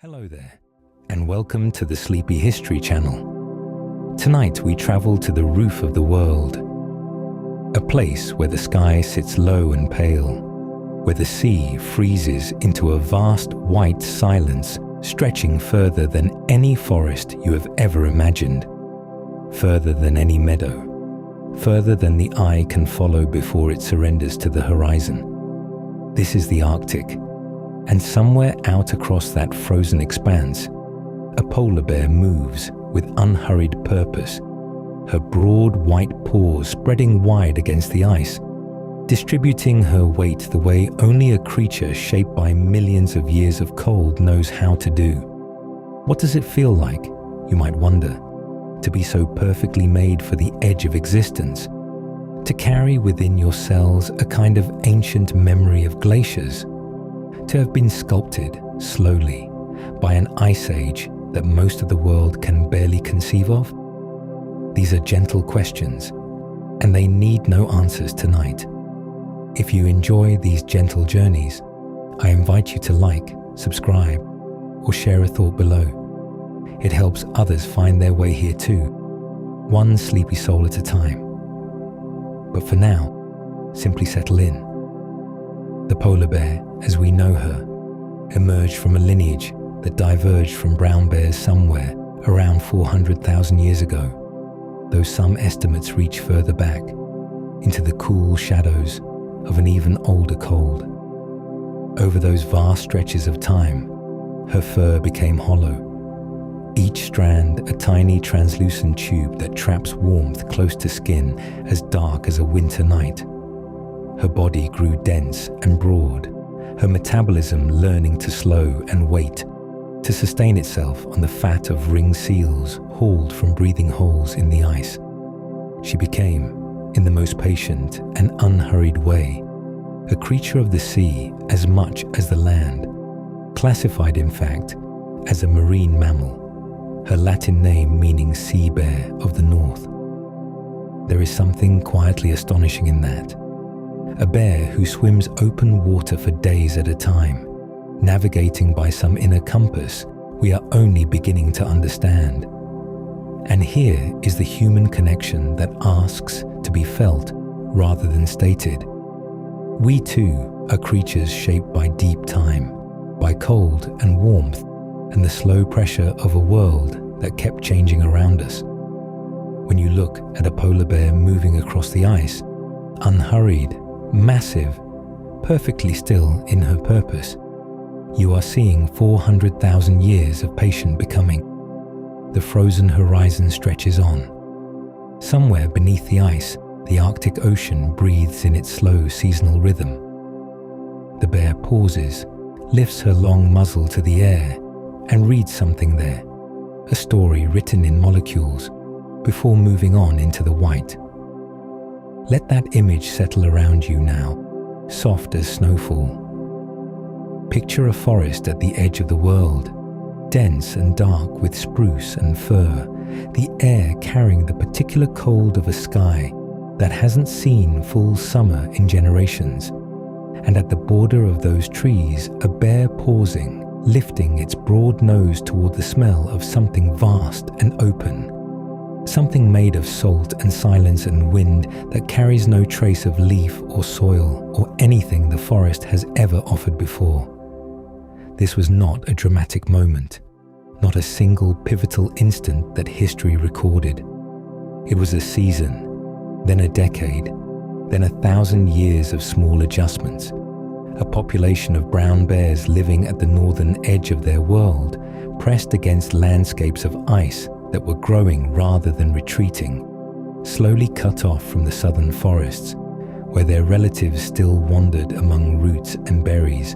Hello there, and welcome to the Sleepy History Channel. Tonight we travel to the roof of the world, a place where the sky sits low and pale, where the sea freezes into a vast white silence stretching further than any forest you have ever imagined, further than any meadow, further than the eye can follow before it surrenders to the horizon. This is the Arctic. And somewhere out across that frozen expanse, a polar bear moves with unhurried purpose, her broad white paws spreading wide against the ice, distributing her weight the way only a creature shaped by millions of years of cold knows how to do. What does it feel like, you might wonder, to be so perfectly made for the edge of existence, to carry within your cells a kind of ancient memory of glaciers, to have been sculpted slowly by an ice age that most of the world can barely conceive of? These are gentle questions, and they need no answers tonight. If you enjoy these gentle journeys, I invite you to like, subscribe, or share a thought below. It helps others find their way here too, one sleepy soul at a time. But for now, simply settle in. The polar bear, as we know her, emerged from a lineage that diverged from brown bears somewhere around 400,000 years ago, though some estimates reach further back into the cool shadows of an even older cold. Over those vast stretches of time, her fur became hollow, each strand a tiny translucent tube that traps warmth close to skin as dark as a winter night. Her body grew dense and broad, her metabolism learning to slow and wait, to sustain itself on the fat of ringed seals hauled from breathing holes in the ice. She became, in the most patient and unhurried way, a creature of the sea as much as the land, classified in fact as a marine mammal, her Latin name meaning sea bear of the north. There is something quietly astonishing in that. A bear who swims open water for days at a time, navigating by some inner compass we are only beginning to understand. And here is the human connection that asks to be felt rather than stated. We too are creatures shaped by deep time, by cold and warmth, and the slow pressure of a world that kept changing around us. When you look at a polar bear moving across the ice, unhurried, massive, perfectly still in her purpose, you are seeing 400,000 years of patient becoming. The frozen horizon stretches on. Somewhere beneath the ice, the Arctic Ocean breathes in its slow seasonal rhythm. The bear pauses, lifts her long muzzle to the air, and reads something there, a story written in molecules, before moving on into the white. Let that image settle around you now, soft as snowfall. Picture a forest at the edge of the world, dense and dark with spruce and fir, the air carrying the particular cold of a sky that hasn't seen full summer in generations. And at the border of those trees, a bear pausing, lifting its broad nose toward the smell of something vast and open. Something made of salt and silence and wind that carries no trace of leaf or soil or anything the forest has ever offered before. This was not a dramatic moment, not a single pivotal instant that history recorded. It was a season, then a decade, then 1,000 years of small adjustments, a population of brown bears living at the northern edge of their world, pressed against landscapes of ice that were growing rather than retreating, slowly cut off from the southern forests, where their relatives still wandered among roots and berries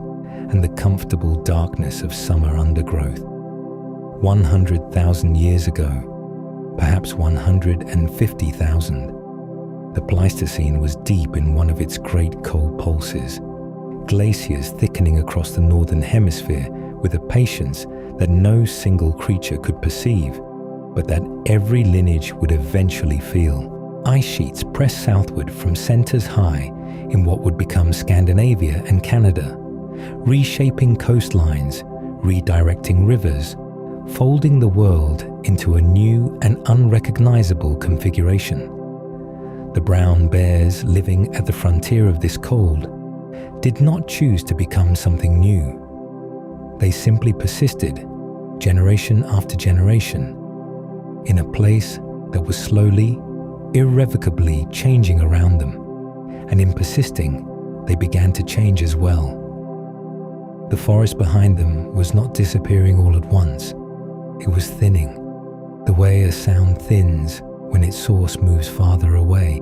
and the comfortable darkness of summer undergrowth. 100,000 years ago, perhaps 150,000, the Pleistocene was deep in one of its great cold pulses, glaciers thickening across the northern hemisphere with a patience that no single creature could perceive, but that every lineage would eventually feel. Ice sheets pressed southward from centers high in what would become Scandinavia and Canada, reshaping coastlines, redirecting rivers, folding the world into a new and unrecognizable configuration. The brown bears living at the frontier of this cold did not choose to become something new. They simply persisted, generation after generation, in a place that was slowly, irrevocably changing around them, and in persisting, they began to change as well. The forest behind them was not disappearing all at once. It was thinning, the way a sound thins when its source moves farther away,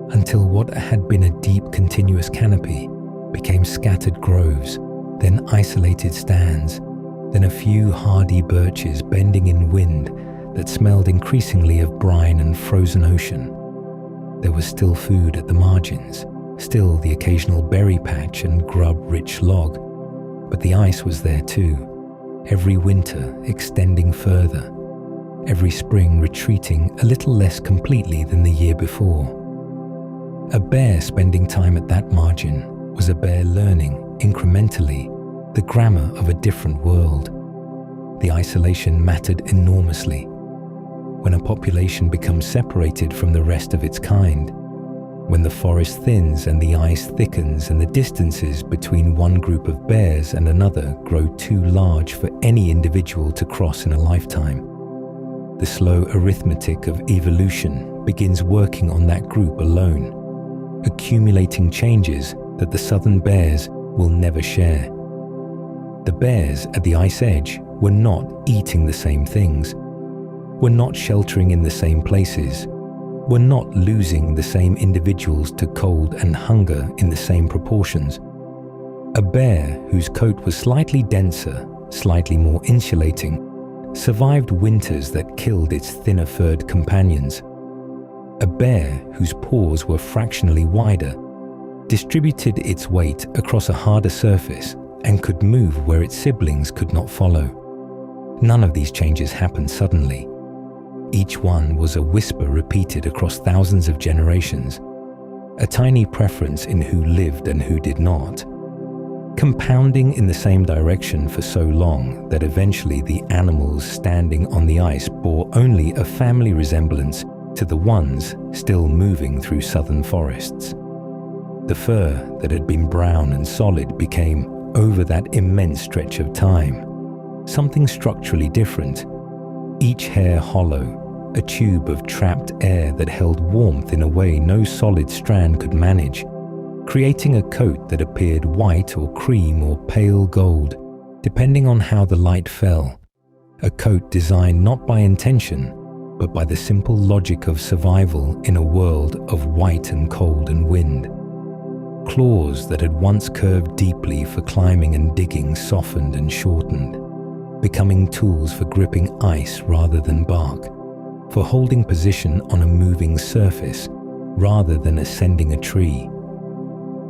until what had been a deep continuous canopy became scattered groves, then isolated stands, then a few hardy birches bending in wind that smelled increasingly of brine and frozen ocean. There was still food at the margins, still the occasional berry patch and grub-rich log, but the ice was there too, every winter extending further, every spring retreating a little less completely than the year before. A bear spending time at that margin was a bear learning, incrementally, the grammar of a different world. The isolation mattered enormously. When a population becomes separated from the rest of its kind, when the forest thins and the ice thickens and the distances between one group of bears and another grow too large for any individual to cross in a lifetime, the slow arithmetic of evolution begins working on that group alone, accumulating changes that the southern bears will never share. The bears at the ice edge were not eating the same things, were not sheltering in the same places, were not losing the same individuals to cold and hunger in the same proportions. A bear whose coat was slightly denser, slightly more insulating, survived winters that killed its thinner furred companions. A bear whose paws were fractionally wider distributed its weight across a harder surface and could move where its siblings could not follow. None of these changes happened suddenly. Each one was a whisper repeated across thousands of generations, a tiny preference in who lived and who did not, compounding in the same direction for so long that eventually the animals standing on the ice bore only a family resemblance to the ones still moving through southern forests. The fur that had been brown and solid became, over that immense stretch of time, something structurally different, each hair hollow, a tube of trapped air that held warmth in a way no solid strand could manage, creating a coat that appeared white or cream or pale gold, depending on how the light fell, a coat designed not by intention, but by the simple logic of survival in a world of white and cold and wind. Claws that had once curved deeply for climbing and digging softened and shortened, becoming tools for gripping ice rather than bark, for holding position on a moving surface rather than ascending a tree.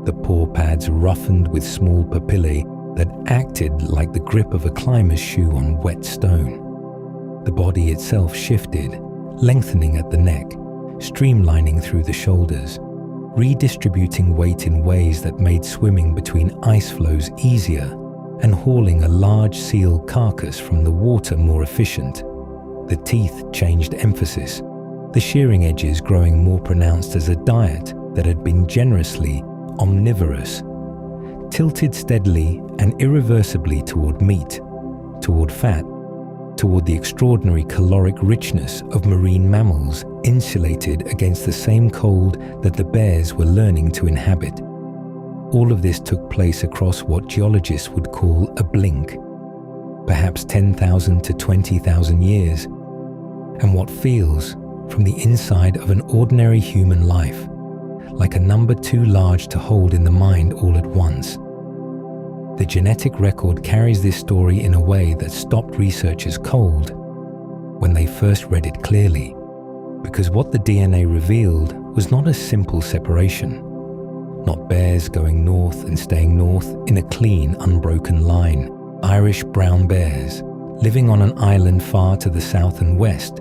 The paw pads roughened with small papillae that acted like the grip of a climber's shoe on wet stone. The body itself shifted, lengthening at the neck, streamlining through the shoulders, redistributing weight in ways that made swimming between ice flows easier and hauling a large seal carcass from the water more efficient. The teeth changed emphasis, the shearing edges growing more pronounced as a diet that had been generously omnivorous, tilted steadily and irreversibly toward meat, toward fat, toward the extraordinary caloric richness of marine mammals insulated against the same cold that the bears were learning to inhabit. All of this took place across what geologists would call a blink, perhaps 10,000 to 20,000 years, and what feels, from the inside of an ordinary human life, like a number too large to hold in the mind all at once. The genetic record carries this story in a way that stopped researchers cold when they first read it clearly, because what the DNA revealed was not a simple separation, not bears going north and staying north in a clean, unbroken line. Irish brown bears, living on an island far to the south and west,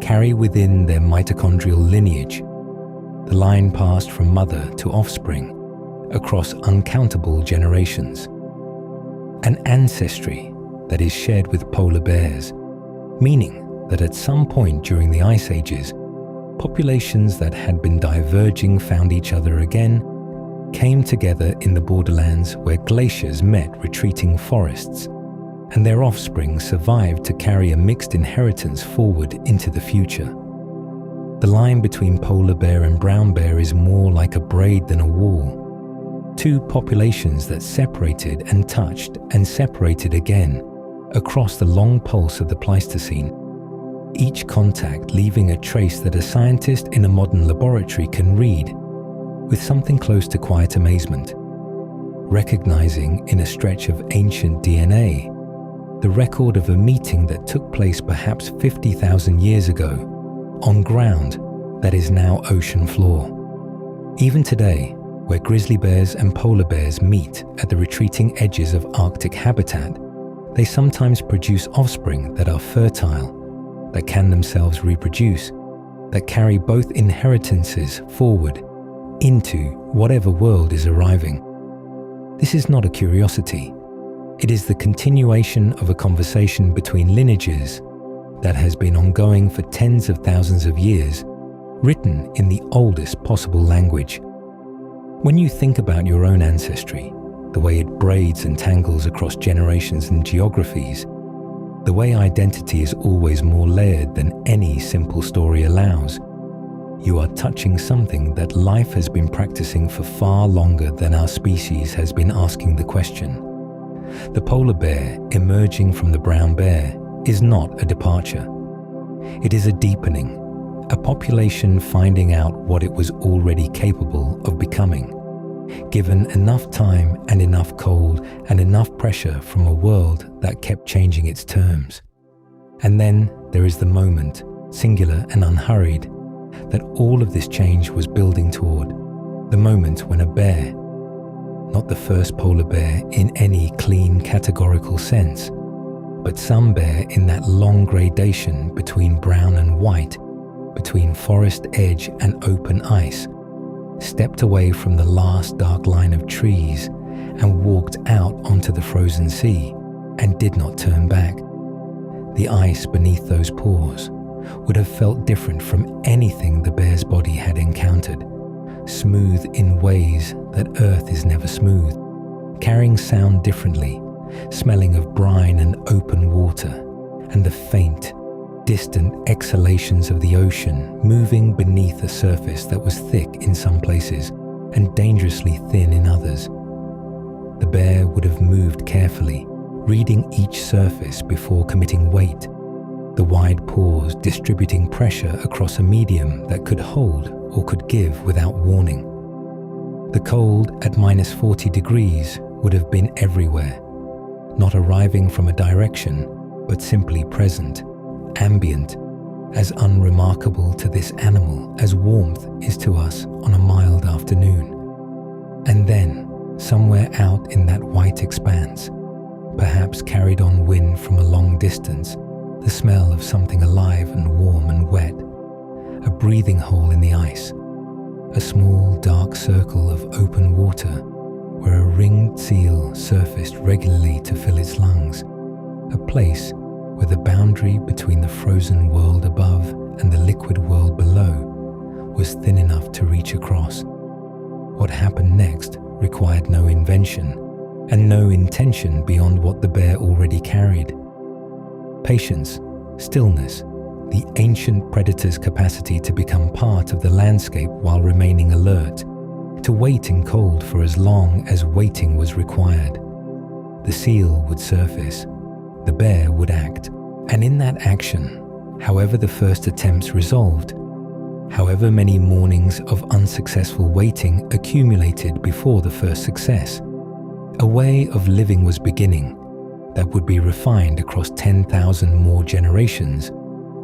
carry within their mitochondrial lineage the line passed from mother to offspring across uncountable generations. An ancestry that is shared with polar bears, meaning that at some point during the ice ages, populations that had been diverging found each other again, came together in the borderlands where glaciers met retreating forests, and their offspring survived to carry a mixed inheritance forward into the future. The line between polar bear and brown bear is more like a braid than a wall. Two populations that separated and touched and separated again across the long pulse of the Pleistocene, each contact leaving a trace that a scientist in a modern laboratory can read with something close to quiet amazement, recognizing in a stretch of ancient DNA the record of a meeting that took place perhaps 50,000 years ago on ground that is now ocean floor. Even today, where grizzly bears and polar bears meet at the retreating edges of Arctic habitat, they sometimes produce offspring that are fertile, that can themselves reproduce, that carry both inheritances forward into whatever world is arriving. This is not a curiosity. It is the continuation of a conversation between lineages that has been ongoing for tens of thousands of years, written in the oldest possible language. When you think about your own ancestry, the way it braids and tangles across generations and geographies, the way identity is always more layered than any simple story allows, you are touching something that life has been practicing for far longer than our species has been asking the question. The polar bear emerging from the brown bear is not a departure. It is a deepening, a population finding out what it was already capable of becoming, given enough time and enough cold and enough pressure from a world that kept changing its terms. And then there is the moment, singular and unhurried, that all of this change was building toward, the moment when a bear, not the first polar bear in any clean categorical sense, but some bear in that long gradation between brown and white, between forest edge and open ice, stepped away from the last dark line of trees and walked out onto the frozen sea and did not turn back. The ice beneath those paws would have felt different from anything the bear's body had encountered, smooth in ways that Earth is never smooth, carrying sound differently, smelling of brine and open water, and the faint, distant exhalations of the ocean moving beneath a surface that was thick in some places and dangerously thin in others. The bear would have moved carefully, reading each surface before committing weight, the wide paws distributing pressure across a medium that could hold or could give without warning. The cold at -40 degrees would have been everywhere, not arriving from a direction, but simply present, ambient, as unremarkable to this animal as warmth is to us on a mild afternoon. And then, somewhere out in that white expanse, perhaps carried on wind from a long distance, the smell of something alive and warm and wet, a breathing hole in the ice, a small dark circle of open water where a ringed seal surfaced regularly to fill its lungs, a place where the boundary between the frozen world above and the liquid world below was thin enough to reach across. What happened next required no invention and no intention beyond what the bear already carried. Patience, stillness, the ancient predator's capacity to become part of the landscape while remaining alert, to wait in cold for as long as waiting was required. The seal would surface, the bear would act, and in that action, however the first attempts resolved, however many mornings of unsuccessful waiting accumulated before the first success, a way of living was beginning that would be refined across 10,000 more generations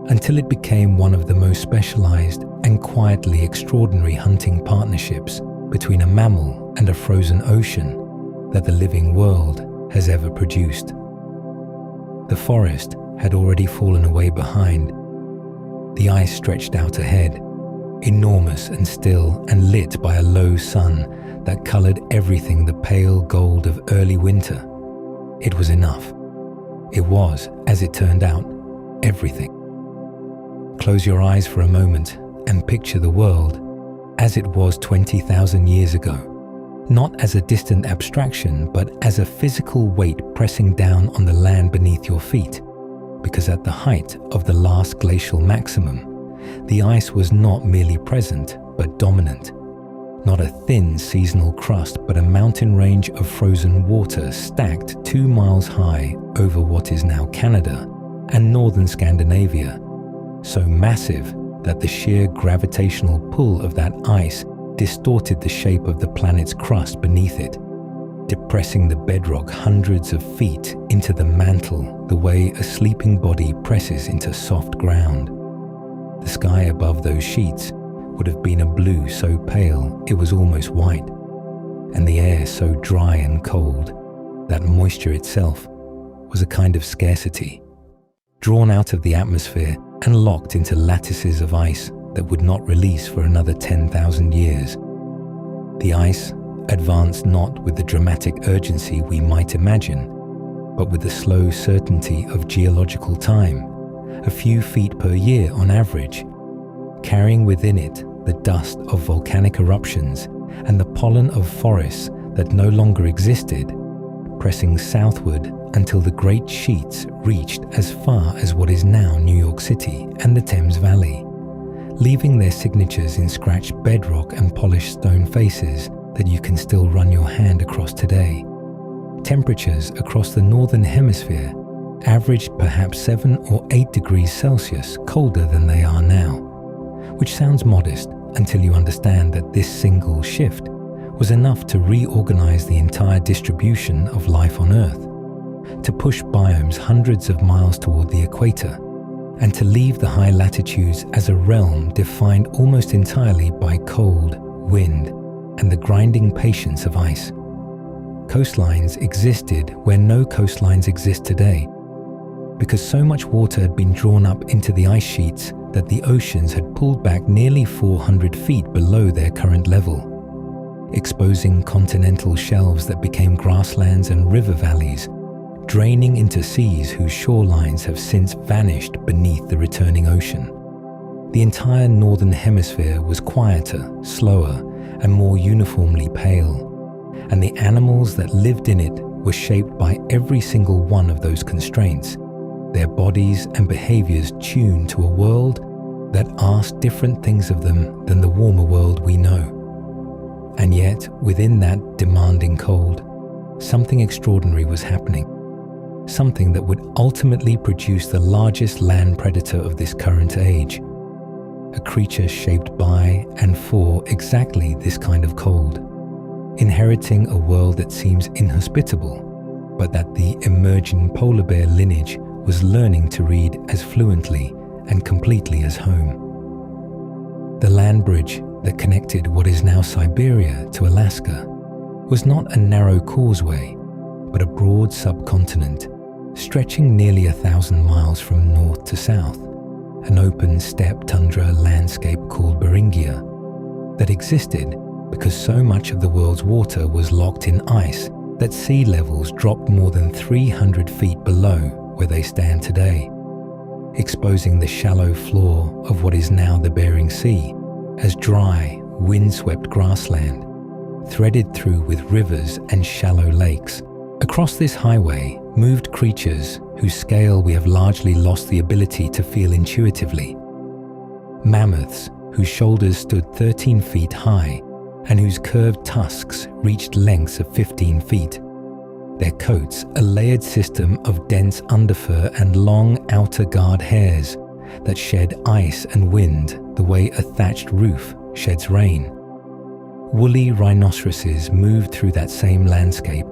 until it became one of the most specialized and quietly extraordinary hunting partnerships between a mammal and a frozen ocean that the living world has ever produced. The forest had already fallen away behind. The ice stretched out ahead, enormous and still and lit by a low sun that colored everything the pale gold of early winter. It was enough. It was, as it turned out, everything. Close your eyes for a moment and picture the world as it was 20,000 years ago, not as a distant abstraction, but as a physical weight pressing down on the land beneath your feet, because at the height of the last glacial maximum, the ice was not merely present, but dominant. Not a thin seasonal crust, but a mountain range of frozen water stacked 2 miles high over what is now Canada and northern Scandinavia, so massive that the sheer gravitational pull of that ice distorted the shape of the planet's crust beneath it, depressing the bedrock hundreds of feet into the mantle the way a sleeping body presses into soft ground. The sky above those sheets would have been a blue so pale it was almost white, and the air so dry and cold that moisture itself was a kind of scarcity, drawn out of the atmosphere and locked into lattices of ice that would not release for another 10,000 years. The ice advanced not with the dramatic urgency we might imagine, but with the slow certainty of geological time, a few feet per year on average, carrying within it the dust of volcanic eruptions and the pollen of forests that no longer existed, pressing southward until the great sheets reached as far as what is now New York City and the Thames Valley, leaving their signatures in scratched bedrock and polished stone faces that you can still run your hand across today. Temperatures across the northern hemisphere averaged perhaps 7 or 8 degrees Celsius colder than they are now, which sounds modest until you understand that this single shift was enough to reorganize the entire distribution of life on Earth, to push biomes hundreds of miles toward the equator, and to leave the high latitudes as a realm defined almost entirely by cold, wind, and the grinding patience of ice. Coastlines existed where no coastlines exist today, because so much water had been drawn up into the ice sheets that the oceans had pulled back nearly 400 feet below their current level, exposing continental shelves that became grasslands and river valleys, draining into seas whose shorelines have since vanished beneath the returning ocean. The entire northern hemisphere was quieter, slower, and more uniformly pale, and the animals that lived in it were shaped by every single one of those constraints, their bodies and behaviors tuned to a world that asked different things of them than the warmer world we know. And yet, within that demanding cold, something extraordinary was happening, something that would ultimately produce the largest land predator of this current age, a creature shaped by and for exactly this kind of cold, inheriting a world that seems inhospitable, but that the emerging polar bear lineage was learning to read as fluently and completely as home. The land bridge that connected what is now Siberia to Alaska was not a narrow causeway, but a broad subcontinent stretching nearly 1,000 miles from north to south, an open steppe tundra landscape called Beringia that existed because so much of the world's water was locked in ice that sea levels dropped more than 300 feet below where they stand today, exposing the shallow floor of what is now the Bering Sea as dry, windswept grassland, threaded through with rivers and shallow lakes. Across this highway moved creatures whose scale we have largely lost the ability to feel intuitively. Mammoths whose shoulders stood 13 feet high and whose curved tusks reached lengths of 15 feet. Their coats a layered system of dense underfur and long outer guard hairs that shed ice and wind the way a thatched roof sheds rain. Woolly rhinoceroses moved through that same landscape,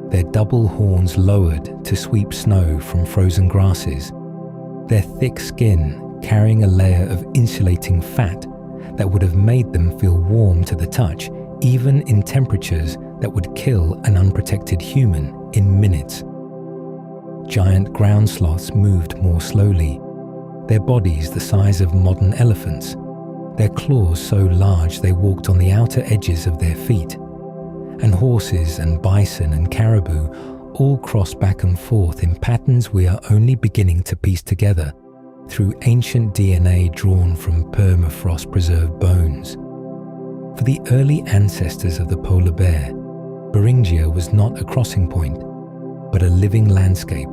their double horns lowered to sweep snow from frozen grasses, their thick skin carrying a layer of insulating fat that would have made them feel warm to the touch, even in temperatures that would kill an unprotected human in minutes. Giant ground sloths moved more slowly, their bodies the size of modern elephants, their claws so large they walked on the outer edges of their feet. And horses and bison and caribou all cross back and forth in patterns we are only beginning to piece together through ancient DNA drawn from permafrost-preserved bones. For the early ancestors of the polar bear, Beringia was not a crossing point, but a living landscape,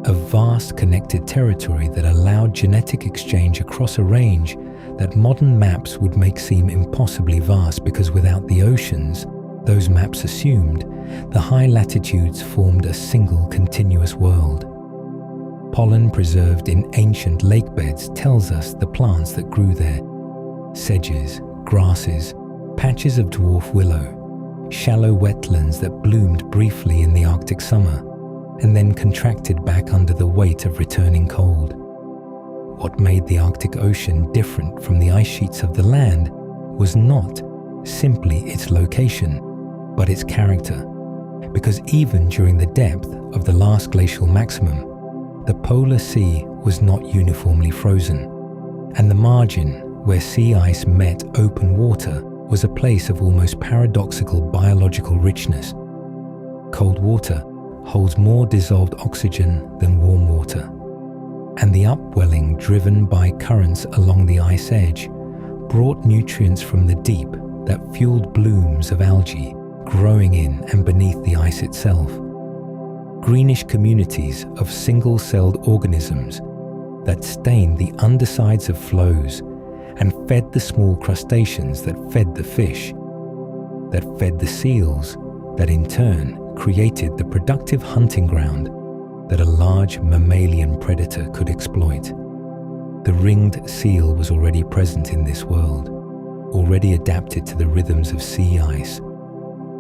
a vast connected territory that allowed genetic exchange across a range that modern maps would make seem impossibly vast, because without the oceans, those maps assumed, the high latitudes formed a single continuous world. Pollen preserved in ancient lake beds tells us the plants that grew there: sedges, grasses, patches of dwarf willow, shallow wetlands that bloomed briefly in the Arctic summer and then contracted back under the weight of returning cold. What made the Arctic Ocean different from the ice sheets of the land was not simply its location, but its character, because even during the depth of the last glacial maximum, the polar sea was not uniformly frozen, and the margin where sea ice met open water was a place of almost paradoxical biological richness. Cold water holds more dissolved oxygen than warm water, and the upwelling driven by currents along the ice edge brought nutrients from the deep that fueled blooms of algae growing in and beneath the ice itself. Greenish communities of single-celled organisms that stained the undersides of floes and fed the small crustaceans that fed the fish, that fed the seals, that in turn created the productive hunting ground that a large mammalian predator could exploit. The ringed seal was already present in this world, already adapted to the rhythms of sea ice,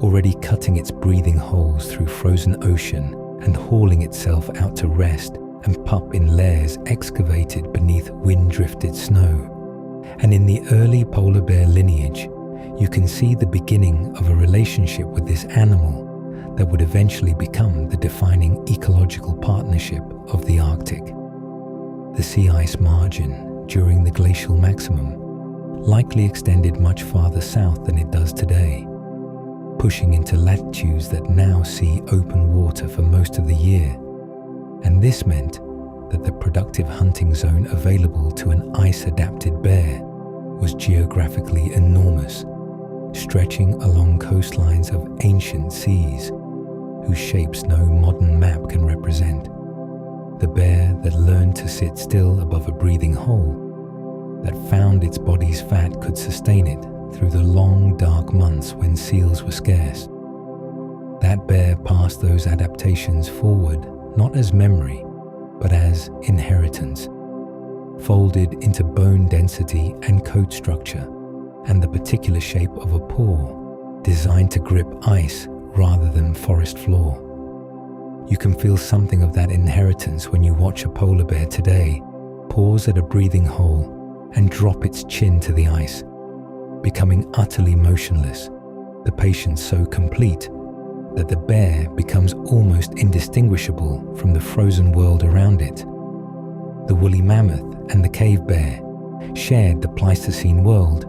already cutting its breathing holes through frozen ocean and hauling itself out to rest and pup in lairs excavated beneath wind-drifted snow. And in the early polar bear lineage, you can see the beginning of a relationship with this animal that would eventually become the defining ecological partnership of the Arctic. The sea ice margin during the glacial maximum likely extended much farther south than it does today, pushing into latitudes that now see open water for most of the year, and this meant that the productive hunting zone available to an ice-adapted bear was geographically enormous, stretching along coastlines of ancient seas whose shapes no modern map can represent. The bear that learned to sit still above a breathing hole, that found its body's fat could sustain it through the long dark months when seals were scarce. That bear passed those adaptations forward not as memory, but as inheritance, folded into bone density and coat structure, and the particular shape of a paw, designed to grip ice rather than forest floor. You can feel something of that inheritance when you watch a polar bear today pause at a breathing hole and drop its chin to the ice, becoming utterly motionless, the patience so complete that the bear becomes almost indistinguishable from the frozen world around it. The woolly mammoth and the cave bear shared the Pleistocene world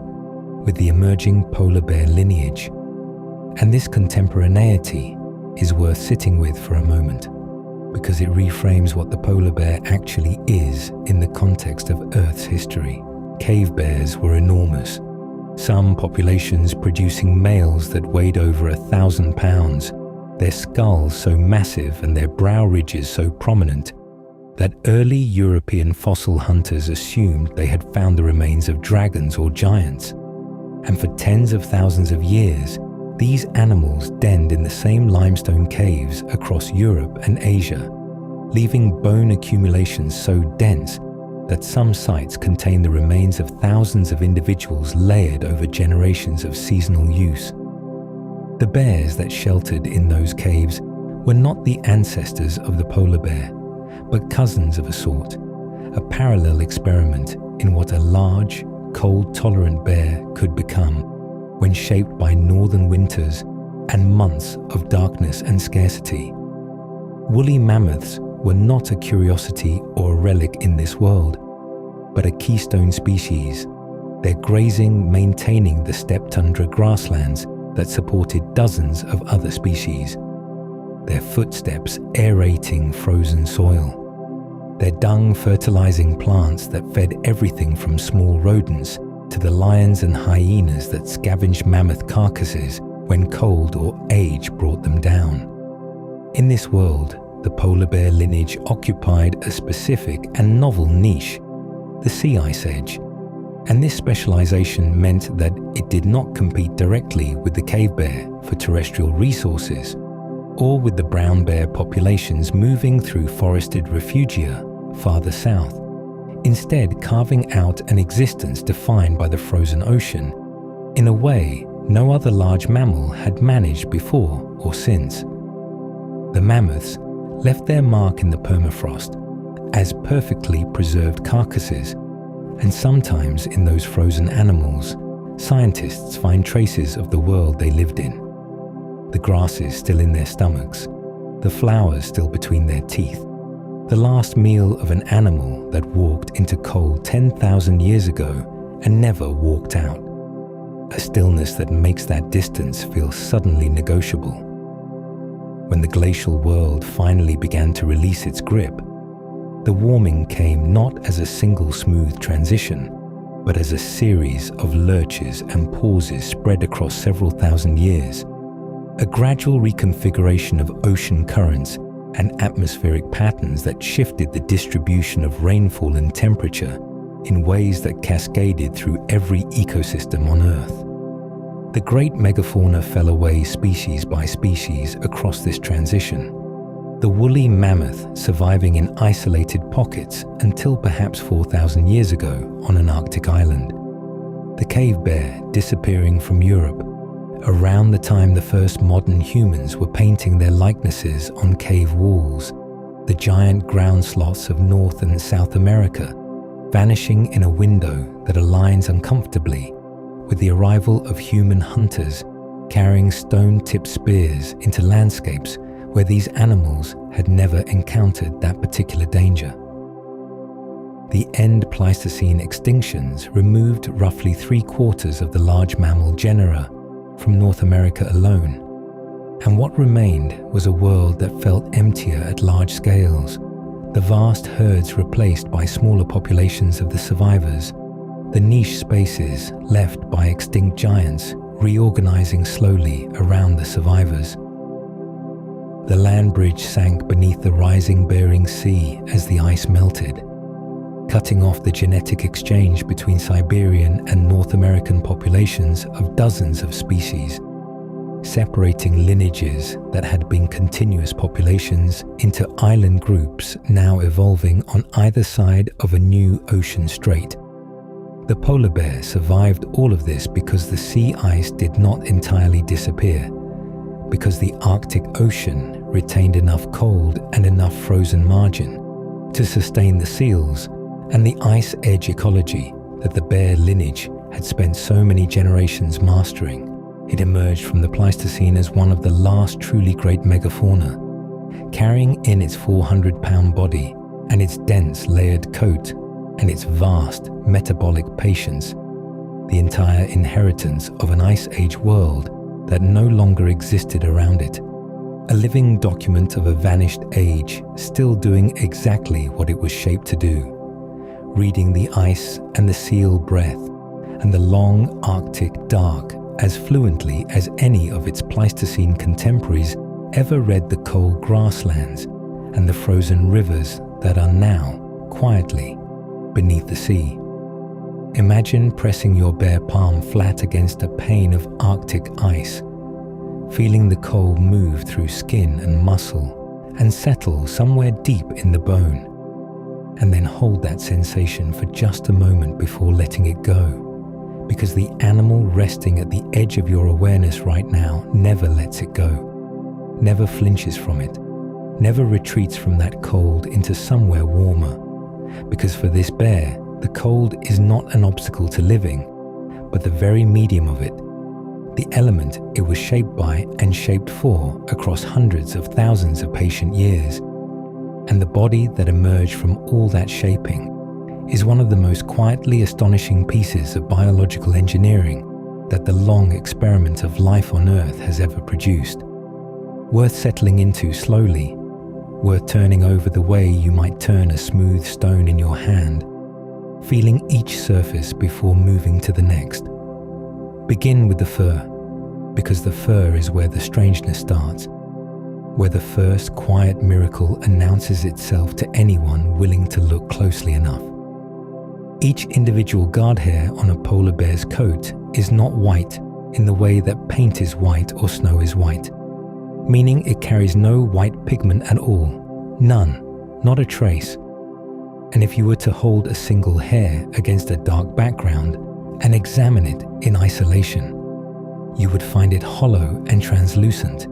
with the emerging polar bear lineage, and this contemporaneity is worth sitting with for a moment, because it reframes what the polar bear actually is in the context of Earth's history. Cave bears were enormous, some populations producing males that weighed over 1,000 pounds, their skulls so massive and their brow ridges so prominent that early European fossil hunters assumed they had found the remains of dragons or giants. And for tens of thousands of years, these animals denned in the same limestone caves across Europe and Asia, leaving bone accumulations so dense that some sites contain the remains of thousands of individuals layered over generations of seasonal use. The bears that sheltered in those caves were not the ancestors of the polar bear, but cousins of a sort, a parallel experiment in what a large, cold-tolerant bear could become when shaped by northern winters and months of darkness and scarcity. Woolly mammoths were not a curiosity or a relic in this world, but a keystone species, their grazing maintaining the steppe tundra grasslands that supported dozens of other species. their footsteps aerating frozen soil, their dung fertilizing plants that fed everything from small rodents to the lions and hyenas that scavenged mammoth carcasses when cold or age brought them down. In this world, the polar bear lineage occupied a specific and novel niche, the sea ice edge, and this specialization meant that it did not compete directly with the cave bear for terrestrial resources, or with the brown bear populations moving through forested refugia farther south, instead carving out an existence defined by the frozen ocean in a way no other large mammal had managed before or since. The mammoths left their mark in the permafrost as perfectly preserved carcasses, and sometimes in those frozen animals, scientists find traces of the world they lived in. The grasses still in their stomachs, the flowers still between their teeth, the last meal of an animal that walked into cold 10,000 years ago and never walked out. A stillness that makes that distance feel suddenly negotiable. When the glacial world finally began to release its grip, the warming came not as a single smooth transition, but as a series of lurches and pauses spread across several thousand years, a gradual reconfiguration of ocean currents and atmospheric patterns that shifted the distribution of rainfall and temperature in ways that cascaded through every ecosystem on Earth. The great megafauna fell away species by species across this transition, the woolly mammoth surviving in isolated pockets until perhaps 4,000 years ago on an Arctic island, the cave bear disappearing from Europe around the time the first modern humans were painting their likenesses on cave walls, the giant ground sloths of North and South America vanishing in a window that aligns uncomfortably with the arrival of human hunters carrying stone-tipped spears into landscapes where these animals had never encountered that particular danger. The end Pleistocene extinctions removed roughly 3/4 of the large mammal genera from North America alone, and what remained was a world that felt emptier at large scales, the vast herds replaced by smaller populations of the survivors, the niche spaces left by extinct giants reorganizing slowly around the survivors. The land bridge sank beneath the rising Bering Sea as the ice melted, cutting off the genetic exchange between Siberian and North American populations of dozens of species, separating lineages that had been continuous populations into island groups now evolving on either side of a new ocean strait. The polar bear survived all of this because the sea ice did not entirely disappear, because the Arctic Ocean retained enough cold and enough frozen margin to sustain the seals and the ice edge ecology that the bear lineage had spent so many generations mastering. It emerged from the Pleistocene as one of the last truly great megafauna, carrying in its 400-pound body and its dense layered coat and its vast metabolic patience, the entire inheritance of an ice age world that no longer existed around it, a living document of a vanished age still doing exactly what it was shaped to do, reading the ice and the seal breath and the long Arctic dark as fluently as any of its Pleistocene contemporaries ever read the cold grasslands and the frozen rivers that are now, quietly, beneath the sea. Imagine pressing your bare palm flat against a pane of Arctic ice, feeling the cold move through skin and muscle and settle somewhere deep in the bone, and then hold that sensation for just a moment before letting it go, because the animal resting at the edge of your awareness right now never lets it go, never flinches from it, never retreats from that cold into somewhere warmer, because for this bear, the cold is not an obstacle to living, but the very medium of it, the element it was shaped by and shaped for across hundreds of thousands of patient years. And the body that emerged from all that shaping is one of the most quietly astonishing pieces of biological engineering that the long experiment of life on Earth has ever produced. worth settling into slowly, worth turning over the way you might turn a smooth stone in your hand, feeling each surface before moving to the next. Begin with the fur, because the fur is where the strangeness starts, where the first quiet miracle announces itself to anyone willing to look closely enough. Each individual guard hair on a polar bear's coat is not white in the way that paint is white or snow is white, meaning it carries no white pigment at all, none, not a trace. And if you were to hold a single hair against a dark background and examine it in isolation, you would find it hollow and translucent,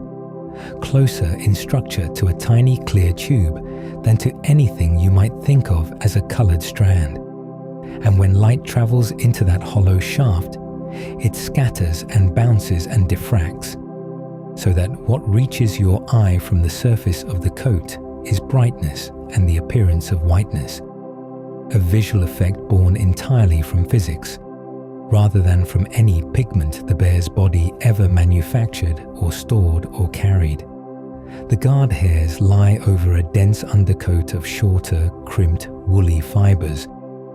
closer in structure to a tiny clear tube than to anything you might think of as a colored strand. And when light travels into that hollow shaft, it scatters and bounces and diffracts, so that what reaches your eye from the surface of the coat is brightness and the appearance of whiteness, a visual effect born entirely from physics, rather than from any pigment the bear's body ever manufactured or stored or carried. The guard hairs lie over a dense undercoat of shorter, crimped, woolly fibers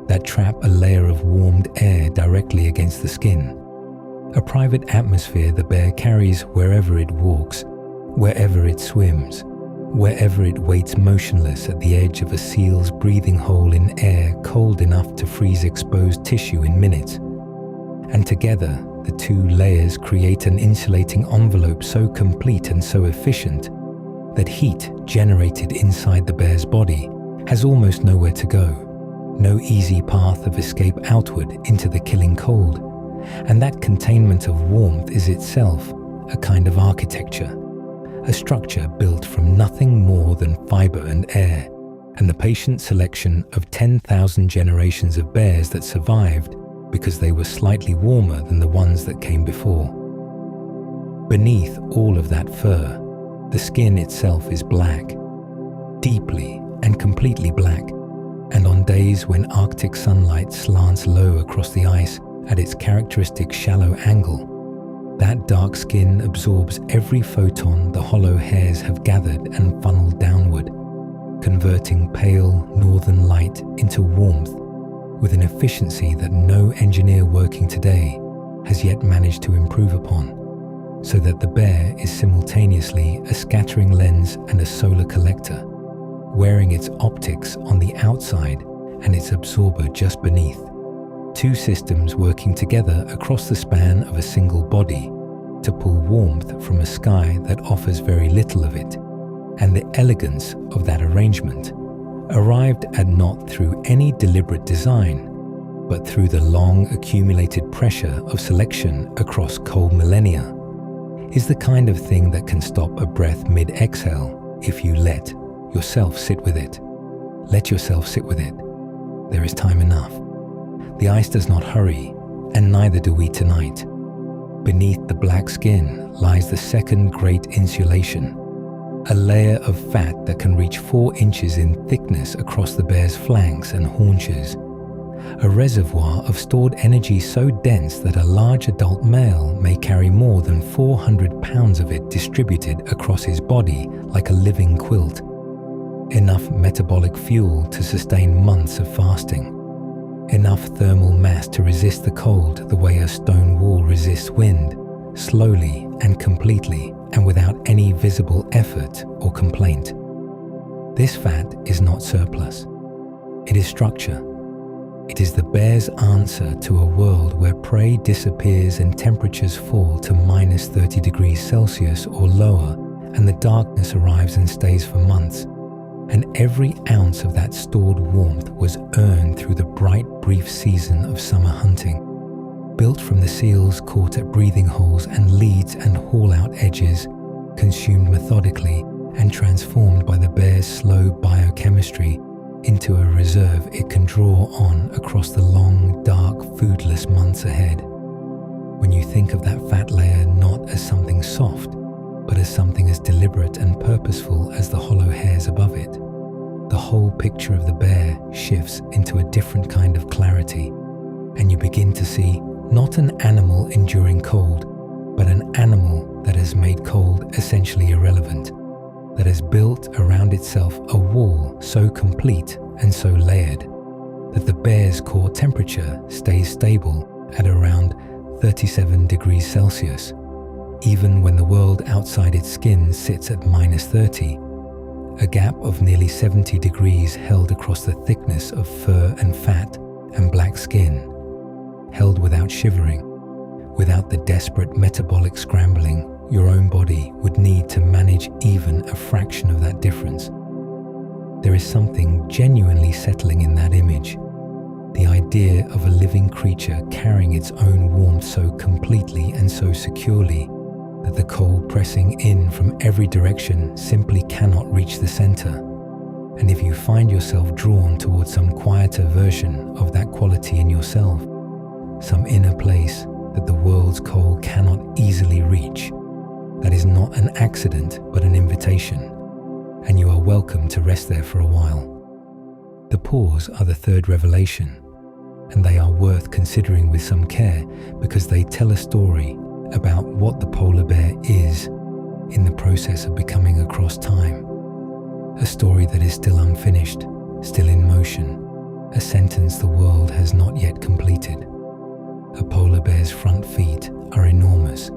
that trap a layer of warmed air directly against the skin, a private atmosphere the bear carries wherever it walks, wherever it swims, wherever it waits motionless at the edge of a seal's breathing hole in air cold enough to freeze exposed tissue in minutes. And together, the two layers create an insulating envelope so complete and so efficient that heat generated inside the bear's body has almost nowhere to go, no easy path of escape outward into the killing cold. And that containment of warmth is itself a kind of architecture, a structure built from nothing more than fiber and air, and the patient selection of 10,000 generations of bears that survived because they were slightly warmer than the ones that came before. Beneath all of that fur, the skin itself is black, deeply and completely black, and on days when Arctic sunlight slants low across the ice at its characteristic shallow angle, that dark skin absorbs every photon the hollow hairs have gathered and funneled downward, converting pale northern light into warmth with an efficiency that no engineer working today has yet managed to improve upon, so that the bear is simultaneously a scattering lens and a solar collector, wearing its optics on the outside and its absorber just beneath. Two systems working together across the span of a single body to pull warmth from a sky that offers very little of it, and the elegance of that arrangement, arrived at not through any deliberate design, but through the long accumulated pressure of selection across cold millennia, is the kind of thing that can stop a breath mid-exhale if you let yourself sit with it. Let yourself sit with it. There is time enough. The ice does not hurry, and neither do we tonight. Beneath the black skin lies the second great insulation, a layer of fat that can reach 4 inches in thickness across the bear's flanks and haunches, a reservoir of stored energy so dense that a large adult male may carry more than 400 pounds of it distributed across his body like a living quilt, enough metabolic fuel to sustain months of fasting, enough thermal mass to resist the cold the way a stone wall resists wind, slowly and completely and without any visible effort or complaint. This fat is not surplus. It is structure. It is the bear's answer to a world where prey disappears and temperatures fall to minus 30 degrees Celsius or lower, and the darkness arrives and stays for months. And every ounce of that stored warmth was earned through the bright, brief season of summer hunting, built from the seals caught at breathing holes and leads and haul-out edges, consumed methodically and transformed by the bear's slow biochemistry into a reserve it can draw on across the long, dark, foodless months ahead. When you think of that fat layer not as something soft, but as something as deliberate and purposeful as the hollow hairs above it, the whole picture of the bear shifts into a different kind of clarity, and you begin to see not an animal enduring cold, but an animal that has made cold essentially irrelevant, that has built around itself a wall so complete and so layered that the bear's core temperature stays stable at around 37 degrees Celsius, even when the world outside its skin sits at -30, a gap of nearly 70 degrees held across the thickness of fur and fat and black skin, held without shivering, without the desperate metabolic scrambling your own body would need to manage even a fraction of that difference. There is something genuinely settling in that image, the idea of a living creature carrying its own warmth so completely and so securely that the cold pressing in from every direction simply cannot reach the center. And if you find yourself drawn towards some quieter version of that quality in yourself, some inner place that the world's cold cannot easily reach, that is not an accident but an invitation, and you are welcome to rest there for a while. The paws are the third revelation, and they are worth considering with some care because they tell a story about what the polar bear is in the process of becoming across time. A story that is still unfinished, still in motion, a sentence the world has not yet completed. A polar bear's front feet are enormous,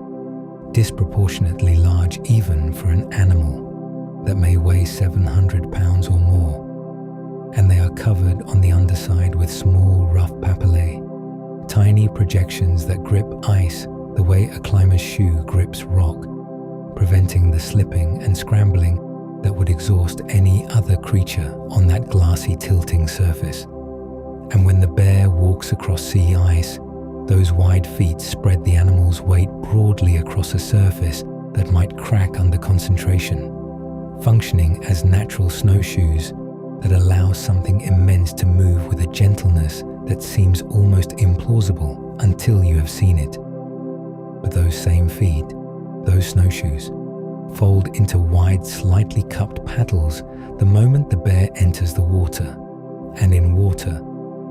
disproportionately large even for an animal that may weigh 700 pounds or more, and they are covered on the underside with small rough papillae, tiny projections that grip ice the way a climber's shoe grips rock, preventing the slipping and scrambling that would exhaust any other creature on that glassy tilting surface. And when the bear walks across sea ice, those wide feet spread the animal's weight broadly across a surface that might crack under concentration, functioning as natural snowshoes that allow something immense to move with a gentleness that seems almost implausible until you have seen it. But those same feet, those snowshoes, fold into wide, slightly cupped paddles the moment the bear enters the water. And in water,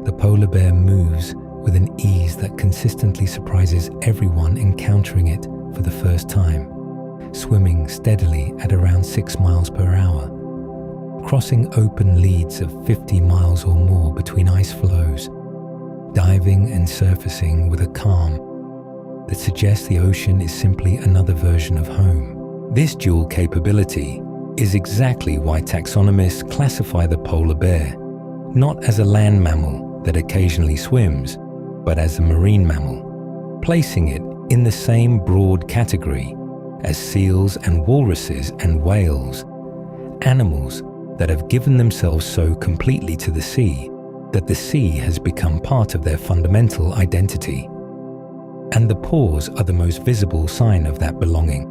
the polar bear moves with an ease that consistently surprises everyone encountering it for the first time, swimming steadily at around 6 miles per hour, crossing open leads of 50 miles or more between ice floes, diving and surfacing with a calm that suggests the ocean is simply another version of home. This dual capability is exactly why taxonomists classify the polar bear not as a land mammal that occasionally swims, but as a marine mammal, placing it in the same broad category as seals and walruses and whales, animals that have given themselves so completely to the sea that the sea has become part of their fundamental identity. And the paws are the most visible sign of that belonging.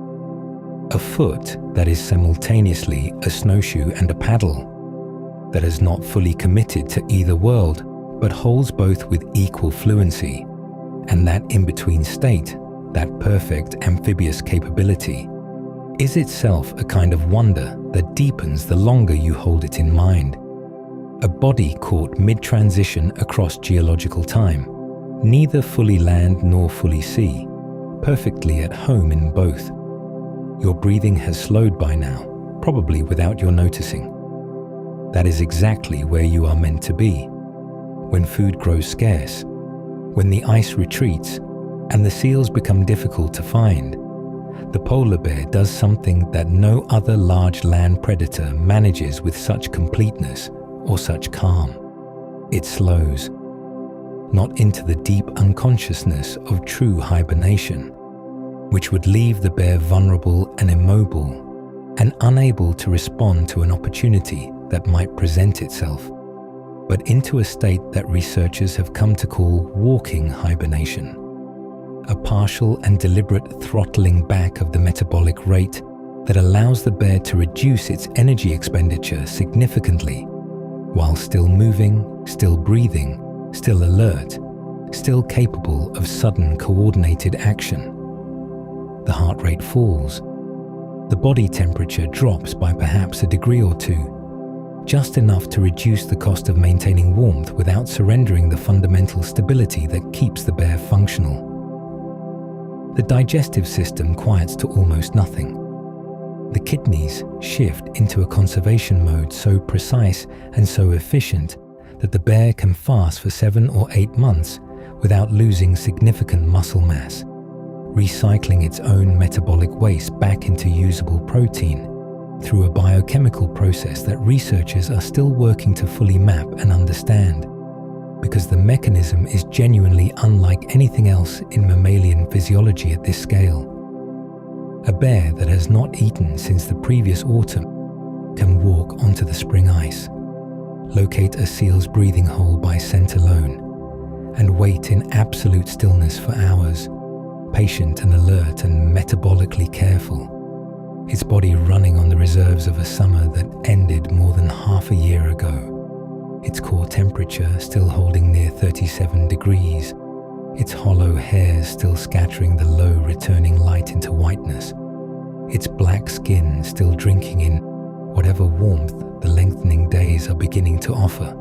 A foot that is simultaneously a snowshoe and a paddle, that is not fully committed to either world, but holds both with equal fluency, and that in-between state, that perfect amphibious capability, is itself a kind of wonder that deepens the longer you hold it in mind. A body caught mid-transition across geological time, neither fully land nor fully sea, perfectly at home in both. Your breathing has slowed by now, probably without your noticing. That is exactly where you are meant to be. When food grows scarce, when the ice retreats, and the seals become difficult to find, the polar bear does something that no other large land predator manages with such completeness or such calm. It slows, not into the deep unconsciousness of true hibernation, which would leave the bear vulnerable and immobile and unable to respond to an opportunity that might present itself, but into a state that researchers have come to call walking hibernation, a partial and deliberate throttling back of the metabolic rate that allows the bear to reduce its energy expenditure significantly, while still moving, still breathing, still alert, still capable of sudden coordinated action. The heart rate falls. The body temperature drops by perhaps a degree or two, just enough to reduce the cost of maintaining warmth without surrendering the fundamental stability that keeps the bear functional. The digestive system quiets to almost nothing. The kidneys shift into a conservation mode so precise and so efficient that the bear can fast for 7 or 8 months without losing significant muscle mass, recycling its own metabolic waste back into usable protein through a biochemical process that researchers are still working to fully map and understand, because the mechanism is genuinely unlike anything else in mammalian physiology at this scale. A bear that has not eaten since the previous autumn can walk onto the spring ice, locate a seal's breathing hole by scent alone, and wait in absolute stillness for hours, patient and alert and metabolically careful, its body running on the reserves of a summer that ended more than half a year ago, its core temperature still holding near 37 degrees, its hollow hairs still scattering the low returning light into whiteness, its black skin still drinking in whatever warmth the lengthening days are beginning to offer.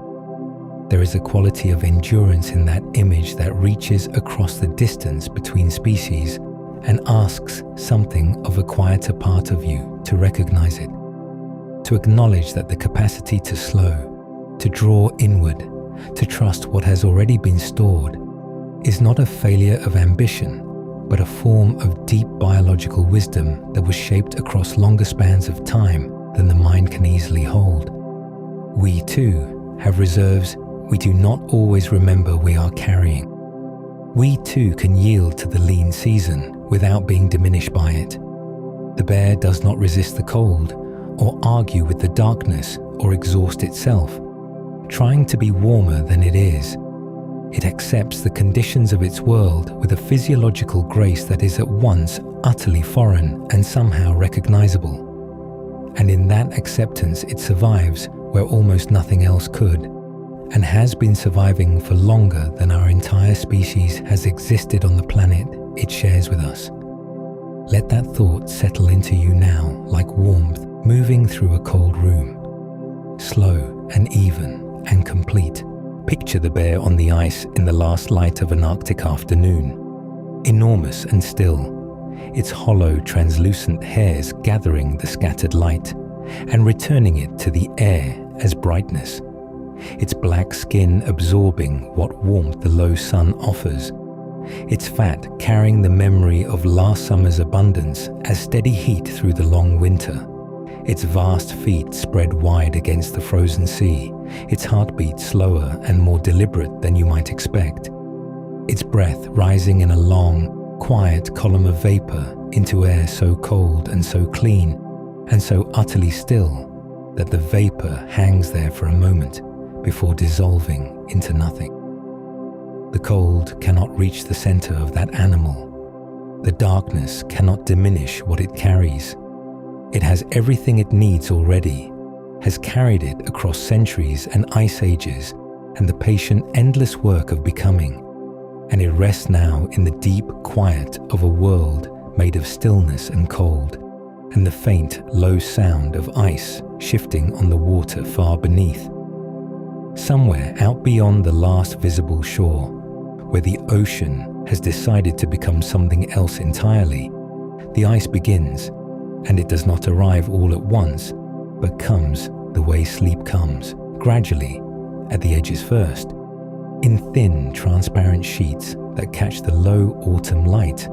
There is a quality of endurance in that image that reaches across the distance between species and asks something of a quieter part of you to recognize it, to acknowledge that the capacity to slow, to draw inward, to trust what has already been stored, is not a failure of ambition, but a form of deep biological wisdom that was shaped across longer spans of time than the mind can easily hold. We too have reserves we do not always remember we are carrying. We too can yield to the lean season without being diminished by it. The bear does not resist the cold, or argue with the darkness, or exhaust itself, trying to be warmer than it is. It accepts the conditions of its world with a physiological grace that is at once utterly foreign and somehow recognizable. And in that acceptance it survives where almost nothing else could, and has been surviving for longer than our entire species has existed on the planet it shares with us. Let that thought settle into you now like warmth moving through a cold room. Slow and even and complete. Picture the bear on the ice in the last light of an Arctic afternoon. Enormous and still, its hollow, translucent hairs gathering the scattered light and returning it to the air as brightness. Its black skin absorbing what warmth the low sun offers, its fat carrying the memory of last summer's abundance as steady heat through the long winter, its vast feet spread wide against the frozen sea, its heartbeat slower and more deliberate than you might expect, its breath rising in a long, quiet column of vapor into air so cold and so clean and so utterly still that the vapor hangs there for a moment before dissolving into nothing. The cold cannot reach the center of that animal. The darkness cannot diminish what it carries. It has everything it needs already, has carried it across centuries and ice ages and the patient, endless work of becoming, and it rests now in the deep quiet of a world made of stillness and cold, and the faint, low sound of ice shifting on the water far beneath. Somewhere out beyond the last visible shore, where the ocean has decided to become something else entirely, the ice begins, and it does not arrive all at once, but comes the way sleep comes, gradually, at the edges first, in thin, transparent sheets that catch the low autumn light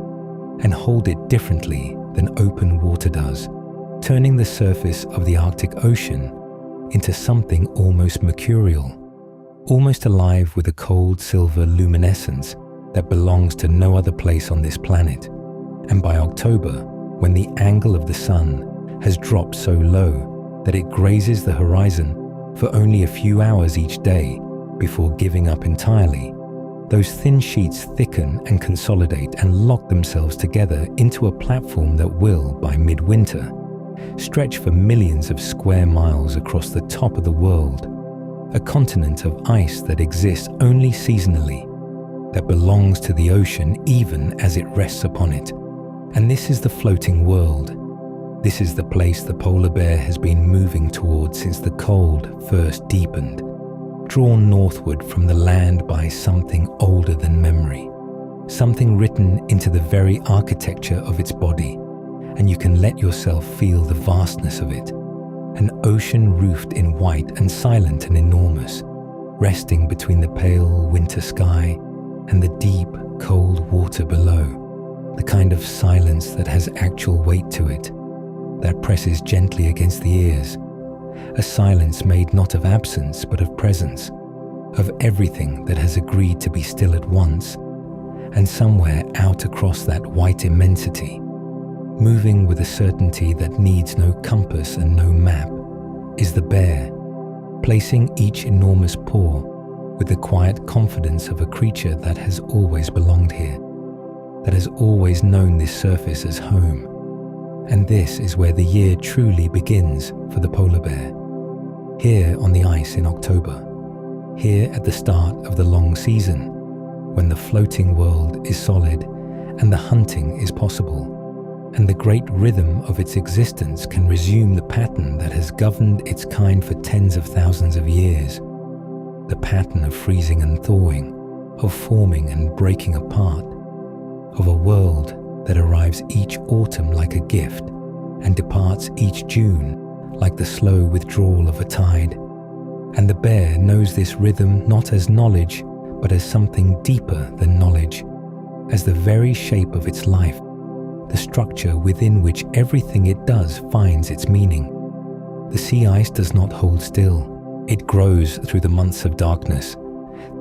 and hold it differently than open water does, turning the surface of the Arctic Ocean into something almost mercurial, almost alive with a cold silver luminescence that belongs to no other place on this planet. And by October, when the angle of the sun has dropped so low that it grazes the horizon for only a few hours each day before giving up entirely, those thin sheets thicken and consolidate and lock themselves together into a platform that will, by midwinter, stretch for millions of square miles across the top of the world, a continent of ice that exists only seasonally, that belongs to the ocean even as it rests upon it. And this is the floating world. This is the place the polar bear has been moving toward since the cold first deepened, drawn northward from the land by something older than memory, something written into the very architecture of its body, and you can let yourself feel the vastness of it. An ocean roofed in white and silent and enormous, resting between the pale winter sky and the deep, cold water below, the kind of silence that has actual weight to it, that presses gently against the ears, a silence made not of absence but of presence, of everything that has agreed to be still at once, and somewhere out across that white immensity, moving with a certainty that needs no compass and no map, is the bear, placing each enormous paw with the quiet confidence of a creature that has always belonged here, that has always known this surface as home. And this is where the year truly begins for the polar bear. Here on the ice in October, here at the start of the long season, when the floating world is solid and the hunting is possible, and the great rhythm of its existence can resume the pattern that has governed its kind for tens of thousands of years, the pattern of freezing and thawing, of forming and breaking apart, of a world that arrives each autumn like a gift and departs each June like the slow withdrawal of a tide. And the bear knows this rhythm not as knowledge, but as something deeper than knowledge, as the very shape of its life, the structure within which everything it does finds its meaning. The sea ice does not hold still. It grows through the months of darkness,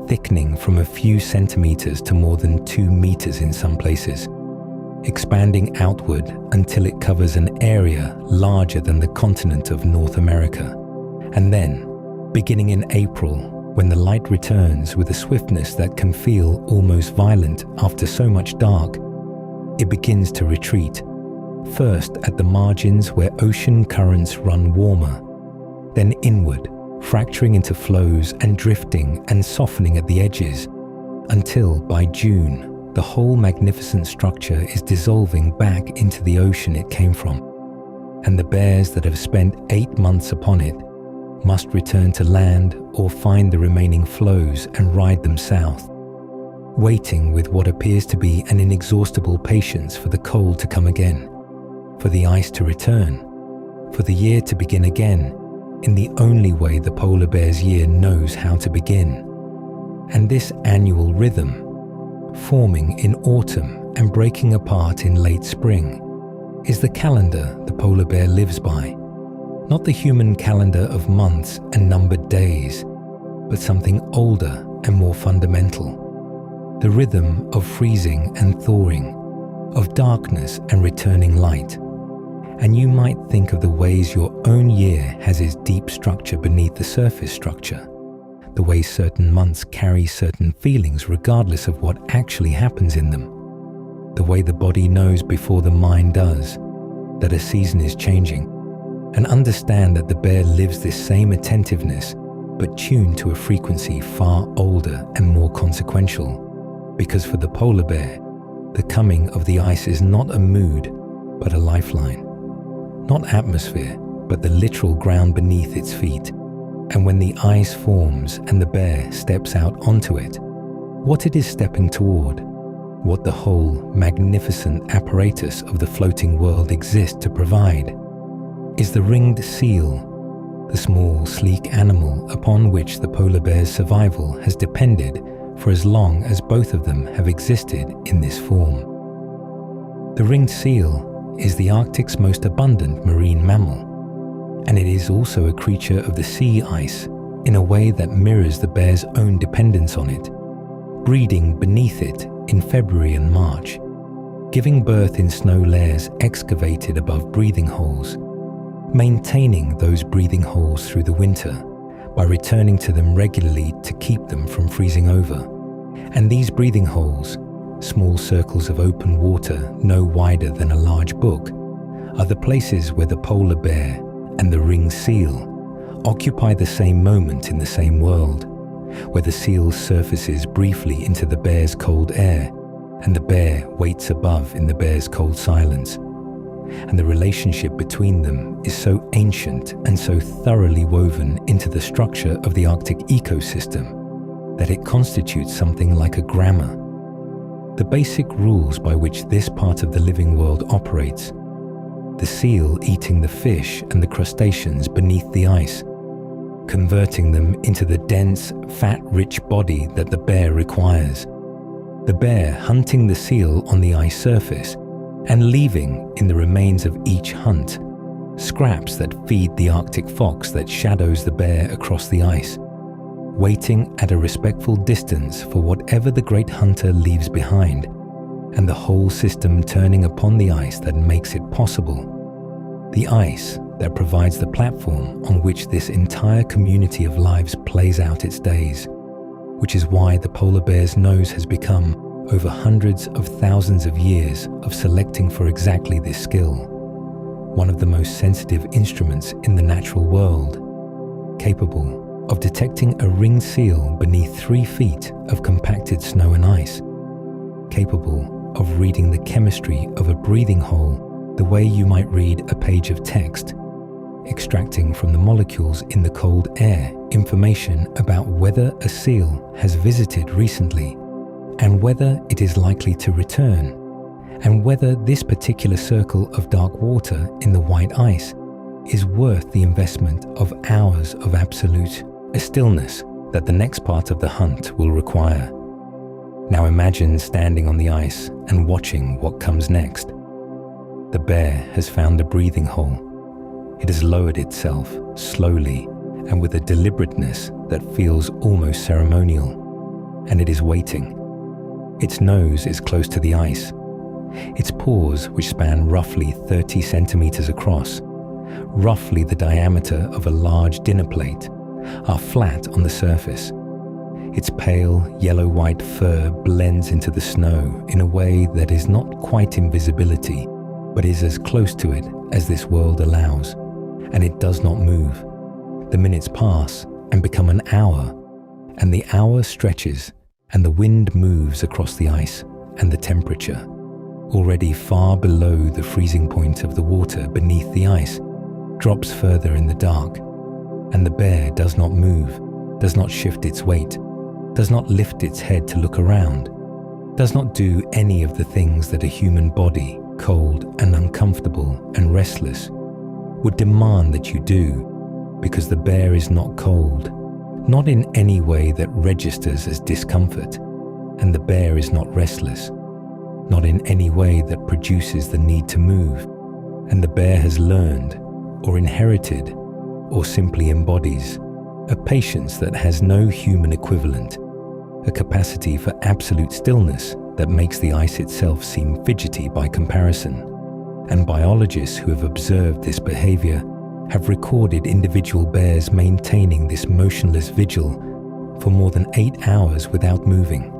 thickening from a few centimeters to more than 2 meters in some places, expanding outward until it covers an area larger than the continent of North America. And then, beginning in April, when the light returns with a swiftness that can feel almost violent after so much dark, it begins to retreat, first at the margins where ocean currents run warmer, then inward, fracturing into flows and drifting and softening at the edges, until by June, the whole magnificent structure is dissolving back into the ocean it came from, and the bears that have spent 8 months upon it must return to land or find the remaining flows and ride them south, waiting with what appears to be an inexhaustible patience for the cold to come again, for the ice to return, for the year to begin again in the only way the polar bear's year knows how to begin. And this annual rhythm, forming in autumn and breaking apart in late spring, is the calendar the polar bear lives by. Not the human calendar of months and numbered days, but something older and more fundamental. The rhythm of freezing and thawing, of darkness and returning light. And you might think of the ways your own year has its deep structure beneath the surface structure, the way certain months carry certain feelings regardless of what actually happens in them, the way the body knows before the mind does that a season is changing, and understand that the bear lives this same attentiveness but tuned to a frequency far older and more consequential, because for the polar bear, the coming of the ice is not a mood but a lifeline, not atmosphere but the literal ground beneath its feet. And when the ice forms and the bear steps out onto it, what it is stepping toward, what the whole magnificent apparatus of the floating world exists to provide, is the ringed seal, the small, sleek animal upon which the polar bear's survival has depended for as long as both of them have existed in this form. The ringed seal is the Arctic's most abundant marine mammal, and it is also a creature of the sea ice in a way that mirrors the bear's own dependence on it, breeding beneath it in February and March, giving birth in snow layers excavated above breathing holes, maintaining those breathing holes through the winter by returning to them regularly to keep them from freezing over. And these breathing holes, small circles of open water no wider than a large book, are the places where the polar bear and the ringed seal occupy the same moment in the same world, where the seal surfaces briefly into the bear's cold air and the bear waits above in the bear's cold silence. And the relationship between them is so ancient and so thoroughly woven into the structure of the Arctic ecosystem that it constitutes something like a grammar. The basic rules by which this part of the living world operates, the seal eating the fish and the crustaceans beneath the ice, converting them into the dense, fat-rich body that the bear requires. The bear hunting the seal on the ice surface and leaving in the remains of each hunt scraps that feed the Arctic fox that shadows the bear across the ice, waiting at a respectful distance for whatever the great hunter leaves behind, and the whole system turning upon the ice that makes it possible. The ice that provides the platform on which this entire community of lives plays out its days, which is why the polar bear's nose has become, over hundreds of thousands of years of selecting for exactly this skill, one of the most sensitive instruments in the natural world, capable of detecting a ringed seal beneath 3 feet of compacted snow and ice, capable of reading the chemistry of a breathing hole the way you might read a page of text, extracting from the molecules in the cold air information about whether a seal has visited recently and whether it is likely to return, and whether this particular circle of dark water in the white ice is worth the investment of hours of absolute stillness that the next part of the hunt will require. Now imagine standing on the ice and watching what comes next. The bear has found a breathing hole. It has lowered itself slowly and with a deliberateness that feels almost ceremonial, and it is waiting. Its nose is close to the ice. Its paws, which span roughly 30 centimeters across, roughly the diameter of a large dinner plate, are flat on the surface. Its pale yellow-white fur blends into the snow in a way that is not quite invisibility, but is as close to it as this world allows, and it does not move. The minutes pass and become an hour, and the hour stretches, and the wind moves across the ice, and the temperature, already far below the freezing point of the water beneath the ice, drops further in the dark, and the bear does not move, does not shift its weight, does not lift its head to look around, does not do any of the things that a human body, cold and uncomfortable and restless, would demand that you do, because the bear is not cold, not in any way that registers as discomfort, and the bear is not restless, not in any way that produces the need to move, and the bear has learned, or inherited, or simply embodies, a patience that has no human equivalent, a capacity for absolute stillness that makes the ice itself seem fidgety by comparison. And biologists who have observed this behavior have recorded individual bears maintaining this motionless vigil for more than 8 hours without moving.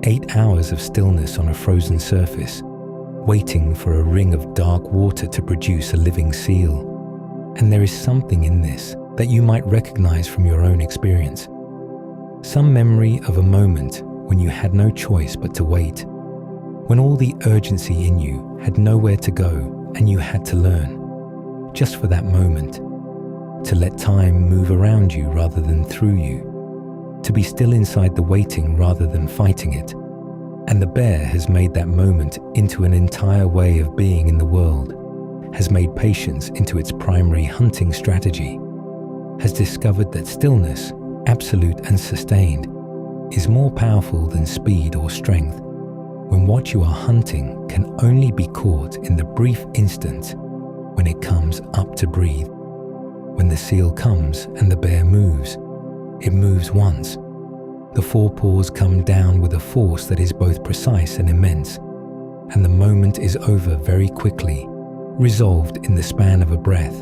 8 hours of stillness on a frozen surface, waiting for a ring of dark water to produce a living seal. And there is something in this that you might recognize from your own experience. Some memory of a moment when you had no choice but to wait, when all the urgency in you had nowhere to go and you had to learn, just for that moment, to let time move around you rather than through you, to be still inside the waiting rather than fighting it. And the bear has made that moment into an entire way of being in the world, has made patience into its primary hunting strategy, has discovered that stillness, absolute and sustained, is more powerful than speed or strength, when what you are hunting can only be caught in the brief instant when it comes up to breathe. When the seal comes and the bear moves, it moves once. The forepaws come down with a force that is both precise and immense, and the moment is over very quickly, resolved in the span of a breath,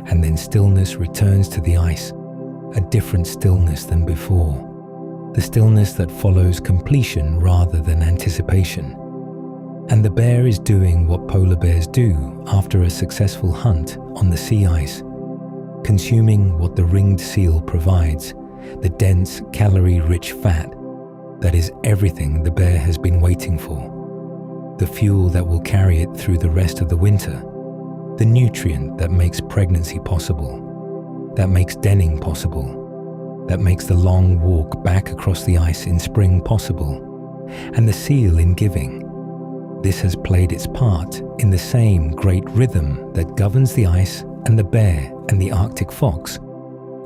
and then stillness returns to the ice, a different stillness than before, the stillness that follows completion rather than anticipation. And the bear is doing what polar bears do after a successful hunt on the sea ice, consuming what the ringed seal provides, the dense, calorie-rich fat that is everything the bear has been waiting for, the fuel that will carry it through the rest of the winter, the nutrient that makes pregnancy possible, that makes denning possible, that makes the long walk back across the ice in spring possible, and the seal in giving. This has played its part in the same great rhythm that governs the ice and the bear and the Arctic fox,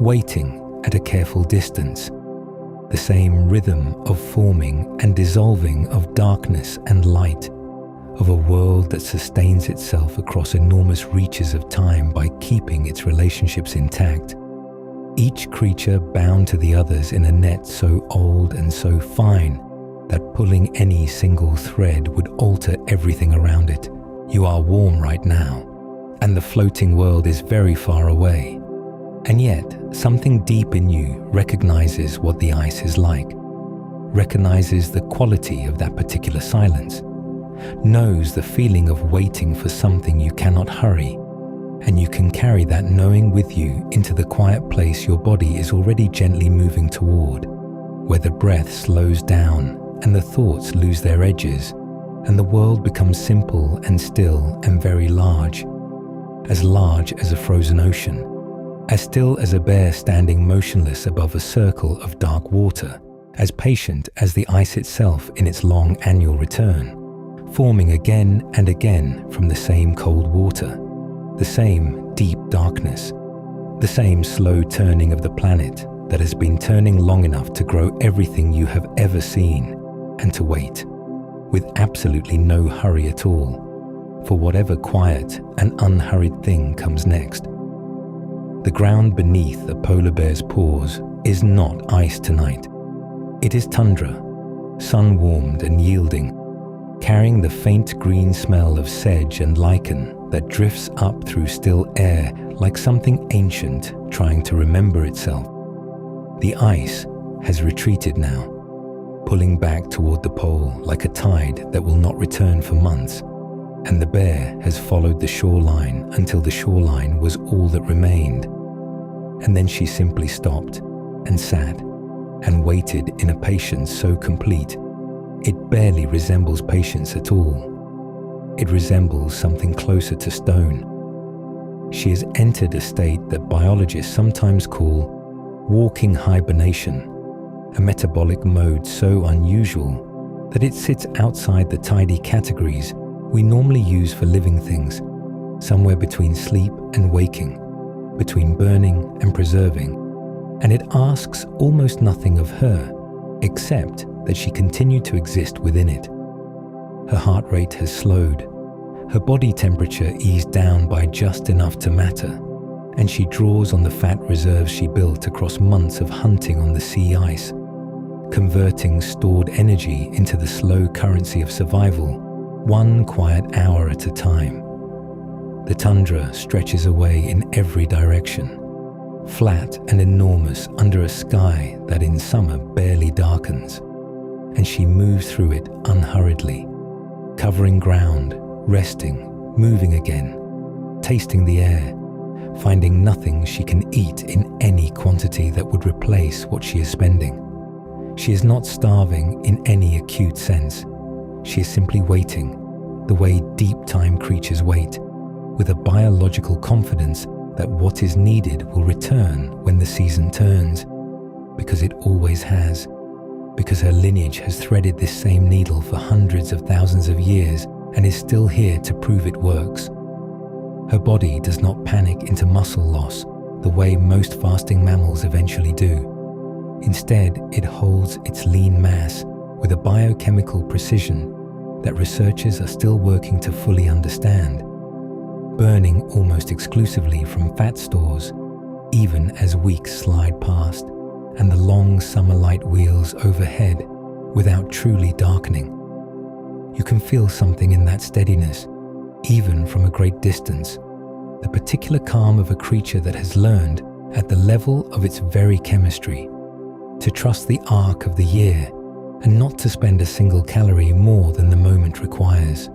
waiting at a careful distance. The same rhythm of forming and dissolving of darkness and light, of a world that sustains itself across enormous reaches of time by keeping its relationships intact. Each creature bound to the others in a net so old and so fine that pulling any single thread would alter everything around it. You are warm right now, and the floating world is very far away. And yet, something deep in you recognizes what the ice is like, recognizes the quality of that particular silence, knows the feeling of waiting for something you cannot hurry, and you can carry that knowing with you into the quiet place your body is already gently moving toward, where the breath slows down and the thoughts lose their edges, and the world becomes simple and still and very large as a frozen ocean, as still as a bear standing motionless above a circle of dark water, as patient as the ice itself in its long annual return, forming again and again from the same cold water, the same deep darkness, the same slow turning of the planet that has been turning long enough to grow everything you have ever seen, and to wait, with absolutely no hurry at all, for whatever quiet and unhurried thing comes next. The ground beneath a polar bear's paws is not ice tonight. It is tundra, sun-warmed and yielding, carrying the faint green smell of sedge and lichen that drifts up through still air like something ancient trying to remember itself. The ice has retreated now, pulling back toward the pole like a tide that will not return for months, and the bear has followed the shoreline until the shoreline was all that remained. And then she simply stopped and sat and waited in a patience so complete, it barely resembles patience at all. It resembles something closer to stone. She has entered a state that biologists sometimes call walking hibernation, a metabolic mode so unusual that it sits outside the tidy categories we normally use for living things, somewhere between sleep and waking, between burning and preserving, and it asks almost nothing of her, except that she continued to exist within it. Her heart rate has slowed, her body temperature eased down by just enough to matter, and she draws on the fat reserves she built across months of hunting on the sea ice, converting stored energy into the slow currency of survival, one quiet hour at a time. The tundra stretches away in every direction, flat and enormous under a sky that in summer barely darkens, and she moves through it unhurriedly, covering ground, resting, moving again, tasting the air, finding nothing she can eat in any quantity that would replace what she is spending. She is not starving in any acute sense. She is simply waiting, the way deep time creatures wait, with a biological confidence that what is needed will return when the season turns, because it always has, because her lineage has threaded this same needle for hundreds of thousands of years and is still here to prove it works. Her body does not panic into muscle loss the way most fasting mammals eventually do. Instead, it holds its lean mass with a biochemical precision that researchers are still working to fully understand, burning almost exclusively from fat stores, even as weeks slide past and the long summer light wheels overhead without truly darkening. You can feel something in that steadiness, even from a great distance, the particular calm of a creature that has learned, at the level of its very chemistry, to trust the arc of the year and not to spend a single calorie more than the moment requires.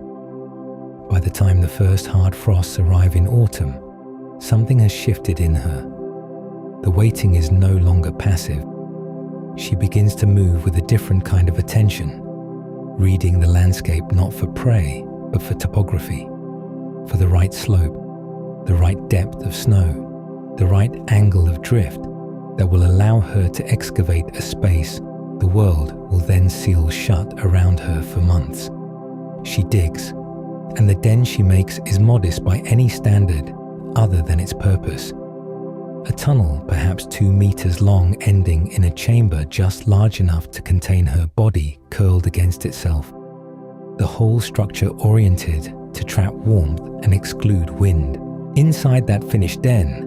By the time the first hard frosts arrive in autumn, something has shifted in her. The waiting is no longer passive. She begins to move with a different kind of attention, reading the landscape not for prey, but for topography, for the right slope, the right depth of snow, the right angle of drift that will allow her to excavate a space The world will then seal shut around her for months. She digs, and the den she makes is modest by any standard other than its purpose. A tunnel perhaps 2 meters long, ending in a chamber just large enough to contain her body curled against itself. The whole structure oriented to trap warmth and exclude wind. Inside that finished den,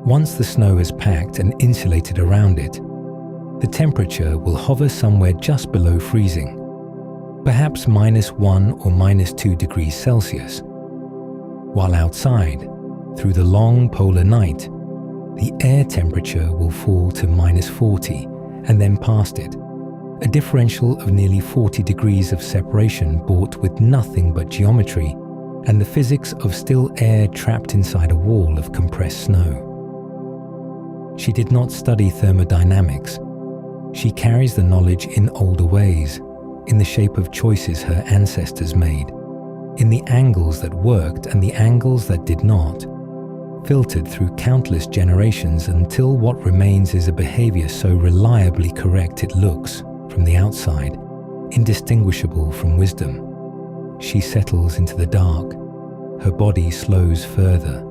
once the snow has packed and insulated around it, the temperature will hover somewhere just below freezing, perhaps -1 or -2 degrees Celsius. While outside, through the long polar night, the air temperature will fall to -40 and then past it, a differential of nearly 40 degrees of separation bought with nothing but geometry and the physics of still air trapped inside a wall of compressed snow. She did not study thermodynamics. She carries the knowledge in older ways, in the shape of choices her ancestors made, in the angles that worked and the angles that did not, filtered through countless generations until what remains is a behavior so reliably correct it looks, from the outside, indistinguishable from wisdom. She settles into the dark, her body slows further,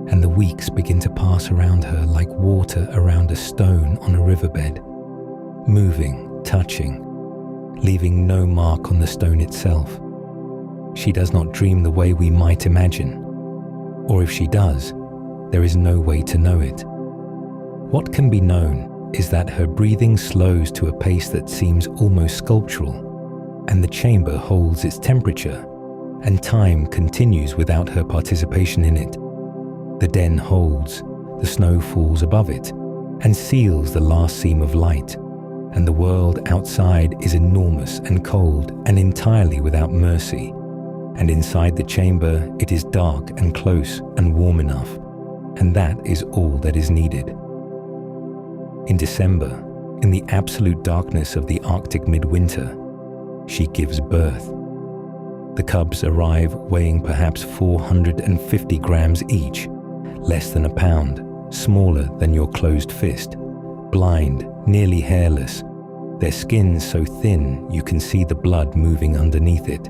and the weeks begin to pass around her like water around a stone on a riverbed, moving, touching, leaving no mark on the stone itself. She does not dream the way we might imagine, or if she does, there is no way to know it. What can be known is that her breathing slows to a pace that seems almost sculptural, and the chamber holds its temperature, and time continues without her participation in it. The den holds, the snow falls above it, and seals the last seam of light, and the world outside is enormous and cold and entirely without mercy, and inside the chamber it is dark and close and warm enough, and that is all that is needed. In December, in the absolute darkness of the Arctic midwinter, she gives birth. The cubs arrive weighing perhaps 450 grams each, less than a pound, smaller than your closed fist, blind, nearly hairless, their skin so thin you can see the blood moving underneath it.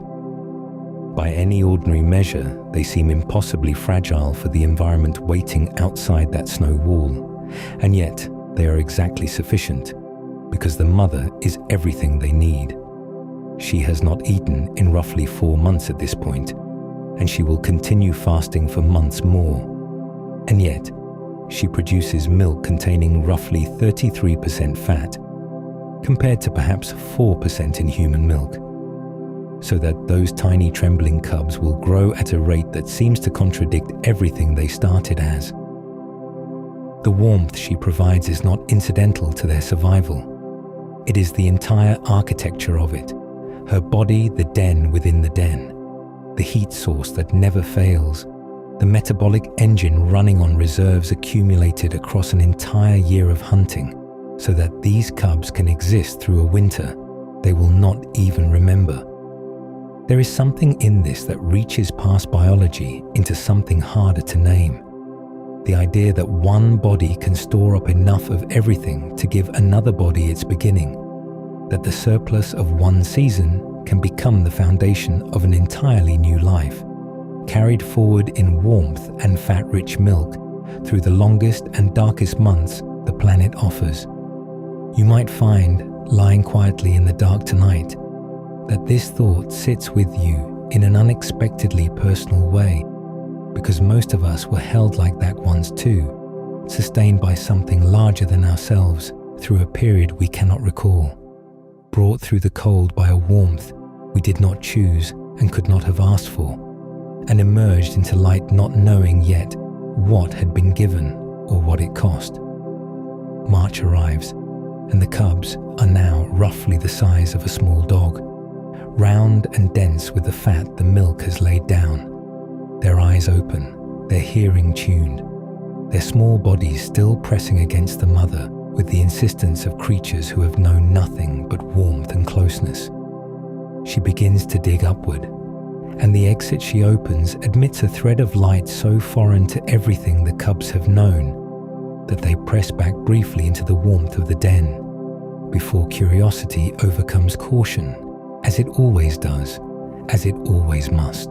By any ordinary measure, they seem impossibly fragile for the environment waiting outside that snow wall, and yet they are exactly sufficient, because the mother is everything they need. She has not eaten in roughly 4 months at this point, and she will continue fasting for months more. And yet, she produces milk containing roughly 33% fat, compared to perhaps 4% in human milk, so that those tiny trembling cubs will grow at a rate that seems to contradict everything they started as. The warmth she provides is not incidental to their survival. It is the entire architecture of it, her body the den within the den, the heat source that never fails, the metabolic engine running on reserves accumulated across an entire year of hunting, so that these cubs can exist through a winter they will not even remember. There is something in this that reaches past biology into something harder to name. The idea that one body can store up enough of everything to give another body its beginning, that the surplus of one season can become the foundation of an entirely new life, carried forward in warmth and fat-rich milk through the longest and darkest months the planet offers. You might find, lying quietly in the dark tonight, that this thought sits with you in an unexpectedly personal way, because most of us were held like that once too, sustained by something larger than ourselves through a period we cannot recall, brought through the cold by a warmth we did not choose and could not have asked for, and emerged into light not knowing yet what had been given or what it cost. March arrives, and the cubs are now roughly the size of a small dog, round and dense with the fat the milk has laid down, their eyes open, their hearing tuned, their small bodies still pressing against the mother with the insistence of creatures who have known nothing but warmth and closeness. She begins to dig upward, and the exit she opens admits a thread of light so foreign to everything the cubs have known that they press back briefly into the warmth of the den, before curiosity overcomes caution, as it always does, as it always must.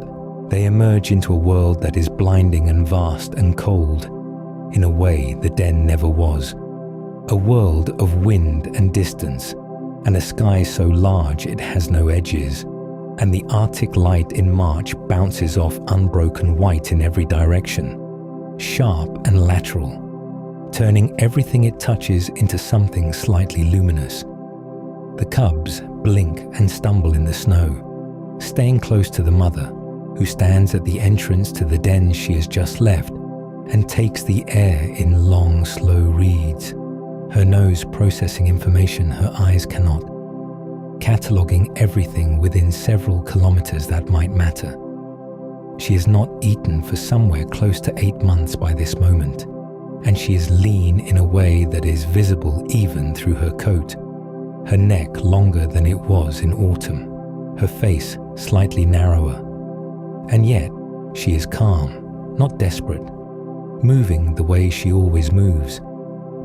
They emerge into a world that is blinding and vast and cold, in a way the den never was. A world of wind and distance, and a sky so large it has no edges, and the Arctic light in March bounces off unbroken white in every direction, sharp and lateral, turning everything it touches into something slightly luminous. The cubs blink and stumble in the snow, staying close to the mother, who stands at the entrance to the den she has just left and takes the air in long, slow reads, her nose processing information her eyes cannot, cataloguing everything within several kilometers that might matter. She has not eaten for somewhere close to 8 months by this moment, and she is lean in a way that is visible even through her coat, her neck longer than it was in autumn, her face slightly narrower. And yet, she is calm, not desperate, moving the way she always moves,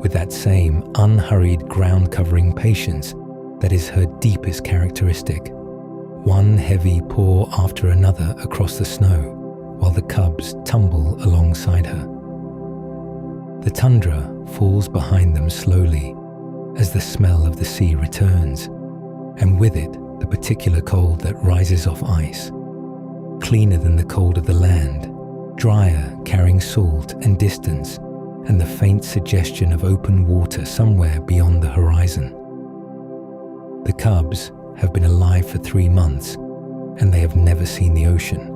with that same unhurried ground-covering patience that is her deepest characteristic. One heavy paw after another across the snow, while the cubs tumble alongside her. The tundra falls behind them slowly as the smell of the sea returns, and with it the particular cold that rises off ice. Cleaner than the cold of the land, drier, carrying salt and distance, and the faint suggestion of open water somewhere beyond the horizon. The cubs have been alive for 3 months, and they have never seen the ocean,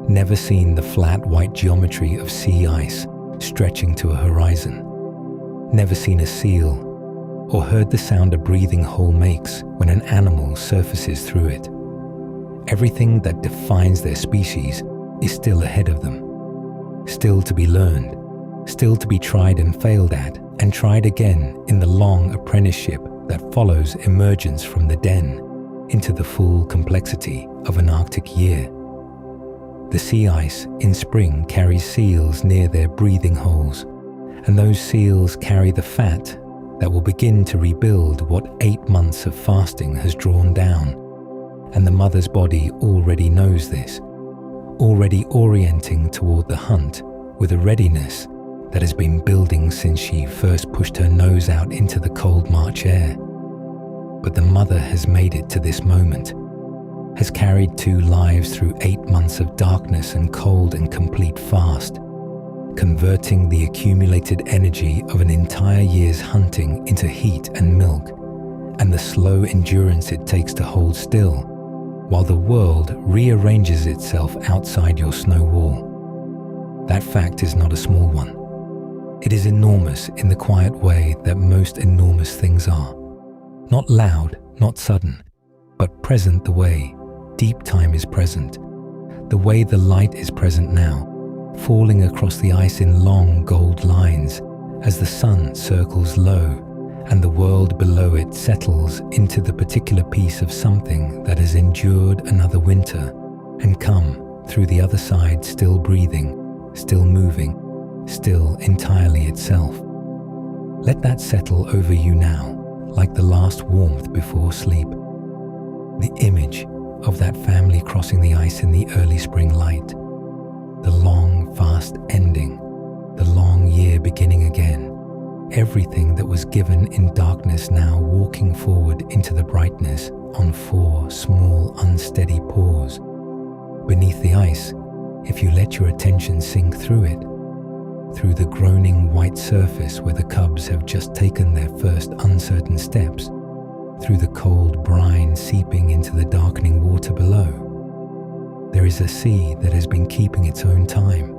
never seen the flat white geometry of sea ice stretching to a horizon, never seen a seal, or heard the sound a breathing hole makes when an animal surfaces through it. Everything that defines their species is still ahead of them, still to be learned, still to be tried and failed at, and tried again in the long apprenticeship that follows emergence from the den into the full complexity of an Arctic year. The sea ice in spring carries seals near their breathing holes, and those seals carry the fat that will begin to rebuild what 8 months of fasting has drawn down. And the mother's body already knows this, already orienting toward the hunt with a readiness that has been building since she first pushed her nose out into the cold March air. But the mother has made it to this moment, has carried 2 lives through 8 months of darkness and cold and complete fast, converting the accumulated energy of an entire year's hunting into heat and milk, and the slow endurance it takes to hold still, while the world rearranges itself outside your snow wall. That fact is not a small one. It is enormous in the quiet way that most enormous things are. Not loud, not sudden, but present the way deep time is present, the way the light is present now, falling across the ice in long gold lines as the sun circles low and the world below it settles into the particular piece of something that has endured another winter and come through the other side still breathing, still moving, still entirely itself. Let that settle over you now, like the last warmth before sleep. The image of that family crossing the ice in the early spring light, the long, fast ending, the long year beginning again, everything that was given in darkness now walking forward into the brightness on 4 small, unsteady paws. Beneath the ice, if you let your attention sink through it, through the groaning white surface where the cubs have just taken their first uncertain steps, through the cold brine seeping into the darkening water below, there is a sea that has been keeping its own time,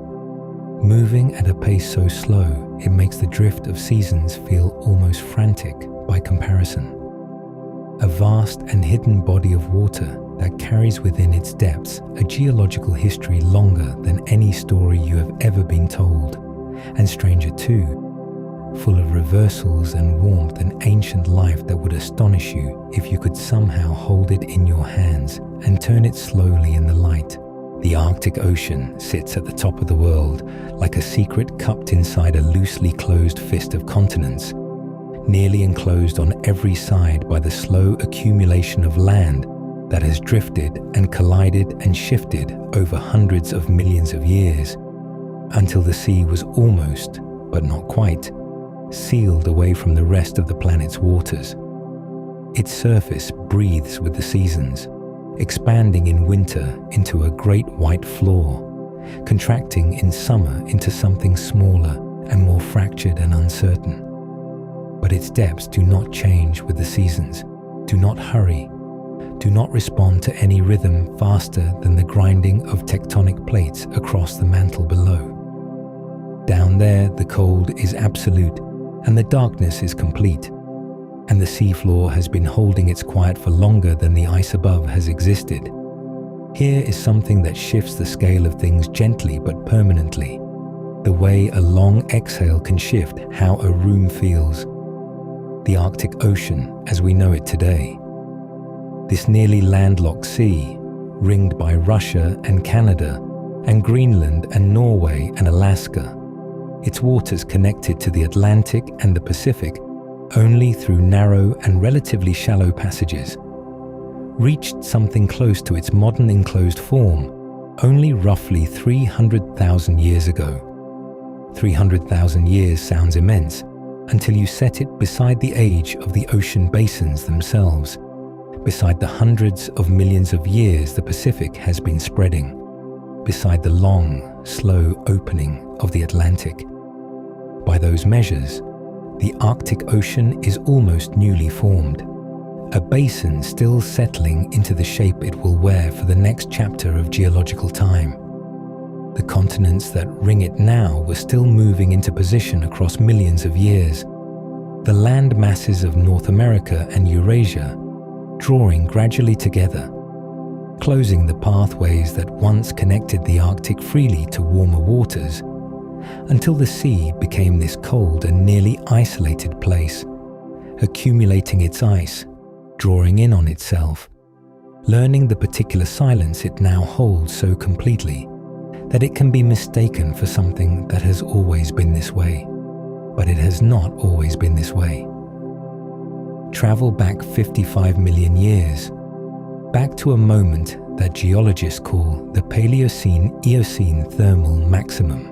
moving at a pace so slow it makes the drift of seasons feel almost frantic by comparison. A vast and hidden body of water that carries within its depths a geological history longer than any story you have ever been told, and stranger too, full of reversals and warmth and ancient life that would astonish you if you could somehow hold it in your hands and turn it slowly in the light. The Arctic Ocean sits at the top of the world like a secret cupped inside a loosely closed fist of continents, nearly enclosed on every side by the slow accumulation of land that has drifted and collided and shifted over hundreds of millions of years, until the sea was almost, but not quite, sealed away from the rest of the planet's waters. Its surface breathes with the seasons, expanding in winter into a great white floor, contracting in summer into something smaller and more fractured and uncertain. But its depths do not change with the seasons, do not hurry, do not respond to any rhythm faster than the grinding of tectonic plates across the mantle below. Down there, the cold is absolute and the darkness is complete, and the seafloor has been holding its quiet for longer than the ice above has existed. Here is something that shifts the scale of things gently but permanently, the way a long exhale can shift how a room feels. The Arctic Ocean as we know it today. This nearly landlocked sea, ringed by Russia and Canada, and Greenland and Norway and Alaska, its waters connected to the Atlantic and the Pacific only through narrow and relatively shallow passages, reached something close to its modern enclosed form only roughly 300,000 years ago. 300,000 years sounds immense until you set it beside the age of the ocean basins themselves, beside the hundreds of millions of years the Pacific has been spreading, beside the long, slow opening of the Atlantic. By those measures, the Arctic Ocean is almost newly formed, a basin still settling into the shape it will wear for the next chapter of geological time. The continents that ring it now were still moving into position across millions of years. The land masses of North America and Eurasia drawing gradually together, closing the pathways that once connected the Arctic freely to warmer waters, until the sea became this cold and nearly isolated place, accumulating its ice, drawing in on itself, learning the particular silence it now holds so completely that it can be mistaken for something that has always been this way. But it has not always been this way. Travel back 55 million years, back to a moment that geologists call the Paleocene-Eocene thermal maximum,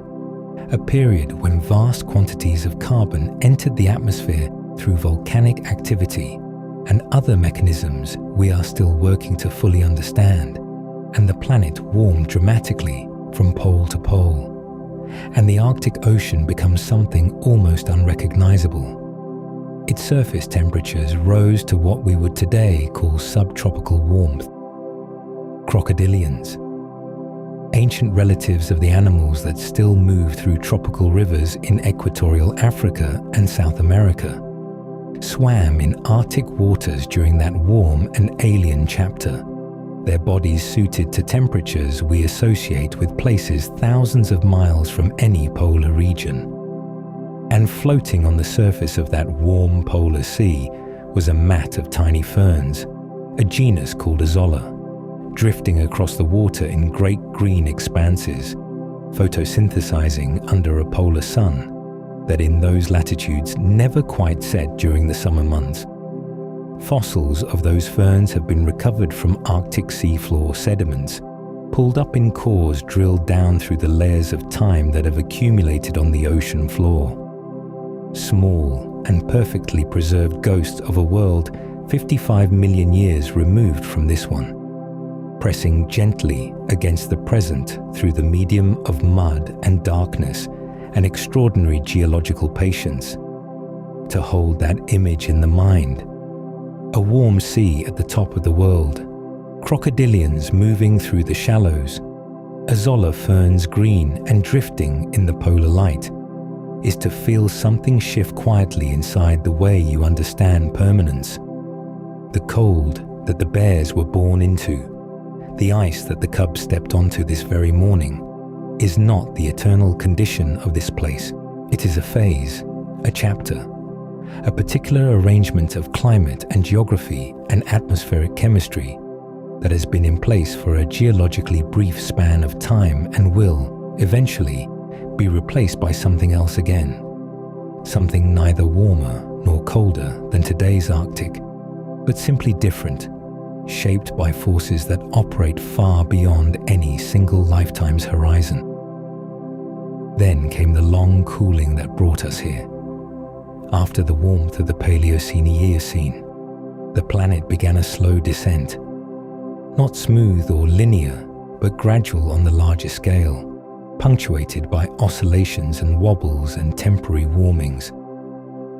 a period when vast quantities of carbon entered the atmosphere through volcanic activity and other mechanisms we are still working to fully understand, and the planet warmed dramatically from pole to pole, and the Arctic Ocean becomes something almost unrecognizable. Its surface temperatures rose to what we would today call subtropical warmth. Crocodilians, ancient relatives of the animals that still move through tropical rivers in equatorial Africa and South America, swam in Arctic waters during that warm and alien chapter, their bodies suited to temperatures we associate with places thousands of miles from any polar region. And floating on the surface of that warm polar sea was a mat of tiny ferns, a genus called Azolla, drifting across the water in great green expanses, photosynthesizing under a polar sun that in those latitudes never quite set during the summer months. Fossils of those ferns have been recovered from Arctic seafloor sediments, pulled up in cores drilled down through the layers of time that have accumulated on the ocean floor. Small and perfectly preserved ghosts of a world 55 million years removed from this one, pressing gently against the present through the medium of mud and darkness and extraordinary geological patience, to hold that image in the mind. A warm sea at the top of the world, crocodilians moving through the shallows, Azolla ferns green and drifting in the polar light, is to feel something shift quietly inside the way you understand permanence. The cold that the bears were born into, the ice that the cubs stepped onto this very morning, is not the eternal condition of this place. It is a phase, a chapter, a particular arrangement of climate and geography and atmospheric chemistry that has been in place for a geologically brief span of time and will, eventually, be replaced by something else again, something neither warmer nor colder than today's Arctic, but simply different, shaped by forces that operate far beyond any single lifetime's horizon. Then came the long cooling that brought us here. After the warmth of the Paleocene-Eocene, the planet began a slow descent, not smooth or linear, but gradual on the larger scale, punctuated by oscillations and wobbles and temporary warmings,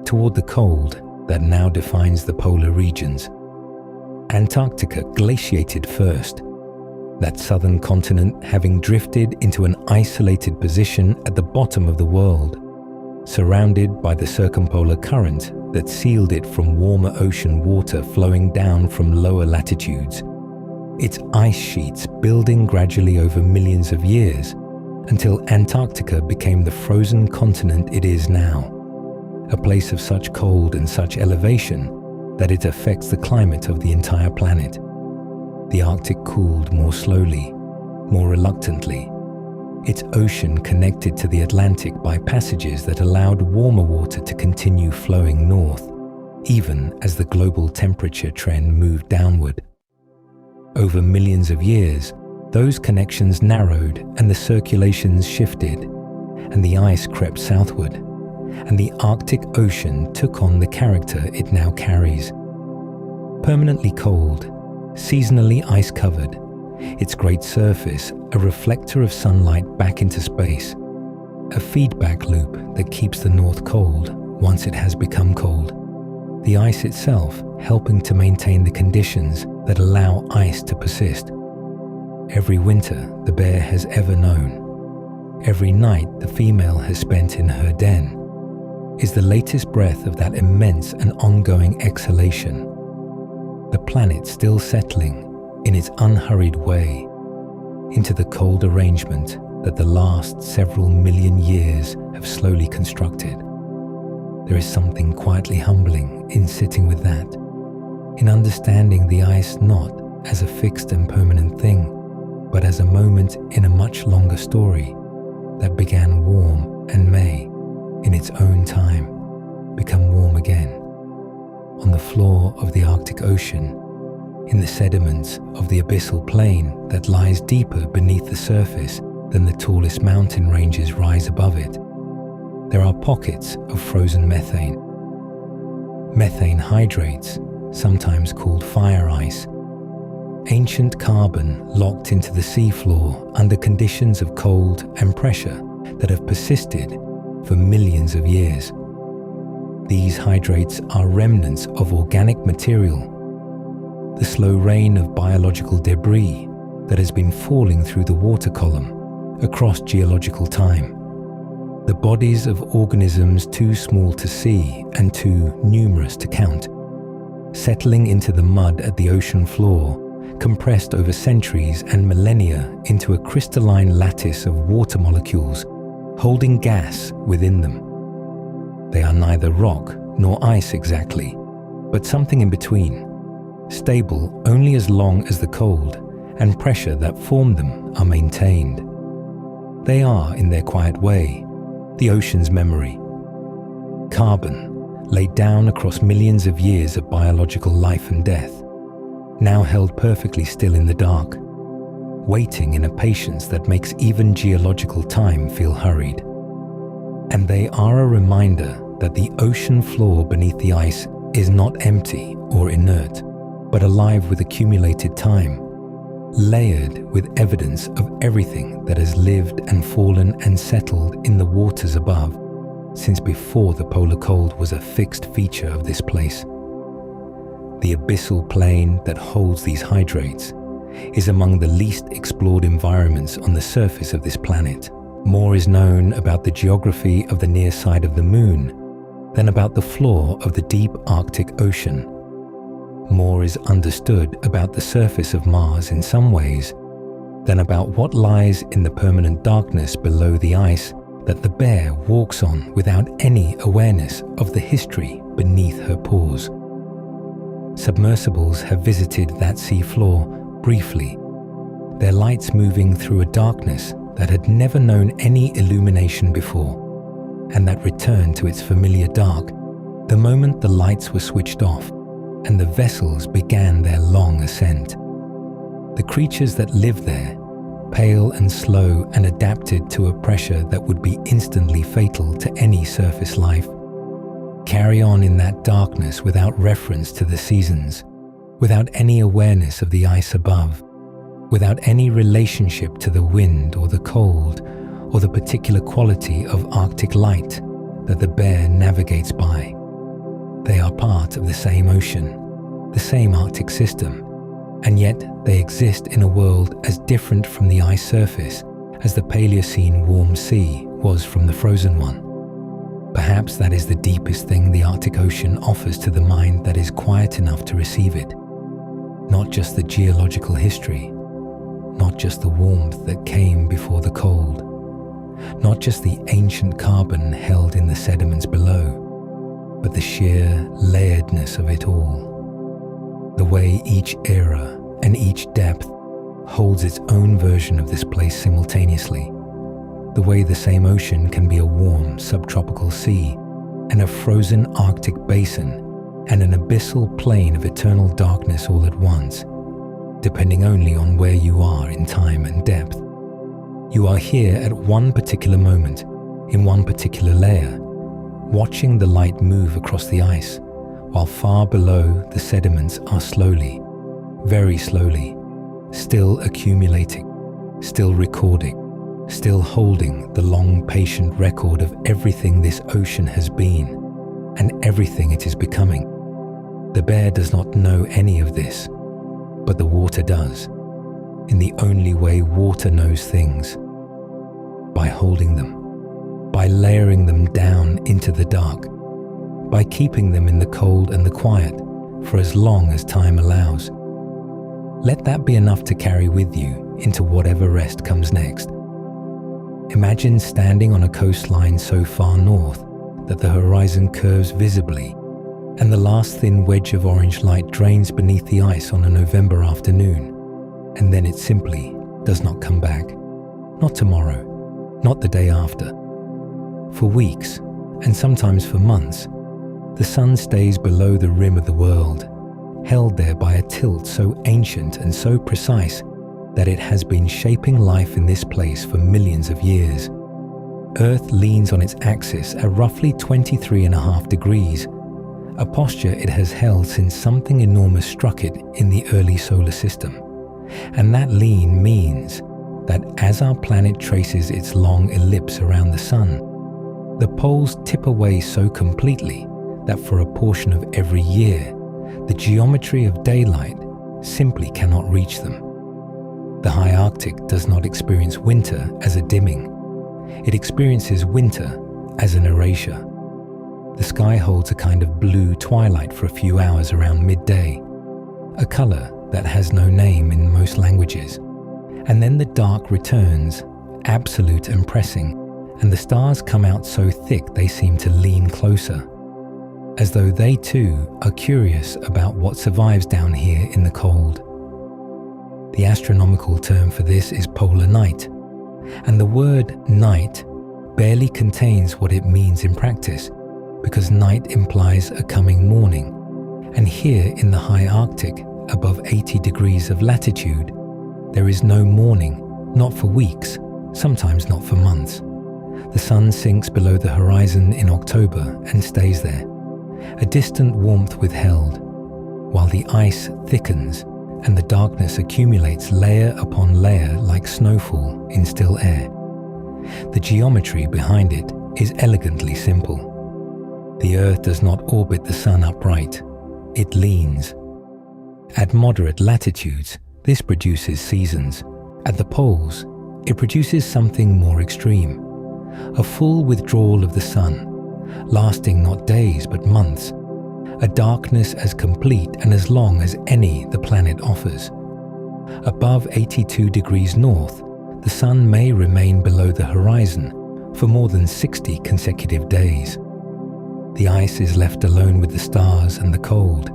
toward the cold that now defines the polar regions. Antarctica glaciated first, that southern continent having drifted into an isolated position at the bottom of the world, surrounded by the circumpolar current that sealed it from warmer ocean water flowing down from lower latitudes, its ice sheets building gradually over millions of years until Antarctica became the frozen continent it is now, a place of such cold and such elevation that it affects the climate of the entire planet. The Arctic cooled more slowly, more reluctantly. Its ocean connected to the Atlantic by passages that allowed warmer water to continue flowing north, even as the global temperature trend moved downward. Over millions of years, those connections narrowed and the circulations shifted, and the ice crept southward, and the Arctic Ocean took on the character it now carries. Permanently cold, seasonally ice-covered, its great surface a reflector of sunlight back into space, a feedback loop that keeps the North cold once it has become cold, the ice itself helping to maintain the conditions that allow ice to persist. Every winter the bear has ever known, every night the female has spent in her den, is the latest breath of that immense and ongoing exhalation. The planet still settling in its unhurried way into the cold arrangement that the last several million years have slowly constructed. There is something quietly humbling in sitting with that, in understanding the ice not as a fixed and permanent thing, but as a moment in a much longer story that began warm and may, in its own time, become warm again. On the floor of the Arctic Ocean, in the sediments of the abyssal plain that lies deeper beneath the surface than the tallest mountain ranges rise above it, there are pockets of frozen methane. Methane hydrates, sometimes called fire ice, ancient carbon locked into the seafloor under conditions of cold and pressure that have persisted for millions of years. These hydrates are remnants of organic material, the slow rain of biological debris that has been falling through the water column across geological time. The bodies of organisms too small to see and too numerous to count, settling into the mud at the ocean floor, compressed over centuries and millennia into a crystalline lattice of water molecules holding gas within them. They are neither rock nor ice exactly, but something in between, stable only as long as the cold and pressure that formed them are maintained. They are, in their quiet way, the ocean's memory. Carbon, laid down across millions of years of biological life and death, now held perfectly still in the dark, waiting in a patience that makes even geological time feel hurried. And they are a reminder that the ocean floor beneath the ice is not empty or inert, but alive with accumulated time, layered with evidence of everything that has lived and fallen and settled in the waters above since before the polar cold was a fixed feature of this place. The abyssal plain that holds these hydrates is among the least explored environments on the surface of this planet. More is known about the geography of the near side of the Moon than about the floor of the deep Arctic Ocean. More is understood about the surface of Mars in some ways than about what lies in the permanent darkness below the ice that the bear walks on without any awareness of the history beneath her paws. Submersibles have visited that sea floor briefly, their lights moving through a darkness that had never known any illumination before, and that returned to its familiar dark The moment the lights were switched off and the vessels began their long ascent, the creatures that lived there, pale and slow and adapted to a pressure that would be instantly fatal to any surface life, carry on in that darkness without reference to the seasons, without any awareness of the ice above, without any relationship to the wind or the cold or the particular quality of Arctic light that the bear navigates by. They are part of the same ocean, the same Arctic system, and yet they exist in a world as different from the ice surface as the Paleocene warm sea was from the frozen one. Perhaps that is the deepest thing the Arctic Ocean offers to the mind that is quiet enough to receive it. Not just the geological history, not just the warmth that came before the cold, not just the ancient carbon held in the sediments below, but the sheer layeredness of it all. The way each era and each depth holds its own version of this place simultaneously. The way the same ocean can be a warm subtropical sea and a frozen Arctic basin and an abyssal plain of eternal darkness all at once, depending only on where you are in time and depth. You are here at one particular moment, in one particular layer, watching the light move across the ice, while far below the sediments are slowly, very slowly, still accumulating, still recording, still holding the long patient record of everything this ocean has been and everything it is becoming. The bear does not know any of this, but the water does, in the only way water knows things, by holding them, by layering them down into the dark, by keeping them in the cold and the quiet for as long as time allows. Let that be enough to carry with you into whatever rest comes next. Imagine standing on a coastline so far north that the horizon curves visibly and the last thin wedge of orange light drains beneath the ice on a November afternoon, and then it simply does not come back. Not tomorrow, not the day after. For weeks, and sometimes for months, the sun stays below the rim of the world, held there by a tilt so ancient and so precise that it has been shaping life in this place for millions of years. Earth leans on its axis at roughly 23.5 degrees, a posture it has held since something enormous struck it in the early solar system. And that lean means that as our planet traces its long ellipse around the sun, the poles tip away so completely that for a portion of every year, the geometry of daylight simply cannot reach them. The high Arctic does not experience winter as a dimming. It experiences winter as an erasure. The sky holds a kind of blue twilight for a few hours around midday, a color that has no name in most languages. And then the dark returns, absolute and pressing, and the stars come out so thick they seem to lean closer, as though they too are curious about what survives down here in the cold. The astronomical term for this is polar night, and the word night barely contains what it means in practice, because night implies a coming morning, and here in the high Arctic, above 80 degrees of latitude, there is no morning, not for weeks, sometimes not for months. The sun sinks below the horizon in October and stays there, a distant warmth withheld, while the ice thickens and the darkness accumulates layer upon layer like snowfall in still air. The geometry behind it is elegantly simple. The Earth does not orbit the sun upright, it leans. At moderate latitudes, this produces seasons. At the poles, it produces something more extreme, a full withdrawal of the sun, lasting not days but months, a darkness as complete and as long as any the planet offers. Above 82 degrees north, the sun may remain below the horizon for more than 60 consecutive days. The ice is left alone with the stars and the cold,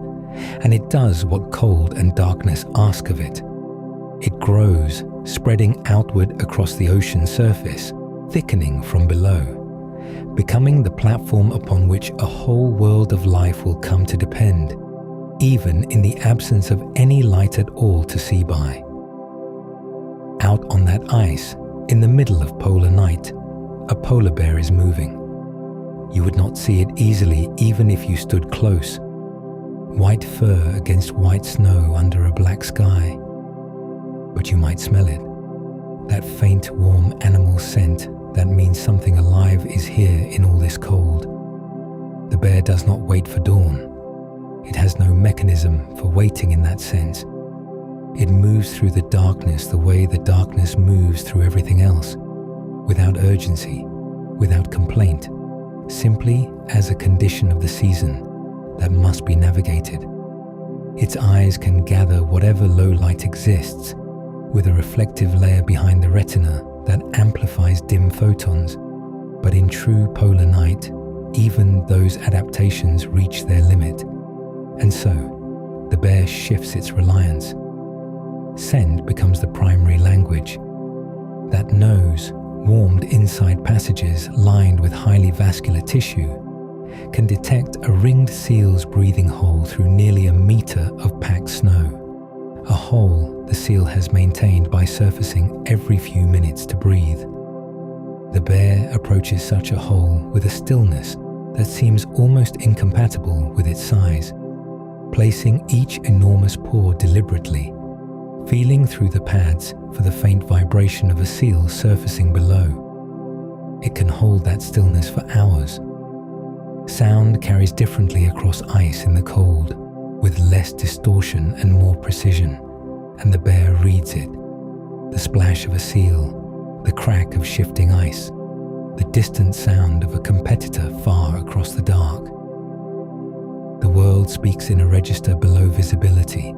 and it does what cold and darkness ask of it. It grows, spreading outward across the ocean surface, thickening from below, becoming the platform upon which a whole world of life will come to depend, even in the absence of any light at all to see by. Out on that ice, in the middle of polar night, a polar bear is moving. You would not see it easily even if you stood close. White fur against white snow under a black sky. But you might smell it. That faint, warm animal scent that means something alive is here in all this cold. The bear does not wait for dawn. It has no mechanism for waiting in that sense. It moves through the darkness the way the darkness moves through everything else, without urgency, without complaint, simply as a condition of the season that must be navigated. Its eyes can gather whatever low light exists, with a reflective layer behind the retina that amplifies dim photons, but in true polar night, even those adaptations reach their limit, and so the bear shifts its reliance. Scent becomes the primary language. That nose, warmed inside passages lined with highly vascular tissue, can detect a ringed seal's breathing hole through nearly a meter of packed snow, a hole the seal has maintained by surfacing every few minutes to breathe. The bear approaches such a hole with a stillness that seems almost incompatible with its size, placing each enormous paw deliberately, feeling through the pads for the faint vibration of a seal surfacing below. It can hold that stillness for hours. Sound carries differently across ice in the cold, with less distortion and more precision, and the bear reads it. The splash of a seal, the crack of shifting ice, the distant sound of a competitor far across the dark. The world speaks in a register below visibility,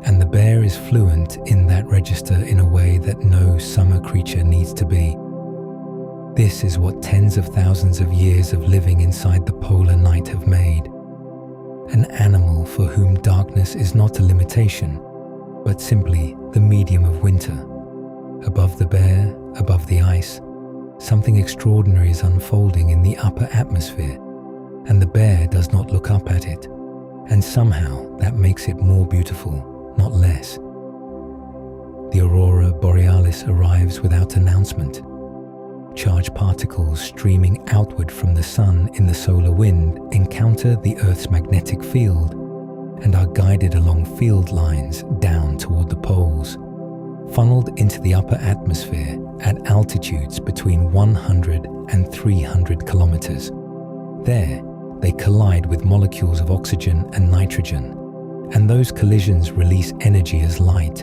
and the bear is fluent in that register in a way that no summer creature needs to be. This is what tens of thousands of years of living inside the polar night have made. An animal for whom darkness is not a limitation, but simply the medium of winter. Above the bear, above the ice, something extraordinary is unfolding in the upper atmosphere, and the bear does not look up at it, and somehow that makes it more beautiful, not less. The aurora borealis arrives without announcement. Charged particles streaming outward from the sun in the solar wind encounter the Earth's magnetic field and are guided along field lines down toward the poles, funneled into the upper atmosphere at altitudes between 100 and 300 kilometers. There, they collide with molecules of oxygen and nitrogen, and those collisions release energy as light.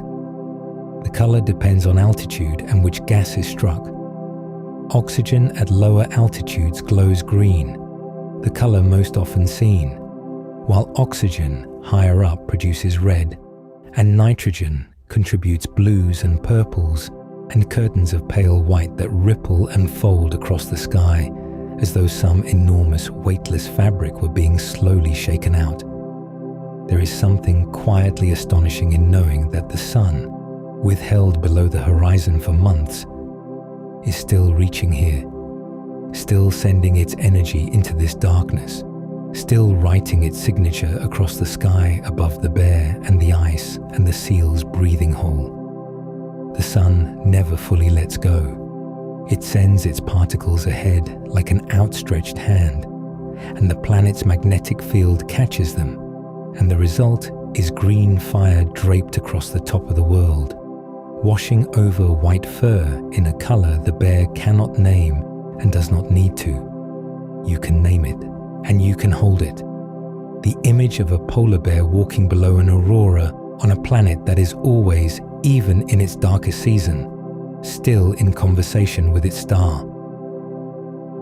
The color depends on altitude and which gas is struck. Oxygen at lower altitudes glows green, the color most often seen, while oxygen higher up produces red, and nitrogen contributes blues and purples and curtains of pale white that ripple and fold across the sky as though some enormous weightless fabric were being slowly shaken out. There is something quietly astonishing in knowing that the sun, withheld below the horizon for months, is still reaching here, still sending its energy into this darkness, still writing its signature across the sky above the bear and the ice and the seal's breathing hole. The sun never fully lets go. It sends its particles ahead like an outstretched hand, and the planet's magnetic field catches them, and the result is green fire draped across the top of the world, washing over white fur in a color the bear cannot name and does not need to. You can name it, and you can hold it. The image of a polar bear walking below an aurora on a planet that is always, even in its darkest season, still in conversation with its star.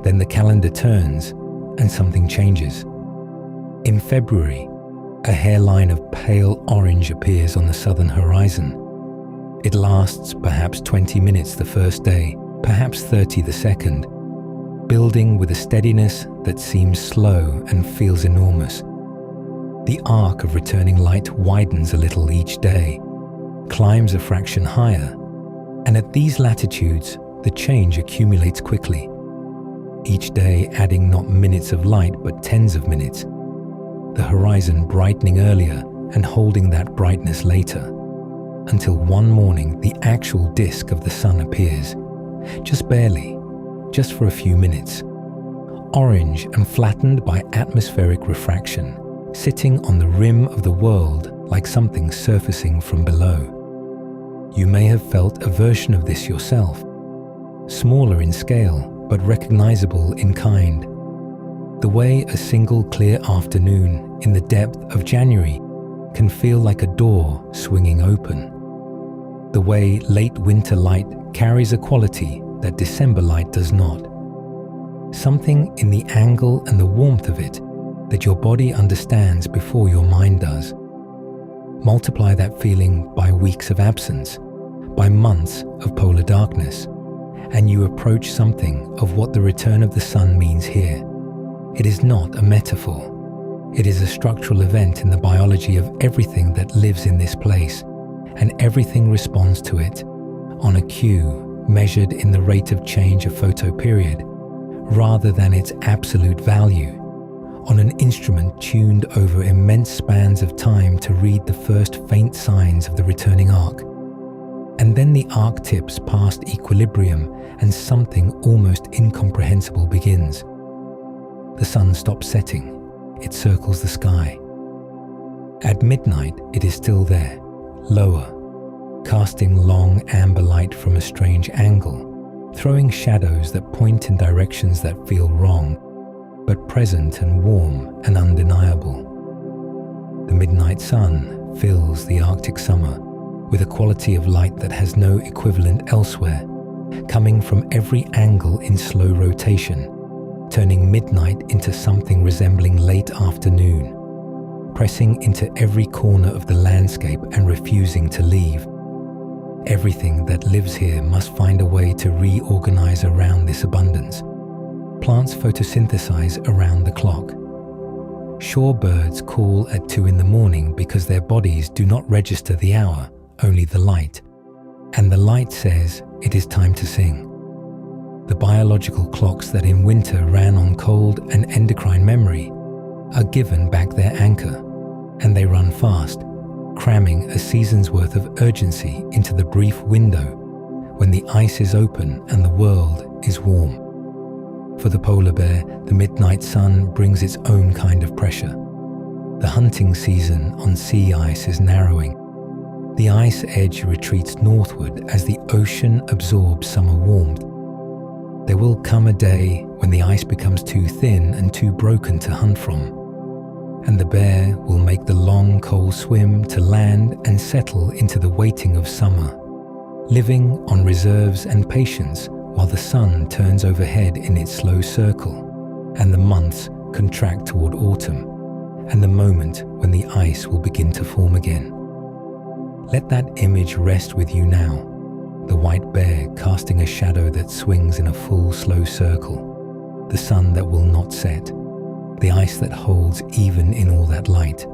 Then the calendar turns, and something changes. In February, a hairline of pale orange appears on the southern horizon. It lasts perhaps 20 minutes the first day, perhaps 30 the second, building with a steadiness that seems slow and feels enormous. The arc of returning light widens a little each day, climbs a fraction higher, and at these latitudes, the change accumulates quickly. each day adding not minutes of light but tens of minutes, the horizon brightening earlier and holding that brightness later, until one morning the actual disk of the sun appears, just barely, just for a few minutes, orange and flattened by atmospheric refraction, sitting on the rim of the world like something surfacing from below. You may have felt a version of this yourself, smaller in scale but recognizable in kind. The way a single clear afternoon in the depth of January can feel like a door swinging open. The way late winter light carries a quality that December light does not. Something in the angle and the warmth of it that your body understands before your mind does. Multiply that feeling by weeks of absence, by months of polar darkness, and you approach something of what the return of the sun means here. It is not a metaphor. It is a structural event in the biology of everything that lives in this place, and everything responds to it on a cue measured in the rate of change of photoperiod, rather than its absolute value, on an instrument tuned over immense spans of time to read the first faint signs of the returning arc. And then the arc tips past equilibrium and something almost incomprehensible begins. The sun stops setting. It circles the sky. At midnight, it is still there, lower, casting long amber light from a strange angle, throwing shadows that point in directions that feel wrong, but present and warm and undeniable. The midnight sun fills the Arctic summer with a quality of light that has no equivalent elsewhere, coming from every angle in slow rotation, turning midnight into something resembling late afternoon, pressing into every corner of the landscape and refusing to leave. Everything that lives here must find a way to reorganize around this abundance. Plants photosynthesize around the clock. Shorebirds call at 2 a.m. because their bodies do not register the hour, only the light. And the light says it is time to sing. The biological clocks that in winter ran on cold and endocrine memory are given back their anchor, and they run fast, cramming a season's worth of urgency into the brief window when the ice is open and the world is warm. For the polar bear, the midnight sun brings its own kind of pressure. The hunting season on sea ice is narrowing. The ice edge retreats northward as the ocean absorbs summer warmth. There will come a day when the ice becomes too thin and too broken to hunt from, and the bear will make the long cold swim to land and settle into the waiting of summer, living on reserves and patience while the sun turns overhead in its slow circle, and the months contract toward autumn, and the moment when the ice will begin to form again. Let that image rest with you now, the white bear casting a shadow that swings in a full slow circle, the sun that will not set, the ice that holds even in all that light.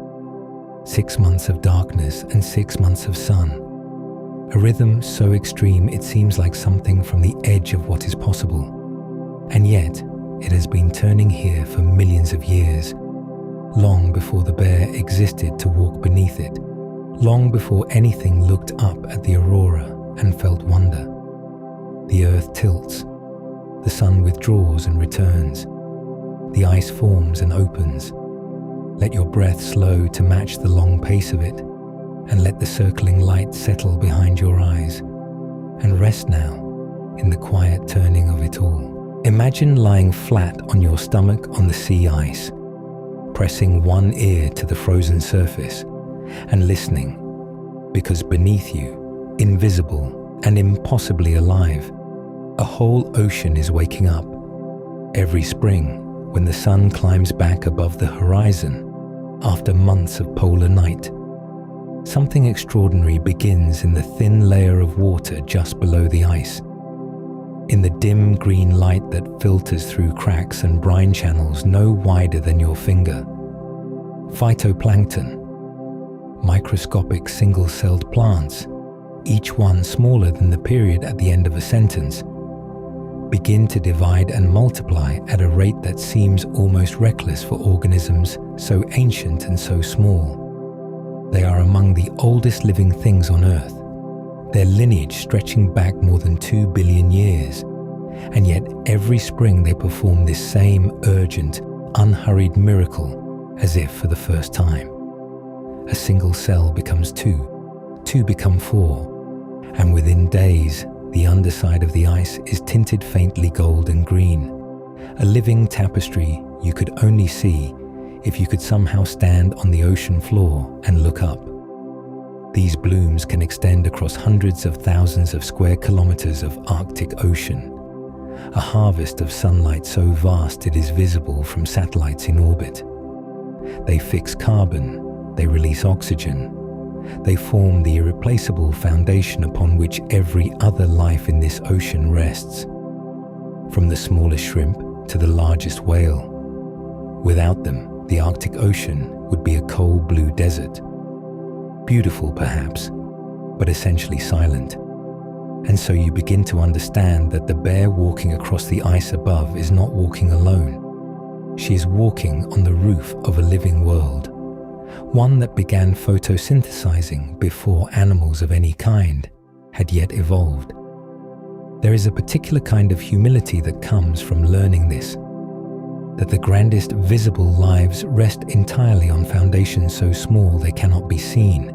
6 months of darkness and 6 months of sun. A rhythm so extreme it seems like something from the edge of what is possible. And yet, it has been turning here for millions of years, long before the bear existed to walk beneath it, long before anything looked up at the aurora and felt wonder. The earth tilts, the sun withdraws and returns, the ice forms and opens. Let your breath slow to match the long pace of it, and let the circling light settle behind your eyes, and rest now in the quiet turning of it all. Imagine lying flat on your stomach on the sea ice, pressing one ear to the frozen surface, and listening, because beneath you, invisible and impossibly alive, a whole ocean is waking up. Every spring, when the sun climbs back above the horizon, after months of polar night, something extraordinary begins in the thin layer of water just below the ice. In the dim green light that filters through cracks and brine channels no wider than your finger. Phytoplankton, microscopic single-celled plants, each one smaller than the period at the end of a sentence, begin to divide and multiply at a rate that seems almost reckless for organisms so ancient and so small. They are among the oldest living things on Earth, their lineage stretching back more than 2 billion years, and yet every spring they perform this same urgent, unhurried miracle as if for the first time. A single cell becomes two become 4, and within days, the underside of the ice is tinted faintly gold and green, a living tapestry you could only see if you could somehow stand on the ocean floor and look up. These blooms can extend across hundreds of thousands of square kilometers of Arctic Ocean, a harvest of sunlight so vast it is visible from satellites in orbit. They fix carbon, they release oxygen, they form the irreplaceable foundation upon which every other life in this ocean rests, from the smallest shrimp to the largest whale. Without them, the Arctic Ocean would be a cold blue desert. Beautiful perhaps, but essentially silent. And so you begin to understand that the bear walking across the ice above is not walking alone. She is walking on the roof of a living world, one that began photosynthesizing before animals of any kind had yet evolved. There is a particular kind of humility that comes from learning this, that the grandest visible lives rest entirely on foundations so small they cannot be seen,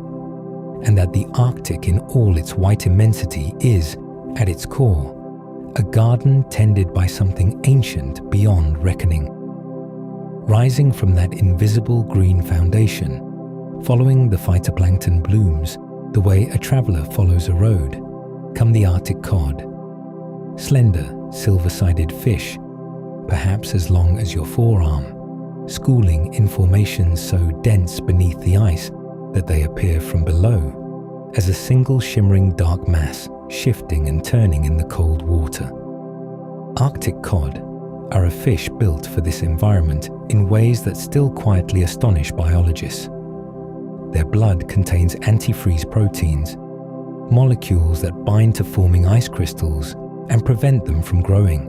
and that the Arctic in all its white immensity is, at its core, a garden tended by something ancient beyond reckoning. Rising from that invisible green foundation, following the phytoplankton blooms the way a traveler follows a road, come the Arctic cod, slender, silver-sided fish, perhaps as long as your forearm, schooling in formations so dense beneath the ice that they appear from below as a single shimmering dark mass shifting and turning in the cold water. Arctic cod are a fish built for this environment in ways that still quietly astonish biologists. Their blood contains antifreeze proteins, molecules that bind to forming ice crystals and prevent them from growing,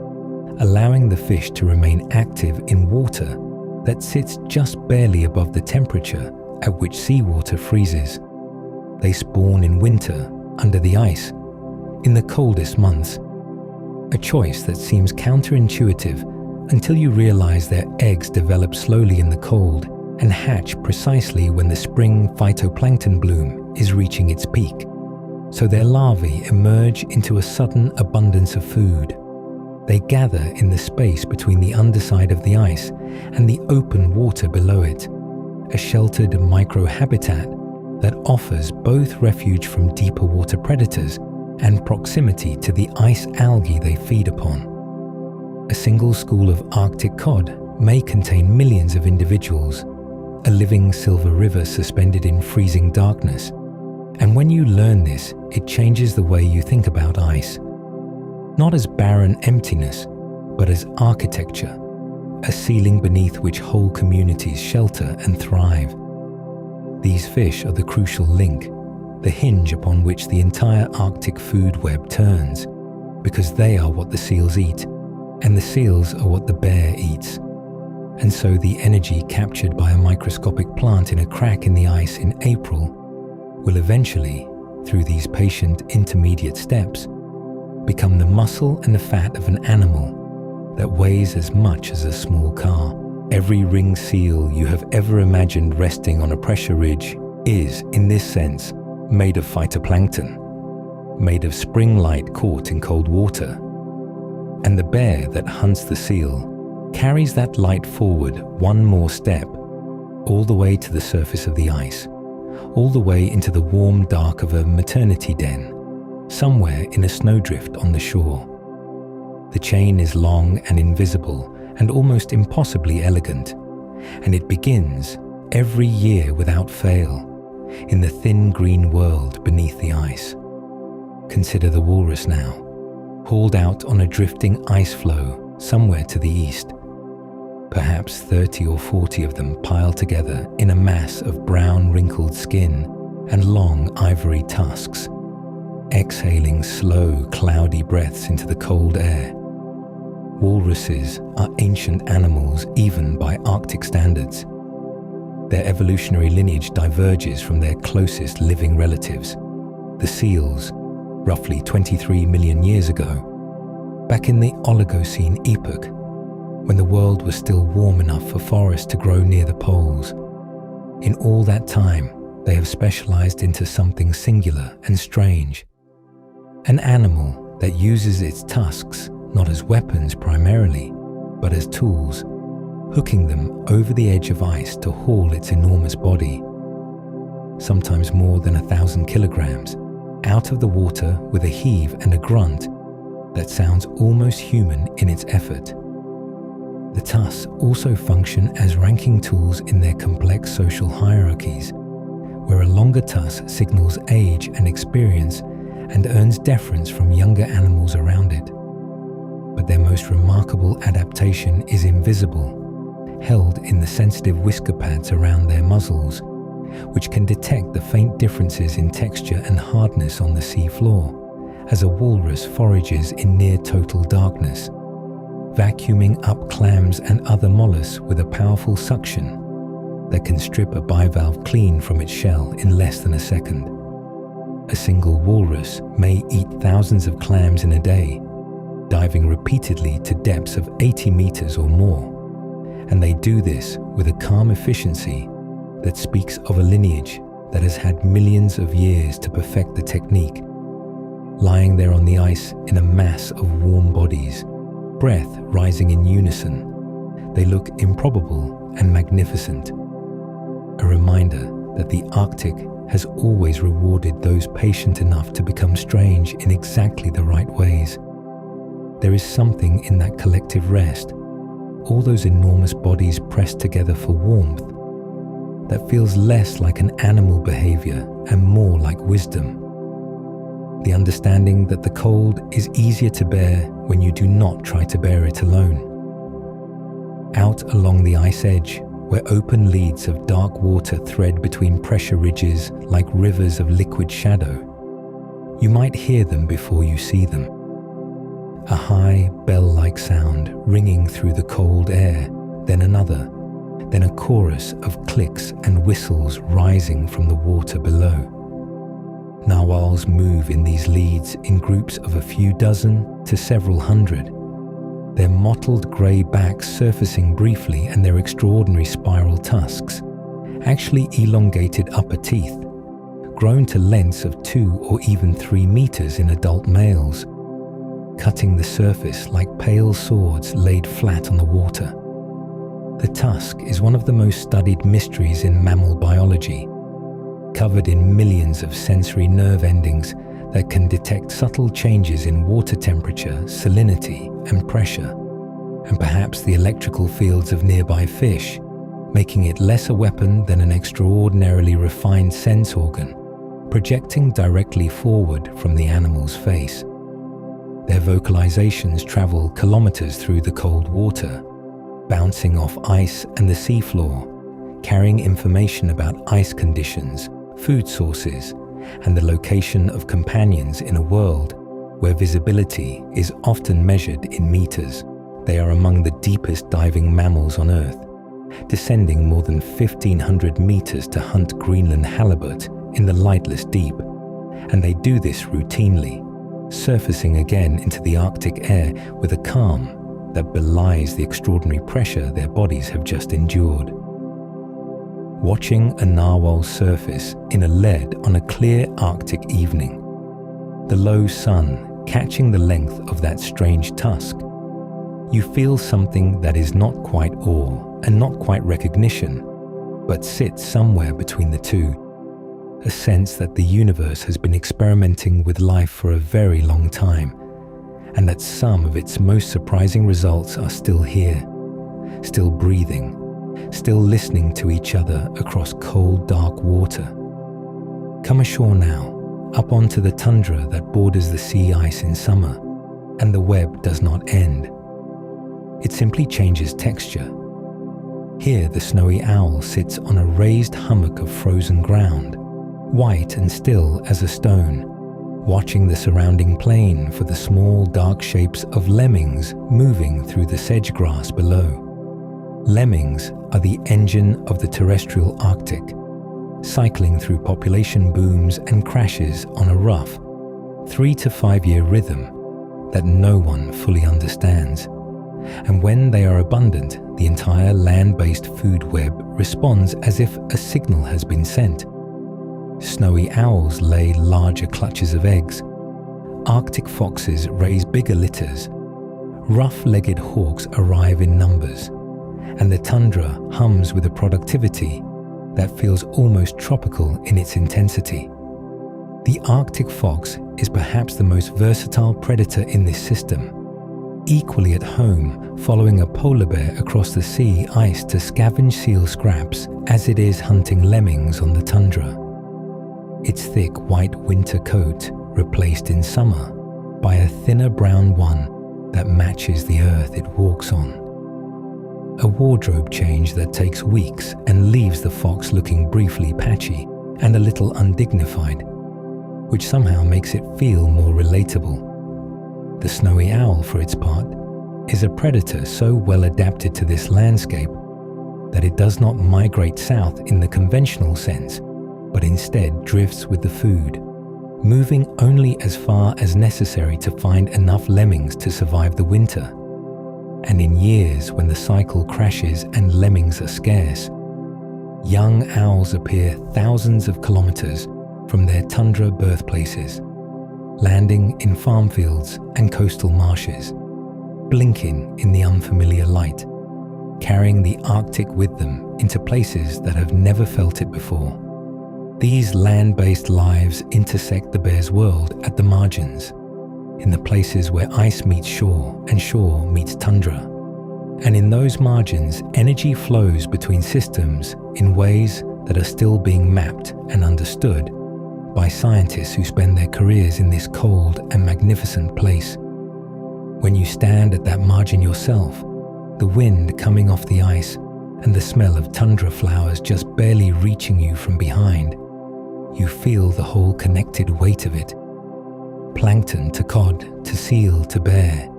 allowing the fish to remain active in water that sits just barely above the temperature at which seawater freezes. They spawn in winter, under the ice, in the coldest months, a choice that seems counterintuitive until you realize their eggs develop slowly in the cold and hatch precisely when the spring phytoplankton bloom is reaching its peak. So their larvae emerge into a sudden abundance of food. They gather in the space between the underside of the ice and the open water below it, a sheltered microhabitat that offers both refuge from deeper water predators and proximity to the ice algae they feed upon. A single school of Arctic cod may contain millions of individuals, a living silver river suspended in freezing darkness. And when you learn this, it changes the way you think about ice. Not as barren emptiness, but as architecture, a ceiling beneath which whole communities shelter and thrive. These fish are the crucial link, the hinge upon which the entire Arctic food web turns, because they are what the seals eat, and the seals are what the bear eats. And so the energy captured by a microscopic plant in a crack in the ice in April will eventually, through these patient intermediate steps, become the muscle and the fat of an animal that weighs as much as a small car. Every ring seal you have ever imagined resting on a pressure ridge is, in this sense, made of phytoplankton, made of spring light caught in cold water. And the bear that hunts the seal carries that light forward one more step, all the way to the surface of the ice, all the way into the warm dark of a maternity den, somewhere in a snowdrift on the shore. The chain is long and invisible and almost impossibly elegant, and it begins every year without fail in the thin green world beneath the ice. Consider the walrus now, hauled out on a drifting ice floe somewhere to the east. Perhaps 30 or 40 of them piled together in a mass of brown wrinkled skin and long ivory tusks, exhaling slow, cloudy breaths into the cold air, Walruses are ancient animals even by Arctic standards. Their evolutionary lineage diverges from their closest living relatives, the seals, roughly 23 million years ago, back in the Oligocene epoch, when the world was still warm enough for forests to grow near the poles. In all that time, they have specialized into something singular and strange. An animal that uses its tusks not as weapons primarily, but as tools, hooking them over the edge of ice to haul its enormous body, sometimes more than 1,000 kilograms, out of the water with a heave and a grunt that sounds almost human in its effort. The tusks also function as ranking tools in their complex social hierarchies, where a longer tusk signals age and experience and earns deference from younger animals around it. But their most remarkable adaptation is invisible, held in the sensitive whisker pads around their muzzles, which can detect the faint differences in texture and hardness on the sea floor as a walrus forages in near total darkness, vacuuming up clams and other mollusks with a powerful suction that can strip a bivalve clean from its shell in less than a second. A single walrus may eat thousands of clams in a day, diving repeatedly to depths of 80 meters or more, and they do this with a calm efficiency that speaks of a lineage that has had millions of years to perfect the technique. Lying there on the ice in a mass of warm bodies, breath rising in unison, they look improbable and magnificent. A reminder that the Arctic has always rewarded those patient enough to become strange in exactly the right ways. There is something in that collective rest, all those enormous bodies pressed together for warmth, that feels less like an animal behavior and more like wisdom. The understanding that the cold is easier to bear when you do not try to bear it alone. Out along the ice edge, where open leads of dark water thread between pressure ridges like rivers of liquid shadow, you might hear them before you see them. A high, bell-like sound ringing through the cold air, then another, then a chorus of clicks and whistles rising from the water below. Narwhals move in these leads in groups of a few dozen to several hundred, their mottled grey backs surfacing briefly and their extraordinary spiral tusks, actually elongated upper teeth, grown to lengths of 2 or even 3 meters in adult males, cutting the surface like pale swords laid flat on the water. The tusk is one of the most studied mysteries in mammal biology, covered in millions of sensory nerve endings that can detect subtle changes in water temperature, salinity, and pressure, and perhaps the electrical fields of nearby fish, making it less a weapon than an extraordinarily refined sense organ, projecting directly forward from the animal's face. Their vocalizations travel kilometers through the cold water, bouncing off ice and the seafloor, carrying information about ice conditions, food sources, and the location of companions in a world where visibility is often measured in meters. They are among the deepest diving mammals on Earth, descending more than 1,500 meters to hunt Greenland halibut in the lightless deep, and they do this routinely, surfacing again into the Arctic air with a calm that belies the extraordinary pressure their bodies have just endured. Watching a narwhal surface in a lead on a clear Arctic evening, the low sun catching the length of that strange tusk, you feel something that is not quite awe and not quite recognition, but sits somewhere between the two. A sense that the universe has been experimenting with life for a very long time, and that some of its most surprising results are still here, still breathing, still listening to each other across cold, dark water. Come ashore now, up onto the tundra that borders the sea ice in summer, and the web does not end. It simply changes texture. Here the snowy owl sits on a raised hummock of frozen ground, white and still as a stone, watching the surrounding plain for the small dark shapes of lemmings moving through the sedge grass below. Lemmings are the engine of the terrestrial Arctic, cycling through population booms and crashes on a rough 3 to 5 year rhythm that no one fully understands. And when they are abundant, the entire land-based food web responds as if a signal has been sent. Snowy owls lay larger clutches of eggs. Arctic foxes raise bigger litters. Rough-legged hawks arrive in numbers. And the tundra hums with a productivity that feels almost tropical in its intensity. The Arctic fox is perhaps the most versatile predator in this system, equally at home following a polar bear across the sea ice to scavenge seal scraps as it is hunting lemmings on the tundra. Its thick white winter coat replaced in summer by a thinner brown one that matches the earth it walks on. A wardrobe change that takes weeks and leaves the fox looking briefly patchy and a little undignified, which somehow makes it feel more relatable. The snowy owl, for its part, is a predator so well adapted to this landscape that it does not migrate south in the conventional sense, but instead drifts with the food, moving only as far as necessary to find enough lemmings to survive the winter. And in years when the cycle crashes and lemmings are scarce, young owls appear thousands of kilometers from their tundra birthplaces, landing in farm fields and coastal marshes, blinking in the unfamiliar light, carrying the Arctic with them into places that have never felt it before. These land-based lives intersect the bear's world at the margins, in the places where ice meets shore and shore meets tundra. And in those margins, energy flows between systems in ways that are still being mapped and understood by scientists who spend their careers in this cold and magnificent place. When you stand at that margin yourself, the wind coming off the ice and the smell of tundra flowers just barely reaching you from behind, you feel the whole connected weight of it. Plankton to cod, to seal to bear,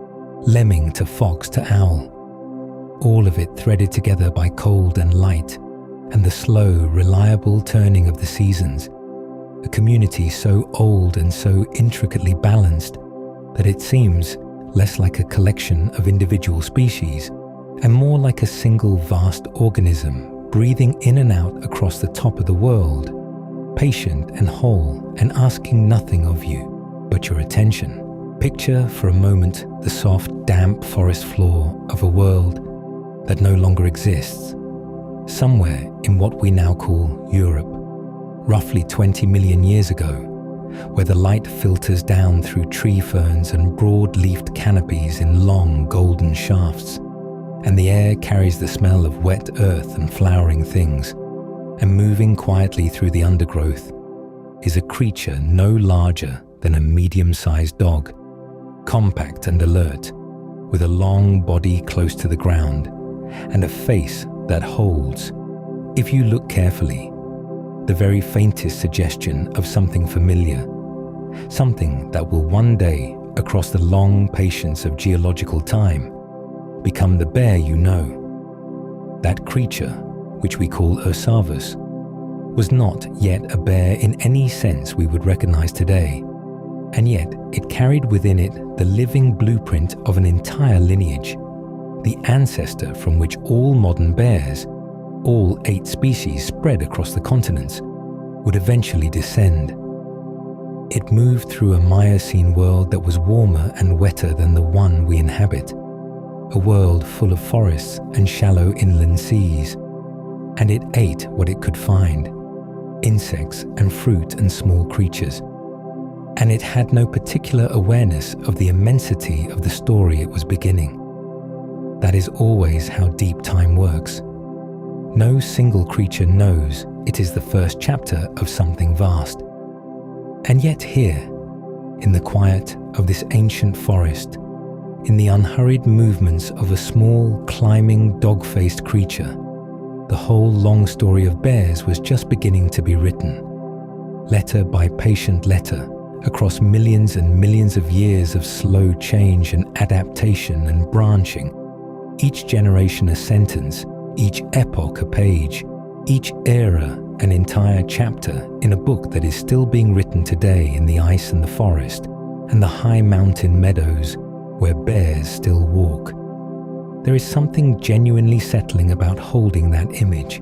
lemming to fox to owl, all of it threaded together by cold and light and the slow, reliable turning of the seasons. A community so old and so intricately balanced that it seems less like a collection of individual species and more like a single vast organism breathing in and out across the top of the world, patient and whole and asking nothing of you but your attention. Picture for a moment the soft, damp forest floor of a world that no longer exists, somewhere in what we now call Europe, roughly 20 million years ago, where the light filters down through tree ferns and broad-leafed canopies in long golden shafts, and the air carries the smell of wet earth and flowering things, and moving quietly through the undergrowth is a creature no larger than a medium-sized dog, compact and alert, with a long body close to the ground, and a face that holds, if you look carefully, the very faintest suggestion of something familiar, something that will one day, across the long patience of geological time, become the bear you know. That creature, which we call Ursus, was not yet a bear in any sense we would recognize today, and yet it carried within it the living blueprint of an entire lineage, the ancestor from which all modern bears, all 8 species spread across the continents, would eventually descend. It moved through a Miocene world that was warmer and wetter than the one we inhabit, a world full of forests and shallow inland seas, and it ate what it could find, insects and fruit and small creatures, and it had no particular awareness of the immensity of the story it was beginning. That is always how deep time works. No single creature knows it is the first chapter of something vast. And yet here, in the quiet of this ancient forest, in the unhurried movements of a small, climbing, dog-faced creature, the whole long story of bears was just beginning to be written, letter by patient letter, across millions and millions of years of slow change and adaptation and branching, each generation a sentence, each epoch a page, each era an entire chapter in a book that is still being written today in the ice and the forest and the high mountain meadows where bears still walk. There is something genuinely settling about holding that image.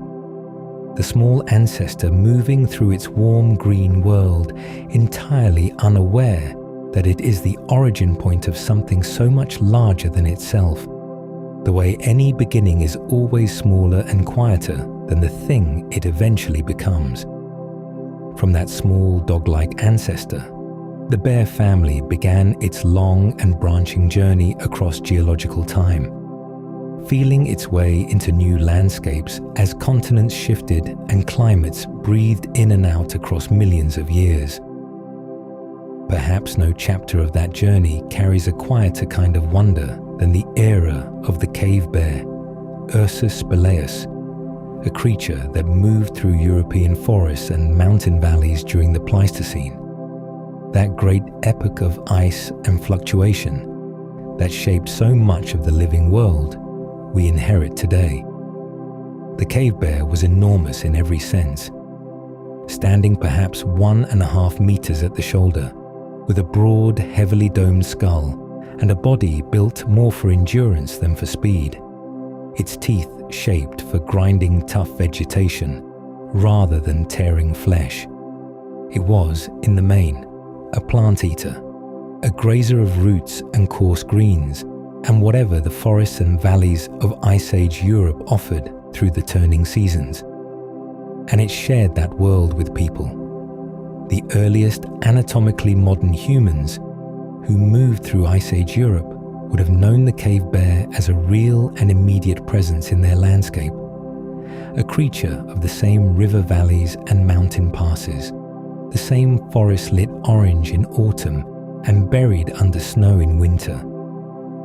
The small ancestor moving through its warm green world, entirely unaware that it is the origin point of something so much larger than itself, the way any beginning is always smaller and quieter than the thing it eventually becomes. From that small dog-like ancestor, the bear family began its long and branching journey across geological time, feeling its way into new landscapes as continents shifted and climates breathed in and out across millions of years. Perhaps no chapter of that journey carries a quieter kind of wonder than the era of the cave bear, Ursus spelaeus, a creature that moved through European forests and mountain valleys during the Pleistocene, that great epoch of ice and fluctuation that shaped so much of the living world we inherit today. The cave bear was enormous in every sense, standing perhaps 1.5 meters at the shoulder, with a broad, heavily domed skull and a body built more for endurance than for speed, its teeth shaped for grinding tough vegetation rather than tearing flesh. It was, in the main, a plant eater, a grazer of roots and coarse greens, and whatever the forests and valleys of Ice Age Europe offered through the turning seasons. And it shared that world with people. The earliest anatomically modern humans who moved through Ice Age Europe would have known the cave bear as a real and immediate presence in their landscape, a creature of the same river valleys and mountain passes, the same forest lit orange in autumn and buried under snow in winter.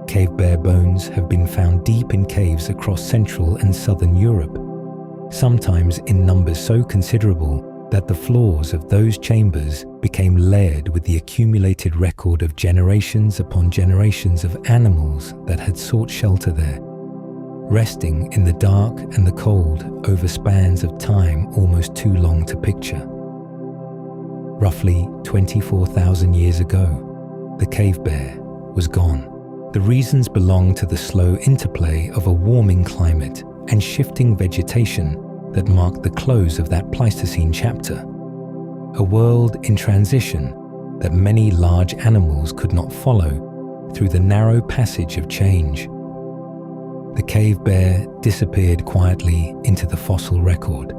Cave bear bones have been found deep in caves across Central and Southern Europe, sometimes in numbers so considerable that the floors of those chambers became layered with the accumulated record of generations upon generations of animals that had sought shelter there, resting in the dark and the cold over spans of time almost too long to picture. Roughly 24,000 years ago, the cave bear was gone. The reasons belong to the slow interplay of a warming climate and shifting vegetation that marked the close of that Pleistocene chapter, a world in transition that many large animals could not follow through the narrow passage of change. The cave bear disappeared quietly into the fossil record,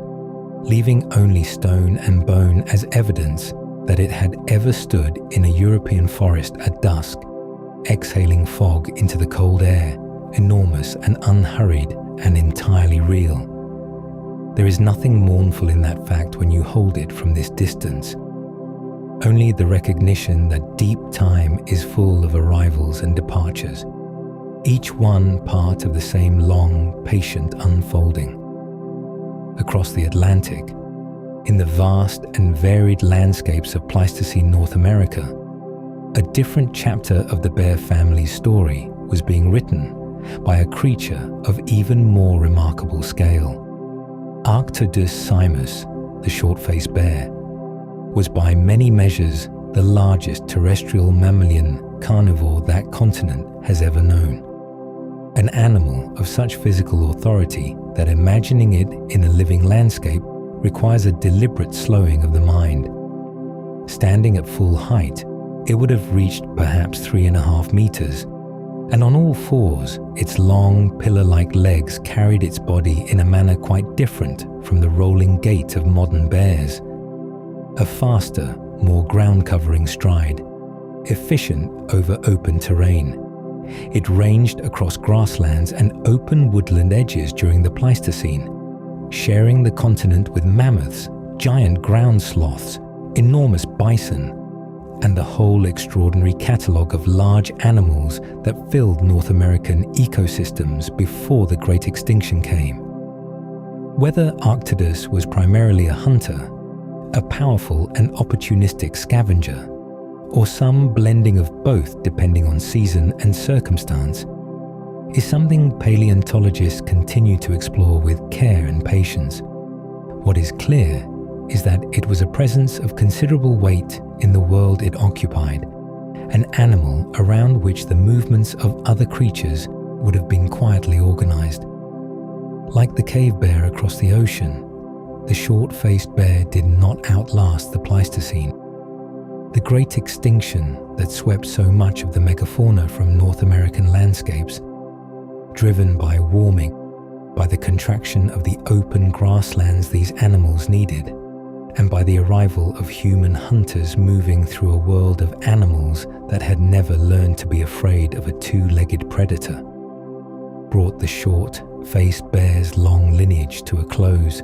leaving only stone and bone as evidence that it had ever stood in a European forest at dusk, exhaling fog into the cold air, enormous and unhurried and entirely real. There is nothing mournful in that fact when you hold it from this distance. Only the recognition that deep time is full of arrivals and departures, each one part of the same long, patient unfolding. Across the Atlantic, in the vast and varied landscapes of Pleistocene North America, a different chapter of the bear family's story was being written by a creature of even more remarkable scale. Arctodus simus, the short-faced bear, was by many measures the largest terrestrial mammalian carnivore that continent has ever known. An animal of such physical authority that imagining it in a living landscape requires a deliberate slowing of the mind. Standing at full height, it would have reached perhaps 3.5 meters, and on all fours, its long, pillar-like legs carried its body in a manner quite different from the rolling gait of modern bears. A faster, more ground-covering stride, efficient over open terrain. It ranged across grasslands and open woodland edges during the Pleistocene, sharing the continent with mammoths, giant ground sloths, enormous bison, and the whole extraordinary catalogue of large animals that filled North American ecosystems before the Great Extinction came. Whether Arctodus was primarily a hunter, a powerful and opportunistic scavenger, or some blending of both depending on season and circumstance, is something paleontologists continue to explore with care and patience. What is clear is that it was a presence of considerable weight in the world it occupied, an animal around which the movements of other creatures would have been quietly organized. Like the cave bear across the ocean, the short-faced bear did not outlast the Pleistocene. The great extinction that swept so much of the megafauna from North American landscapes, driven by warming, by the contraction of the open grasslands these animals needed, and by the arrival of human hunters moving through a world of animals that had never learned to be afraid of a two-legged predator, brought the short-faced bear's long lineage to a close.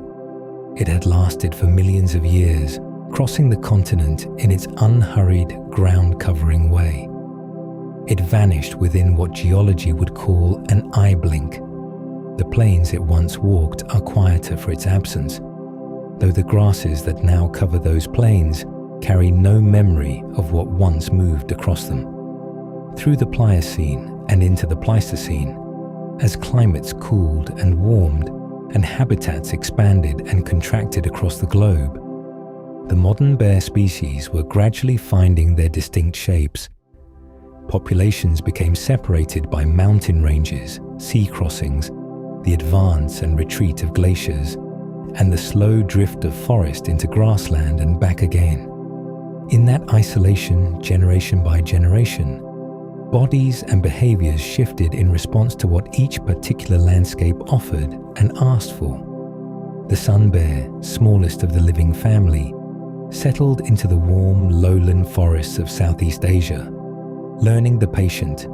It had lasted for millions of years, crossing the continent in its unhurried, ground-covering way. It vanished within what geology would call an eye blink. The plains it once walked are quieter for its absence, though the grasses that now cover those plains carry no memory of what once moved across them. Through the Pliocene and into the Pleistocene, as climates cooled and warmed and habitats expanded and contracted across the globe, the modern bear species were gradually finding their distinct shapes. Populations became separated by mountain ranges, sea crossings, the advance and retreat of glaciers, and the slow drift of forest into grassland and back again. In that isolation, generation by generation, bodies and behaviors shifted in response to what each particular landscape offered and asked for. The sun bear, smallest of the living family, settled into the warm lowland forests of Southeast Asia, learning the patient,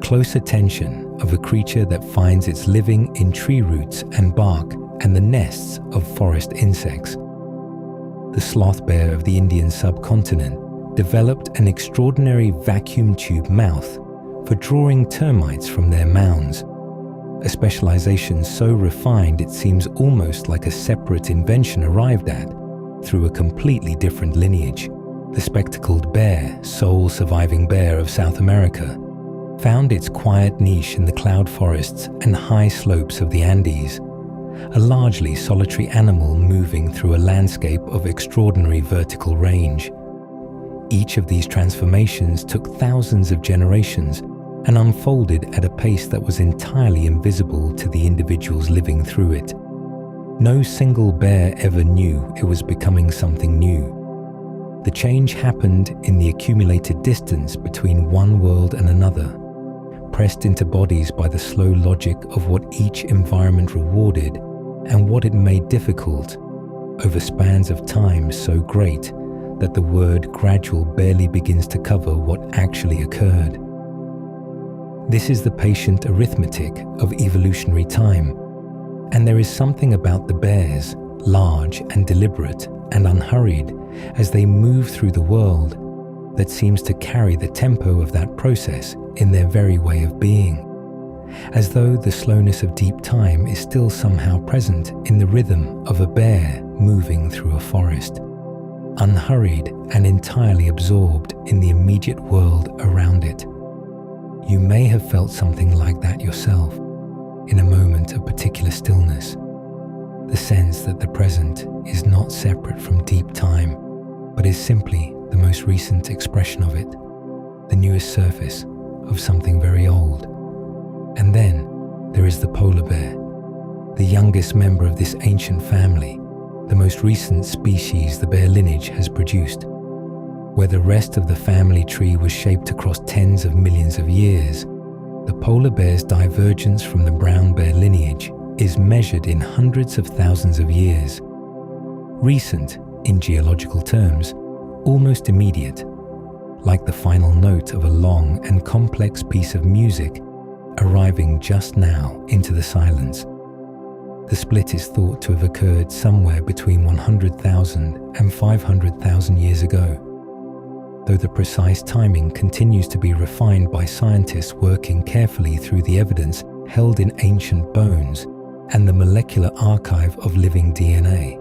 close attention of a creature that finds its living in tree roots and bark and the nests of forest insects. The sloth bear of the Indian subcontinent developed an extraordinary vacuum tube mouth for drawing termites from their mounds, a specialization so refined it seems almost like a separate invention arrived at through a completely different lineage. The spectacled bear, sole surviving bear of South America, found its quiet niche in the cloud forests and high slopes of the Andes, a largely solitary animal moving through a landscape of extraordinary vertical range. Each of these transformations took thousands of generations and unfolded at a pace that was entirely invisible to the individuals living through it. No single bear ever knew it was becoming something new. The change happened in the accumulated distance between one world and another, pressed into bodies by the slow logic of what each environment rewarded and what it made difficult, over spans of time so great that the word gradual barely begins to cover what actually occurred. This is the patient arithmetic of evolutionary time, and there is something about the bears, large and deliberate and unhurried as they move through the world, that seems to carry the tempo of that process in their very way of being, as though the slowness of deep time is still somehow present in the rhythm of a bear moving through a forest, unhurried and entirely absorbed in the immediate world around it. You may have felt something like that yourself, in a moment of particular stillness, the sense that the present is not separate from deep time, but is simply the most recent expression of it, the newest surface of something very old. And then there is the polar bear, the youngest member of this ancient family, the most recent species the bear lineage has produced. Where the rest of the family tree was shaped across tens of millions of years, the polar bear's divergence from the brown bear lineage is measured in hundreds of thousands of years. Recent, in geological terms, almost immediate, like the final note of a long and complex piece of music arriving just now into the silence. The split is thought to have occurred somewhere between 100,000 and 500,000 years ago, though the precise timing continues to be refined by scientists working carefully through the evidence held in ancient bones and the molecular archive of living DNA.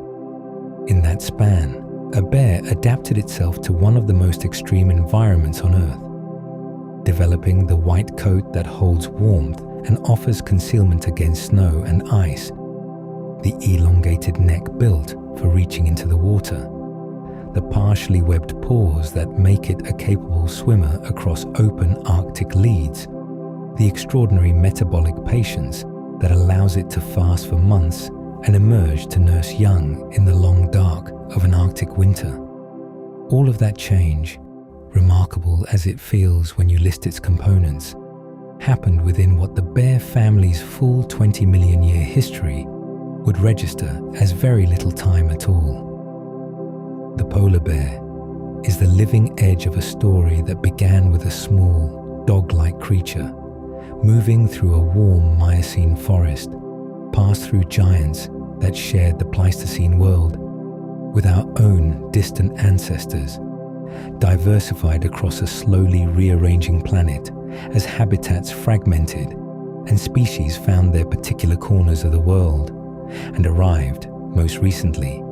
In that span, a bear adapted itself to one of the most extreme environments on Earth, developing the white coat that holds warmth and offers concealment against snow and ice, the elongated neck built for reaching into the water, the partially webbed paws that make it a capable swimmer across open Arctic leads, the extraordinary metabolic patience that allows it to fast for months and emerge to nurse young in the long dark of an Arctic winter. All of that change, remarkable as it feels when you list its components, happened within what the bear family's full 20 million year history would register as very little time at all. The polar bear is the living edge of a story that began with a small, dog-like creature moving through a warm Miocene forest, passed through giants that shared the Pleistocene world with our own distant ancestors, diversified across a slowly rearranging planet as habitats fragmented and species found their particular corners of the world, and arrived, most recently,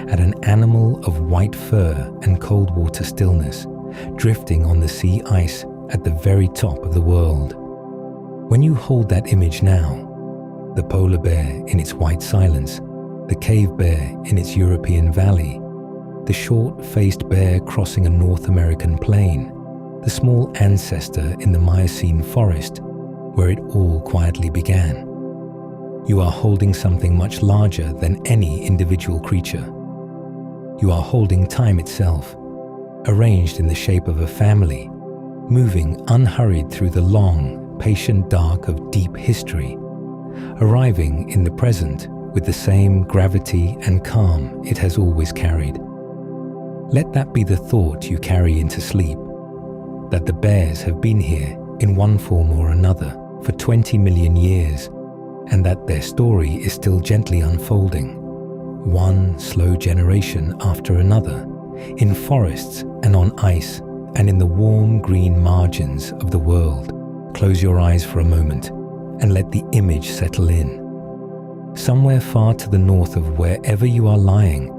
at an animal of white fur and cold water stillness, drifting on the sea ice at the very top of the world. When you hold that image now, the polar bear in its white silence, the cave bear in its European valley, the short-faced bear crossing a North American plain, the small ancestor in the Miocene forest where it all quietly began, you are holding something much larger than any individual creature. You are holding time itself, arranged in the shape of a family, moving unhurried through the long, patient dark of deep history, arriving in the present with the same gravity and calm it has always carried. Let that be the thought you carry into sleep, that the bears have been here in one form or another for 20 million years, and that their story is still gently unfolding, one slow generation after another, in forests and on ice and in the warm green margins of the world. Close your eyes for a moment and let the image settle in. Somewhere far to the north of wherever you are lying,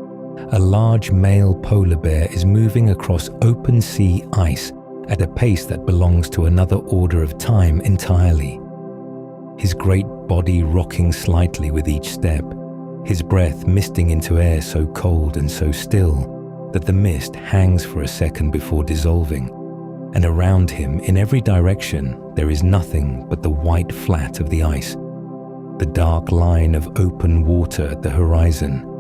a large male polar bear is moving across open sea ice at a pace that belongs to another order of time entirely. His great body rocking slightly with each step, his breath misting into air so cold and so still that the mist hangs for a second before dissolving, and around him in every direction there is nothing but the white flat of the ice, the dark line of open water at the horizon,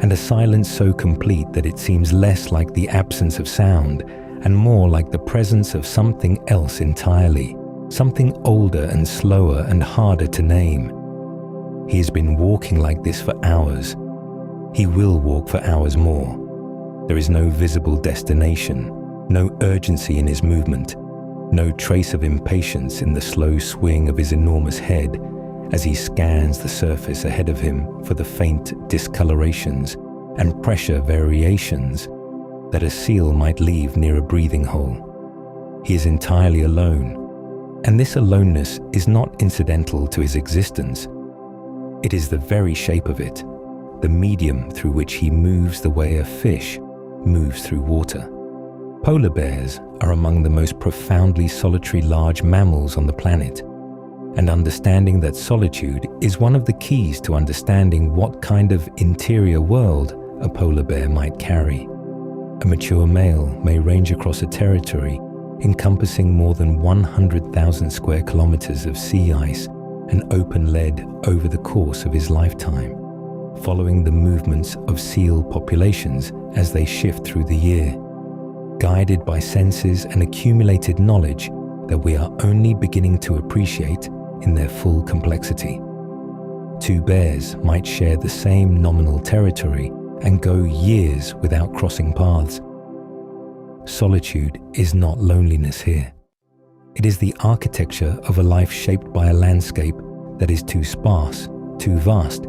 and a silence so complete that it seems less like the absence of sound and more like the presence of something else entirely, something older and slower and harder to name. He has been walking like this for hours. He will walk for hours more. There is no visible destination, no urgency in his movement, no trace of impatience in the slow swing of his enormous head as he scans the surface ahead of him for the faint discolorations and pressure variations that a seal might leave near a breathing hole. He is entirely alone, and this aloneness is not incidental to his existence. It is the very shape of it, the medium through which he moves the way a fish moves through water. Polar bears are among the most profoundly solitary large mammals on the planet, and understanding that solitude is one of the keys to understanding what kind of interior world a polar bear might carry. A mature male may range across a territory encompassing more than 100,000 square kilometers of sea ice and open lead over the course of his lifetime, following the movements of seal populations as they shift through the year, guided by senses and accumulated knowledge that we are only beginning to appreciate in their full complexity. Two bears might share the same nominal territory and go years without crossing paths. Solitude is not loneliness here. It is the architecture of a life shaped by a landscape that is too sparse, too vast,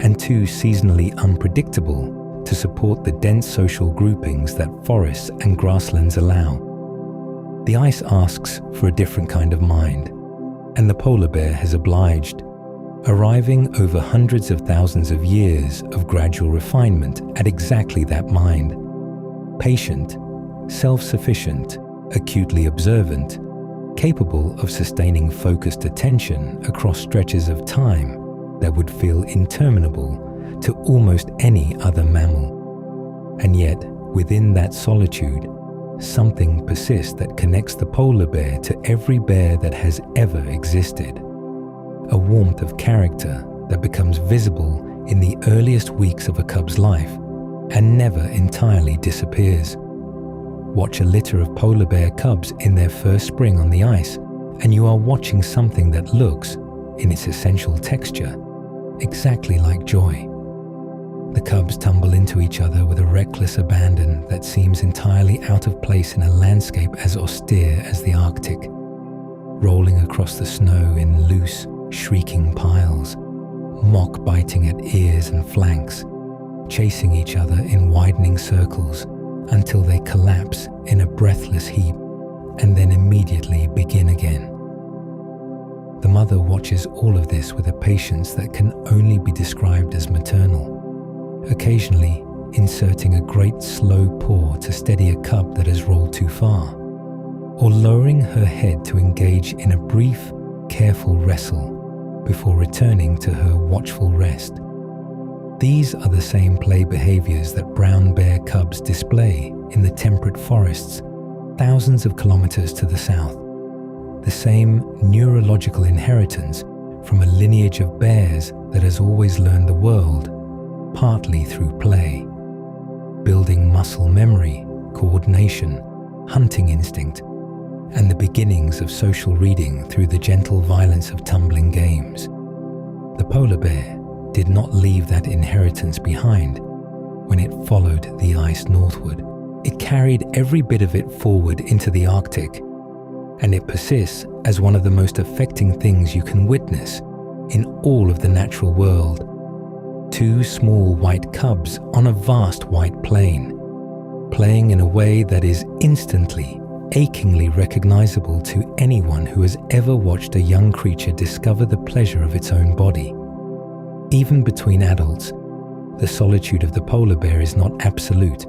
and too seasonally unpredictable to support the dense social groupings that forests and grasslands allow. The ice asks for a different kind of mind, and the polar bear has obliged, arriving over hundreds of thousands of years of gradual refinement at exactly that mind, patient, self-sufficient, acutely observant, capable of sustaining focused attention across stretches of time that would feel interminable to almost any other mammal. And yet, within that solitude, something persists that connects the polar bear to every bear that has ever existed. A warmth of character that becomes visible in the earliest weeks of a cub's life and never entirely disappears. Watch a litter of polar bear cubs in their first spring on the ice, and you are watching something that looks, in its essential texture, exactly like joy. The cubs tumble into each other with a reckless abandon that seems entirely out of place in a landscape as austere as the Arctic, rolling across the snow in loose, shrieking piles, mock biting at ears and flanks, chasing each other in widening circles until they collapse in a breathless heap and then immediately begin again. The mother watches all of this with a patience that can only be described as maternal, occasionally inserting a great slow paw to steady a cub that has rolled too far, or lowering her head to engage in a brief, careful wrestle before returning to her watchful rest. These are the same play behaviors that brown bear cubs display in the temperate forests thousands of kilometers to the south. The same neurological inheritance from a lineage of bears that has always learned the world, partly through play, building muscle memory, coordination, hunting instinct, and the beginnings of social reading through the gentle violence of tumbling games. The polar bear did not leave that inheritance behind when it followed the ice northward. It carried every bit of it forward into the Arctic, and it persists as one of the most affecting things you can witness in all of the natural world. Two small white cubs on a vast white plain, playing in a way that is instantly, achingly recognizable to anyone who has ever watched a young creature discover the pleasure of its own body. Even between adults, the solitude of the polar bear is not absolute,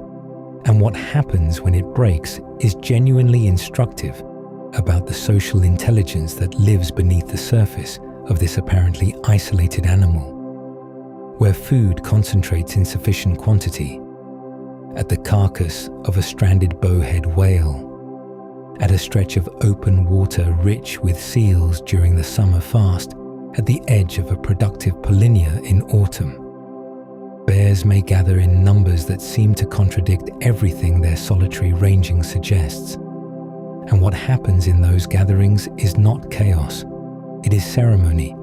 and what happens when it breaks is genuinely instructive about the social intelligence that lives beneath the surface of this apparently isolated animal, where food concentrates in sufficient quantity, at the carcass of a stranded bowhead whale, at a stretch of open water rich with seals during the summer fast, at the edge of a productive polynya in autumn. Bears may gather in numbers that seem to contradict everything their solitary ranging suggests. And what happens in those gatherings is not chaos, it is ceremony.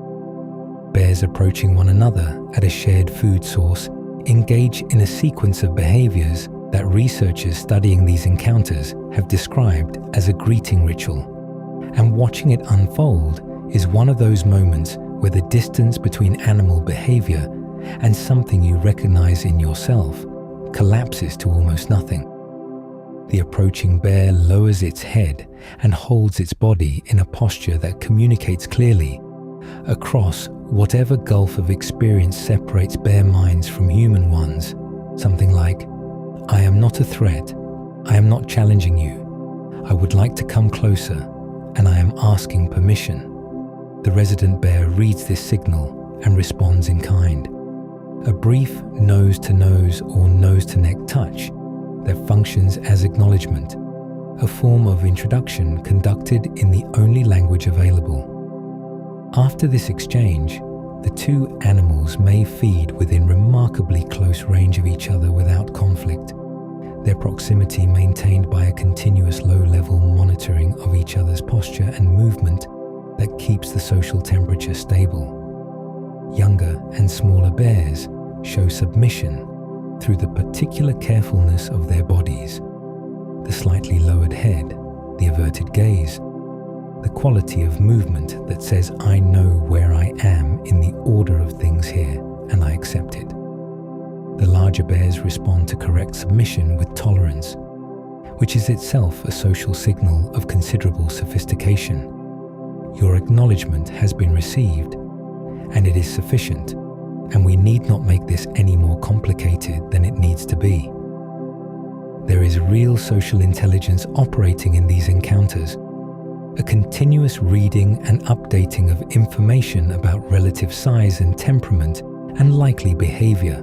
Bears approaching one another at a shared food source engage in a sequence of behaviors that researchers studying these encounters have described as a greeting ritual. And watching it unfold is one of those moments where the distance between animal behavior and something you recognize in yourself collapses to almost nothing. The approaching bear lowers its head and holds its body in a posture that communicates clearly across whatever gulf of experience separates bear minds from human ones. Something like, "I am not a threat. I am not challenging you. I would like to come closer, and I am asking permission." The resident bear reads this signal and responds in kind. A brief nose-to-nose or nose-to-neck touch that functions as acknowledgement, a form of introduction conducted in the only language available. After this exchange, the two animals may feed within remarkably close range of each other without conflict, their proximity maintained by a continuous low-level monitoring of each other's posture and movement that keeps the social temperature stable. Younger and smaller bears show submission through the particular carefulness of their bodies, the slightly lowered head, the averted gaze, the quality of movement that says, "I know where I am in the order of things here, and I accept it." The larger bears respond to correct submission with tolerance, which is itself a social signal of considerable sophistication. Your acknowledgement has been received, and it is sufficient, and we need not make this any more complicated than it needs to be. there is real social intelligence operating in these encounters, a continuous reading and updating of information about relative size and temperament and likely behavior,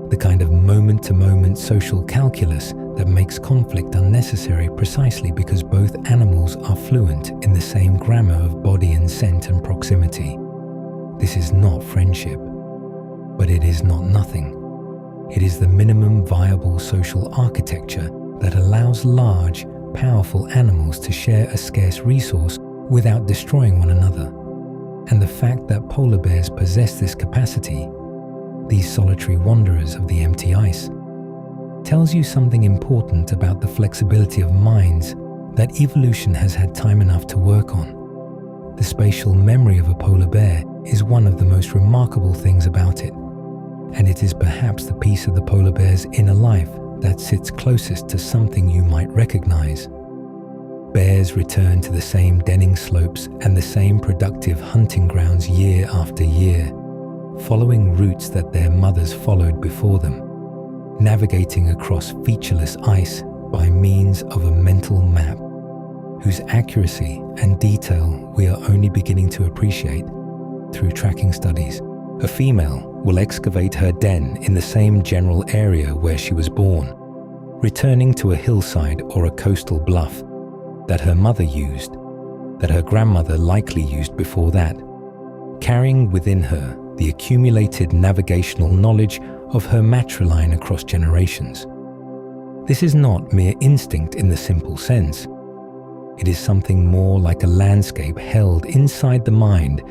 the kind of moment-to-moment social calculus that makes conflict unnecessary precisely because both animals are fluent in the same grammar of body and scent and proximity. This is not friendship, but it is not nothing. It is the minimum viable social architecture that allows large, powerful animals to share a scarce resource without destroying one another. And the fact that polar bears possess this capacity, these solitary wanderers of the empty ice, tells you something important about the flexibility of minds that evolution has had time enough to work on. The spatial memory of a polar bear is one of the most remarkable things about it, and it is perhaps the piece of the polar bear's inner life that sits closest to something you might recognize. Bears return to the same denning slopes and the same productive hunting grounds year after year, following routes that their mothers followed before them, navigating across featureless ice by means of a mental map, whose accuracy and detail we are only beginning to appreciate through tracking studies. A female will excavate her den in the same general area where she was born, returning to a hillside or a coastal bluff that her mother used, that her grandmother likely used before that, carrying within her the accumulated navigational knowledge of her matriline across generations. This is not mere instinct in the simple sense. It is something more like a landscape held inside the mind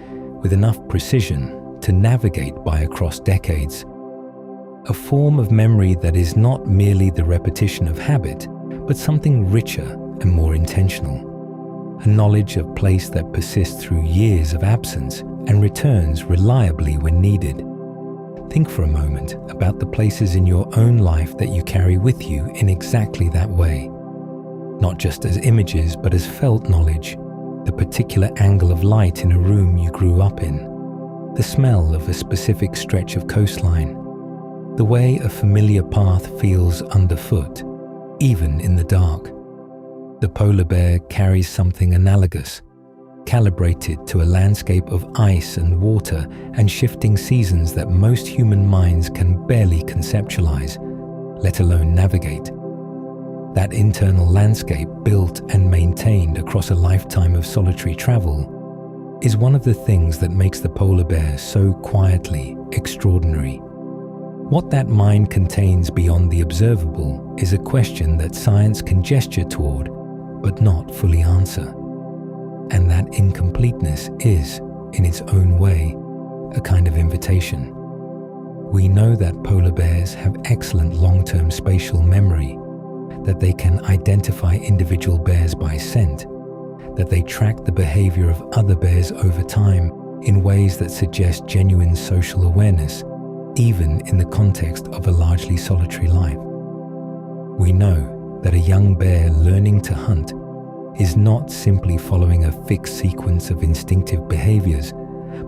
with enough precision to navigate by across decades. A form of memory that is not merely the repetition of habit, but something richer and more intentional. A knowledge of place that persists through years of absence and returns reliably when needed. Think for a moment about the places in your own life that you carry with you in exactly that way. Not just as images, but as felt knowledge. The particular angle of light in a room you grew up in. The smell of a specific stretch of coastline. The way a familiar path feels underfoot, even in the dark. The polar bear carries something analogous, calibrated to a landscape of ice and water and shifting seasons that most human minds can barely conceptualize, let alone navigate. That internal landscape, built and maintained across a lifetime of solitary travel, is one of the things that makes the polar bear so quietly extraordinary. What that mind contains beyond the observable is a question that science can gesture toward, but not fully answer. And that incompleteness is, in its own way, a kind of invitation. We know that polar bears have excellent long-term spatial memory, that they can identify individual bears by scent, that they track the behavior of other bears over time in ways that suggest genuine social awareness, even in the context of a largely solitary life. We know that a young bear learning to hunt is not simply following a fixed sequence of instinctive behaviors,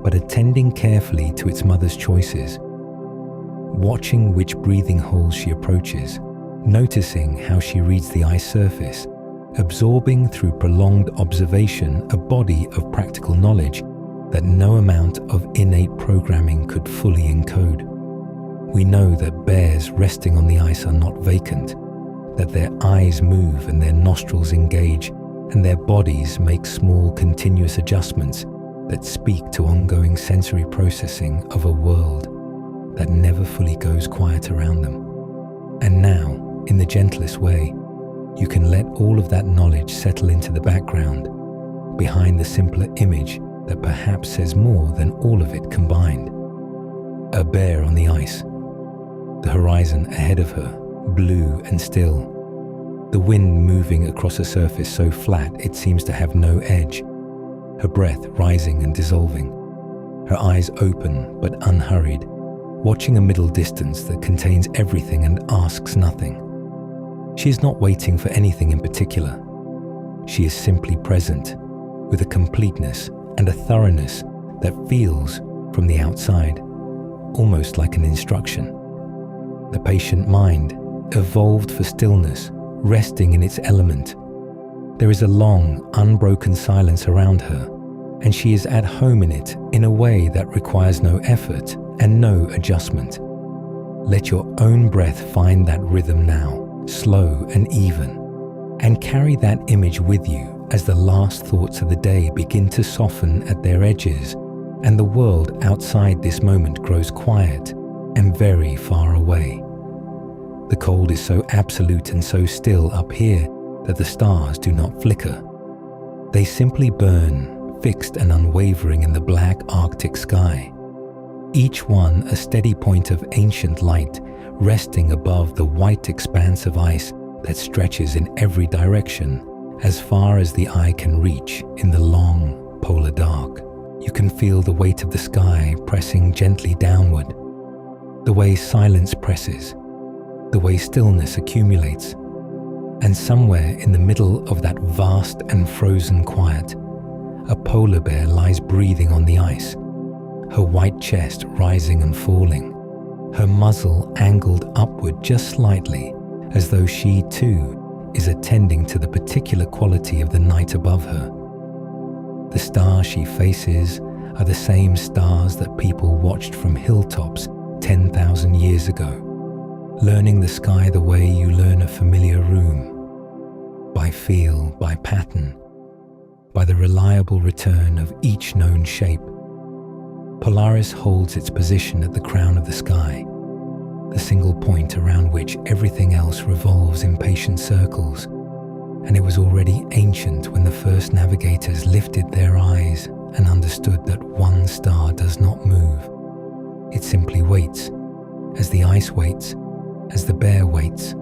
but attending carefully to its mother's choices, watching which breathing holes she approaches, noticing how she reads the ice surface, absorbing through prolonged observation a body of practical knowledge that no amount of innate programming could fully encode. We know that bears resting on the ice are not vacant, that their eyes move and their nostrils engage, and their bodies make small continuous adjustments that speak to ongoing sensory processing of a world that never fully goes quiet around them. And now, in the gentlest way, you can let all of that knowledge settle into the background, behind the simpler image that perhaps says more than all of it combined. A bear on the ice, the horizon ahead of her, blue and still, the wind moving across a surface so flat it seems to have no edge, her breath rising and dissolving, her eyes open but unhurried, watching a middle distance that contains everything and asks nothing. She is not waiting for anything in particular. She is simply present, with a completeness and a thoroughness that feels, from the outside, almost like an instruction. The patient mind, evolved for stillness, resting in its element. There is a long, unbroken silence around her, and she is at home in it in a way that requires no effort and no adjustment. Let your own breath find that rhythm now, slow and even, and carry that image with you as the last thoughts of the day begin to soften at their edges and the world outside this moment grows quiet and very far away. The cold is so absolute and so still up here that the stars do not flicker. They simply burn, fixed and unwavering in the black Arctic sky, each one a steady point of ancient light resting above the white expanse of ice that stretches in every direction as far as the eye can reach in the long polar dark. You can feel the weight of the sky pressing gently downward, the way silence presses, the way stillness accumulates, and somewhere in the middle of that vast and frozen quiet, a polar bear lies breathing on the ice, her white chest rising and falling, her muzzle angled upward just slightly, as though she too is attending to the particular quality of the night above her. The stars she faces are the same stars that people watched from hilltops 10,000 years ago, learning the sky the way you learn a familiar room, by feel, by pattern, by the reliable return of each known shape. Polaris holds its position at the crown of the sky, the single point around which everything else revolves in patient circles, and it was already ancient when the first navigators lifted their eyes and understood that one star does not move. It simply waits, as the ice waits, as the bear waits,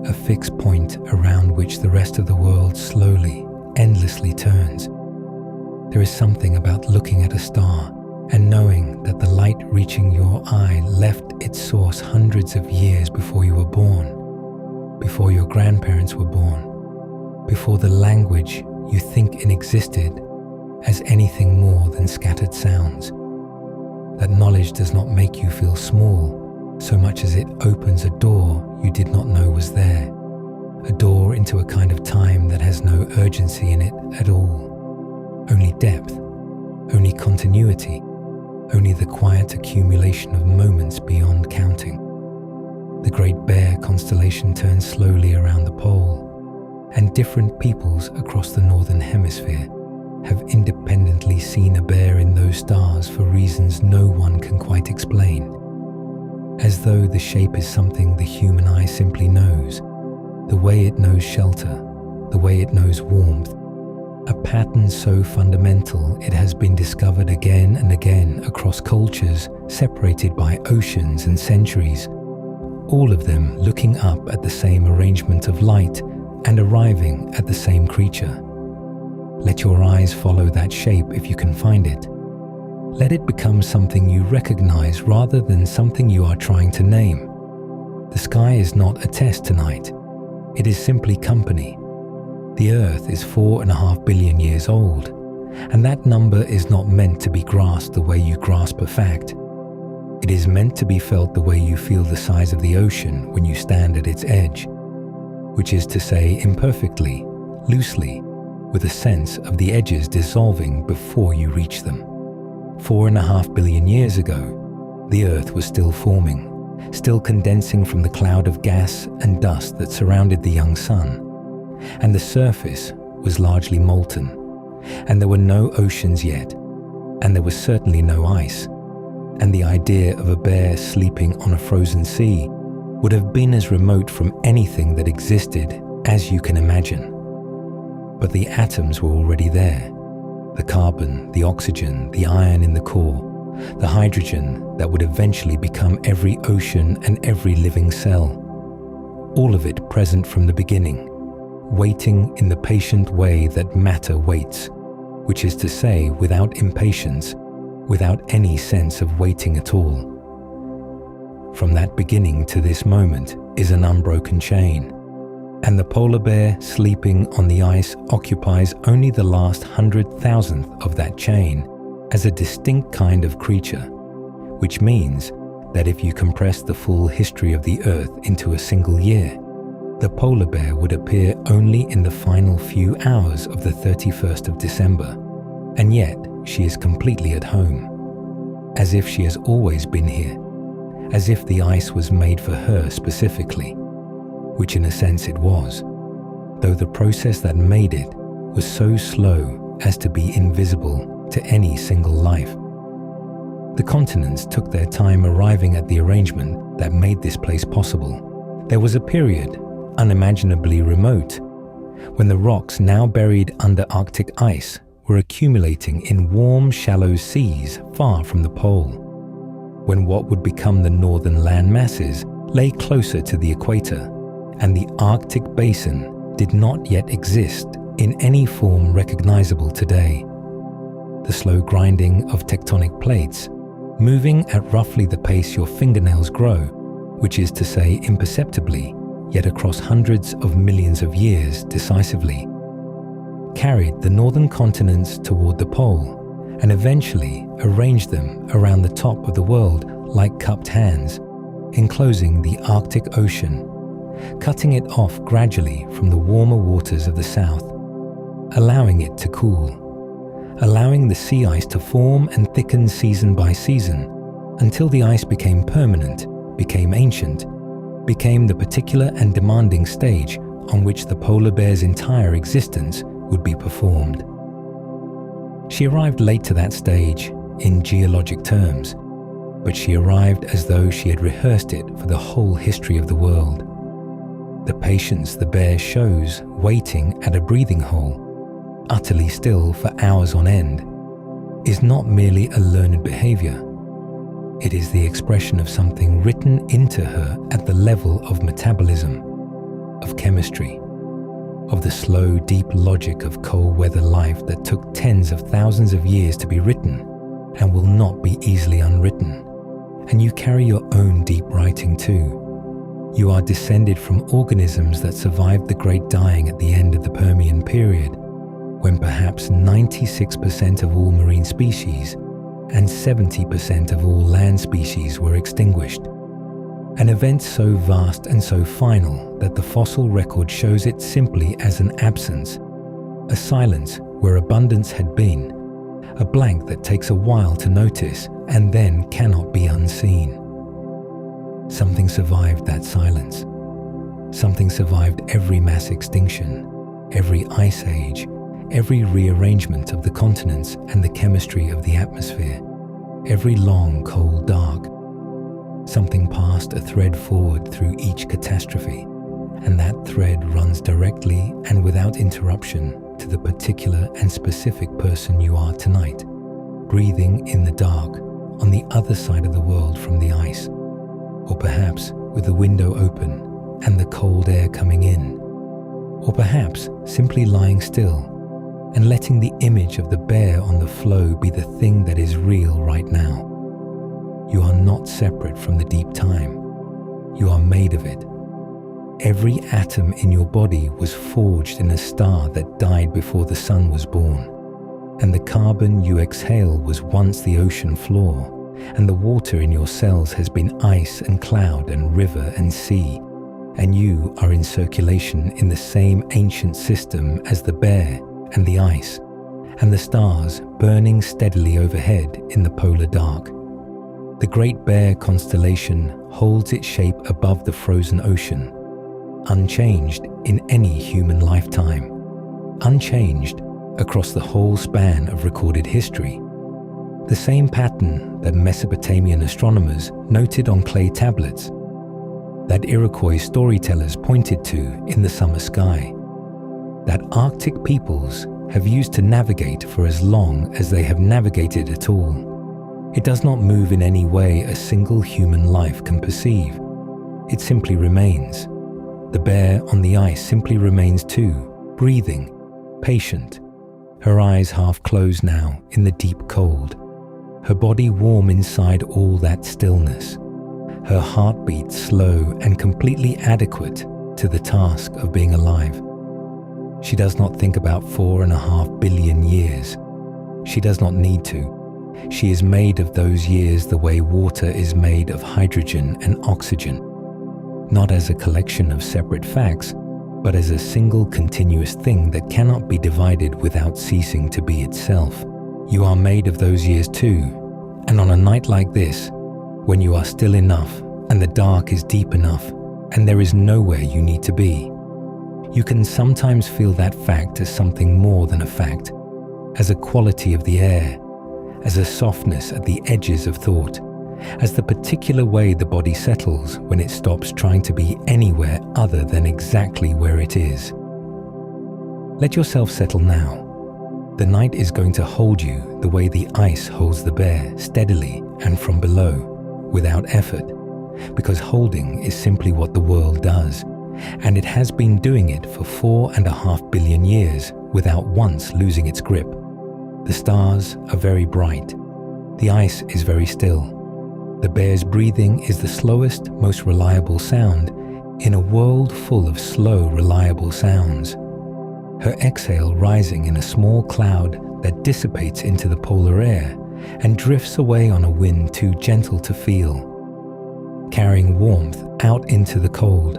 a fixed point around which the rest of the world slowly, endlessly turns. There is something about looking at a star and knowing that the light reaching your eye left its source hundreds of years before you were born, before your grandparents were born, before the language you think existed as anything more than scattered sounds. That knowledge does not make you feel small so much as it opens a door you did not know was there, a door into a kind of time that has no urgency in it at all, only depth, only continuity, only the quiet accumulation of moments beyond counting. The Great Bear constellation turns slowly around the pole, and different peoples across the northern hemisphere have independently seen a bear in those stars for reasons no one can quite explain, as though the shape is something the human eye simply knows, the way it knows shelter, the way it knows warmth, a pattern so fundamental it has been discovered again and again across cultures separated by oceans and centuries, all of them looking up at the same arrangement of light and arriving at the same creature. Let your eyes follow that shape if you can find it. Let it become something you recognize rather than something you are trying to name. The sky is not a test tonight. It is simply company. The Earth is 4.5 billion years old, and that number is not meant to be grasped the way you grasp a fact. It is meant to be felt the way you feel the size of the ocean when you stand at its edge, which is to say imperfectly, loosely, with a sense of the edges dissolving before you reach them. 4.5 billion years ago, the Earth was still forming, still condensing from the cloud of gas and dust that surrounded the young sun, and the surface was largely molten, and there were no oceans yet, and there was certainly no ice, and the idea of a bear sleeping on a frozen sea would have been as remote from anything that existed as you can imagine. But the atoms were already there, the carbon, the oxygen, the iron in the core, the hydrogen that would eventually become every ocean and every living cell, all of it present from the beginning, waiting in the patient way that matter waits, which is to say without impatience, without any sense of waiting at all. From that beginning to this moment is an unbroken chain, and the polar bear sleeping on the ice occupies only the last 100,000th of that chain as a distinct kind of creature, which means that if you compress the full history of the Earth into a single year, the polar bear would appear only in the final few hours of the 31st of December, and yet she is completely at home, as if she has always been here, as if the ice was made for her specifically, which in a sense it was, though the process that made it was so slow as to be invisible to any single life. The continents took their time arriving at the arrangement that made this place possible. There was a period, unimaginably remote, when the rocks now buried under Arctic ice were accumulating in warm, shallow seas far from the pole, when what would become the northern land masses lay closer to the equator, and the Arctic basin did not yet exist in any form recognizable today. The slow grinding of tectonic plates, moving at roughly the pace your fingernails grow, which is to say imperceptibly, yet across hundreds of millions of years decisively, carried the northern continents toward the pole and eventually arranged them around the top of the world like cupped hands, enclosing the Arctic Ocean, cutting it off gradually from the warmer waters of the south, allowing it to cool, allowing the sea ice to form and thicken season by season until the ice became permanent, became ancient, became the particular and demanding stage on which the polar bear's entire existence would be performed. She arrived late to that stage in geologic terms, but she arrived as though she had rehearsed it for the whole history of the world. The patience the bear shows waiting at a breathing hole, utterly still for hours on end, is not merely a learned behavior. It is the expression of something written into her at the level of metabolism, of chemistry, of the slow, deep logic of cold weather life that took tens of thousands of years to be written and will not be easily unwritten. And you carry your own deep writing too. You are descended from organisms that survived the Great Dying at the end of the Permian period, when perhaps 96% of all marine species and 70% of all land species were extinguished. An event so vast and so final that the fossil record shows it simply as an absence, a silence where abundance had been, a blank that takes a while to notice and then cannot be unseen. Something survived that silence. Something survived every mass extinction, every ice age, every rearrangement of the continents and the chemistry of the atmosphere, every long cold dark. Something passed a thread forward through each catastrophe, and that thread runs directly and without interruption to the particular and specific person you are tonight, breathing in the dark on the other side of the world from the ice, or perhaps with the window open and the cold air coming in, or perhaps simply lying still and letting the image of the bear on the floe be the thing that is real right now. You are not separate from the deep time. You are made of it. Every atom in your body was forged in a star that died before the sun was born, and the carbon you exhale was once the ocean floor, and the water in your cells has been ice and cloud and river and sea, and you are in circulation in the same ancient system as the bear and the ice, and the stars burning steadily overhead in the polar dark. The Great Bear constellation holds its shape above the frozen ocean, unchanged in any human lifetime, unchanged across the whole span of recorded history. The same pattern that Mesopotamian astronomers noted on clay tablets, that Iroquois storytellers pointed to in the summer sky, that Arctic peoples have used to navigate for as long as they have navigated at all. It does not move in any way a single human life can perceive. It simply remains. The bear on the ice simply remains too, breathing, patient, her eyes half closed now in the deep cold, her body warm inside all that stillness, her heartbeat slow and completely adequate to the task of being alive. She does not think about 4.5 billion years. She does not need to. She is made of those years the way water is made of hydrogen and oxygen, not as a collection of separate facts, but as a single continuous thing that cannot be divided without ceasing to be itself. You are made of those years too, and on a night like this, when you are still enough and the dark is deep enough and there is nowhere you need to be, you can sometimes feel that fact as something more than a fact, as a quality of the air, as a softness at the edges of thought, as the particular way the body settles when it stops trying to be anywhere other than exactly where it is. Let yourself settle now. The night is going to hold you the way the ice holds the bear, steadily and from below, without effort, because holding is simply what the world does, and it has been doing it for 4.5 billion years without once losing its grip. The stars are very bright. The ice is very still. The bear's breathing is the slowest, most reliable sound in a world full of slow, reliable sounds. Her exhale rising in a small cloud that dissipates into the polar air and drifts away on a wind too gentle to feel, carrying warmth out into the cold,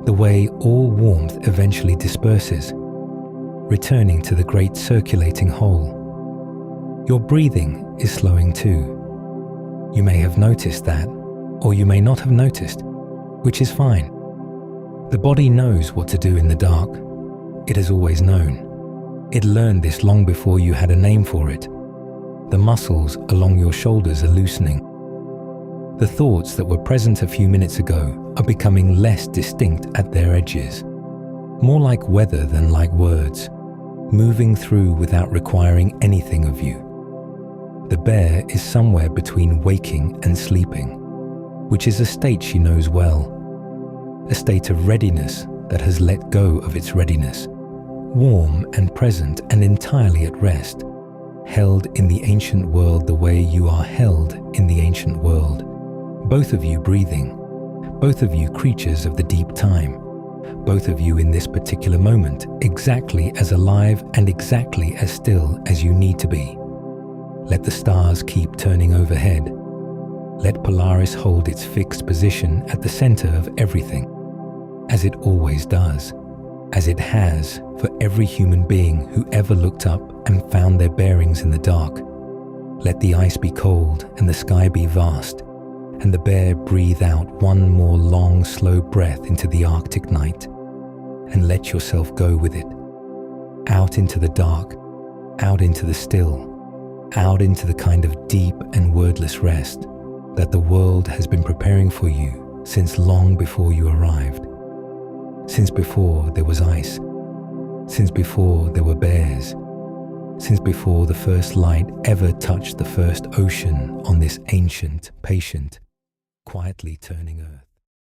the way all warmth eventually disperses, returning to the great circulating hole. Your breathing is slowing too. You may have noticed that, or you may not have noticed, which is fine. The body knows what to do in the dark. It has always known. It learned this long before you had a name for it. The muscles along your shoulders are loosening. The thoughts that were present a few minutes ago are becoming less distinct at their edges, more like weather than like words, moving through without requiring anything of you. The bear is somewhere between waking and sleeping, which is a state she knows well, a state of readiness that has let go of its readiness, warm and present and entirely at rest, held in the ancient world the way you are held in the ancient world, both of you breathing, both of you creatures of the deep time, both of you in this particular moment exactly as alive and exactly as still as you need to be. Let the stars keep turning overhead. Let Polaris hold its fixed position at the center of everything, as it always does, as it has for every human being who ever looked up and found their bearings in the dark. Let the ice be cold and the sky be vast, and the bear breathe out one more long, slow breath into the Arctic night, and let yourself go with it, out into the dark, out into the still, out into the kind of deep and wordless rest that the world has been preparing for you since long before you arrived, since before there was ice, since before there were bears, since before the first light ever touched the first ocean on this ancient, patient, quietly turning earth.